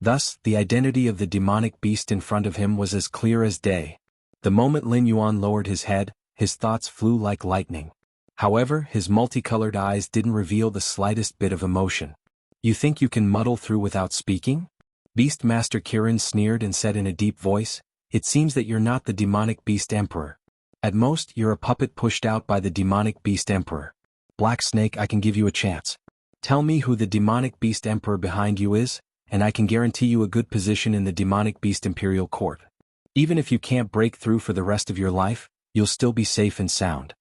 Thus, the identity of the demonic beast in front of him was as clear as day. The moment Lin Yuan lowered his head, his thoughts flew like lightning. However, his multicolored eyes didn't reveal the slightest bit of emotion. You think you can muddle through without speaking? Beastmaster Kirin sneered and said in a deep voice, it seems that you're not the demonic beast emperor. At most, you're a puppet pushed out by the demonic beast emperor. Black Snake, I can give you a chance. Tell me who the demonic beast emperor behind you is, and I can guarantee you a good position in the demonic beast imperial court. Even if you can't break through for the rest of your life, you'll still be safe and sound.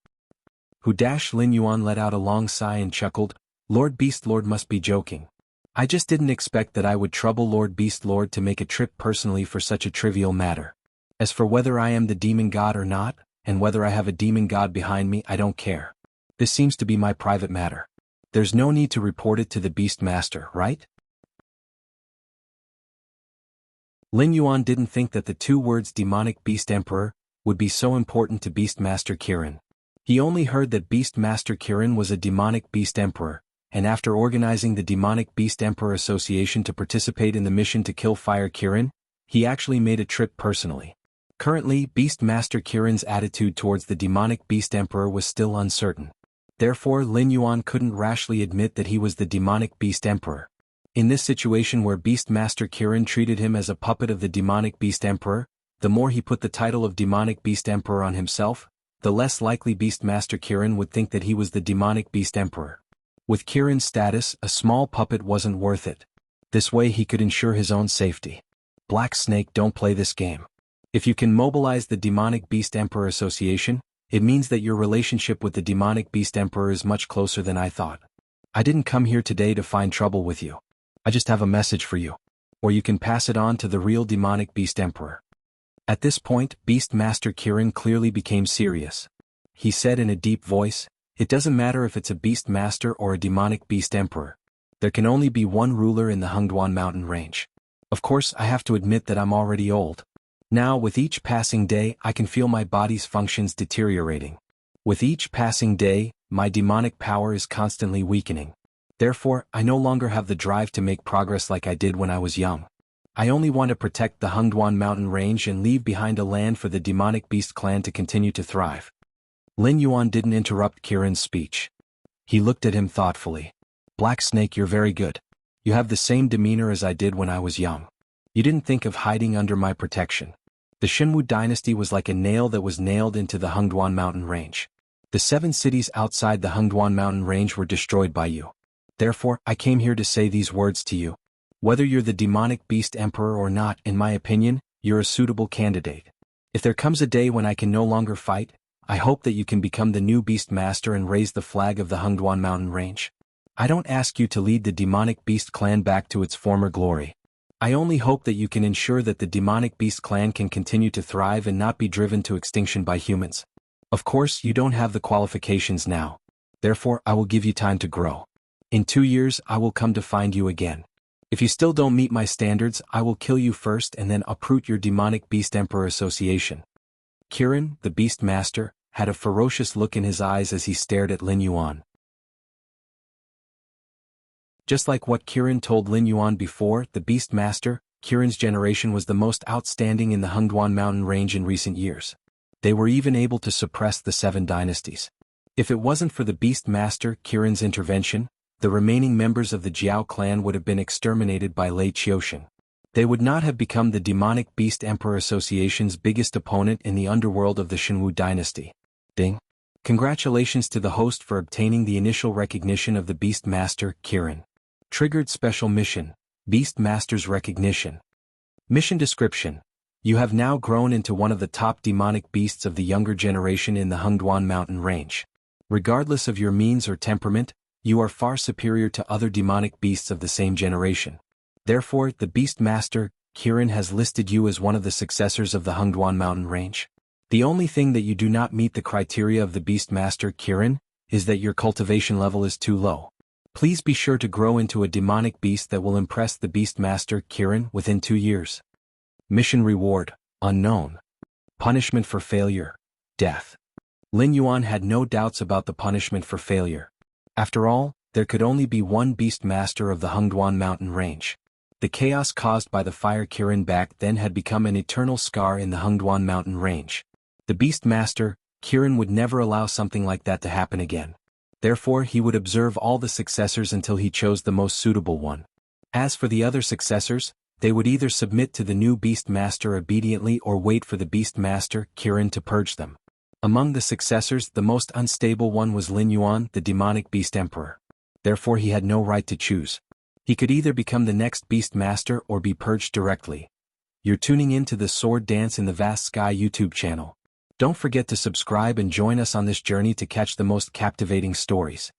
Lin Yuan let out a long sigh and chuckled, Lord Beast Lord must be joking. I just didn't expect that I would trouble Lord Beast Lord to make a trip personally for such a trivial matter. As for whether I am the demon god or not, and whether I have a demon god behind me, I don't care. This seems to be my private matter. There's no need to report it to the Beastmaster, right? Lin Yuan didn't think that the two words demonic beast emperor would be so important to Beastmaster Kirin. He only heard that Beastmaster Kirin was a demonic beast emperor, and after organizing the Demonic Beast Emperor Association to participate in the mission to kill Fire Kirin, he actually made a trip personally. Currently, Beastmaster Kirin's attitude towards the demonic beast emperor was still uncertain. Therefore, Lin Yuan couldn't rashly admit that he was the demonic beast emperor. In this situation where Beastmaster Kirin treated him as a puppet of the demonic beast emperor, the more he put the title of demonic beast emperor on himself, the less likely Beastmaster Kirin would think that he was the demonic beast emperor. With Kirin's status, a small puppet wasn't worth it. This way he could ensure his own safety. Black Snake, don't play this game. If you can mobilize the Demonic Beast Emperor Association, it means that your relationship with the Demonic Beast Emperor is much closer than I thought. I didn't come here today to find trouble with you. I just have a message for you. Or you can pass it on to the real Demonic Beast Emperor. At this point, Beastmaster Kirin clearly became serious. He said in a deep voice, it doesn't matter if it's a Beastmaster or a Demonic Beast Emperor. There can only be one ruler in the Xuanhuan mountain range. Of course, I have to admit that I'm already old. Now, with each passing day, I can feel my body's functions deteriorating. With each passing day, my demonic power is constantly weakening. Therefore, I no longer have the drive to make progress like I did when I was young. I only want to protect the Xuanhuan mountain range and leave behind a land for the demonic beast clan to continue to thrive. Lin Yuan didn't interrupt Kirin's speech. He looked at him thoughtfully. Black Snake, you're very good. You have the same demeanor as I did when I was young. You didn't think of hiding under my protection. The Xuanhu dynasty was like a nail that was nailed into the Xuanhuan mountain range. The 7 cities outside the Xuanhuan mountain range were destroyed by you. Therefore, I came here to say these words to you. Whether you're the demonic beast emperor or not, in my opinion, you're a suitable candidate. If there comes a day when I can no longer fight, I hope that you can become the new beast master and raise the flag of the Xuanhuan mountain range. I don't ask you to lead the demonic beast clan back to its former glory. I only hope that you can ensure that the demonic beast clan can continue to thrive and not be driven to extinction by humans. Of course, you don't have the qualifications now. Therefore, I will give you time to grow. In 2 years, I will come to find you again. If you still don't meet my standards, I will kill you first and then uproot your demonic beast emperor association. Kirin, the beast master, had a ferocious look in his eyes as he stared at Lin Yuan. Just like what Kirin told Lin Yuan before, the beast master, Kirin's generation was the most outstanding in the Hengduan mountain range in recent years. They were even able to suppress the 7 dynasties. If it wasn't for the beast master, Kirin's intervention, the remaining members of the Jiao clan would have been exterminated by Lei Qiuxian. They would not have become the demonic beast emperor association's biggest opponent in the underworld of the Xuanhu dynasty. Ding. Congratulations to the host for obtaining the initial recognition of the beast master, Kirin. Triggered special mission, Beast Master's recognition. Mission description. You have now grown into one of the top demonic beasts of the younger generation in the Hengduan mountain range. Regardless of your means or temperament, you are far superior to other demonic beasts of the same generation. Therefore, the Beast Master, Kirin, has listed you as one of the successors of the Hengduan mountain range. The only thing that you do not meet the criteria of the Beast Master, Kirin, is that your cultivation level is too low. Please be sure to grow into a demonic beast that will impress the Beast Master, Kirin, within 2 years. Mission reward, unknown. Punishment for failure, death. Lin Yuan had no doubts about the punishment for failure. After all, there could only be one Beast Master of the Hengduan mountain range. The chaos caused by the fire Kirin back then had become an eternal scar in the Hengduan mountain range. The Beast Master, Kirin, would never allow something like that to happen again. Therefore, he would observe all the successors until he chose the most suitable one. As for the other successors, they would either submit to the new Beast Master obediently or wait for the Beast Master, Kirin, to purge them. Among the successors, the most unstable one was Lin Yuan, the demonic beast emperor. Therefore, he had no right to choose. He could either become the next Beast Master or be purged directly. You're tuning in to the Sworddance in the Vast Sky YouTube channel. Don't forget to subscribe and join us on this journey to catch the most captivating stories.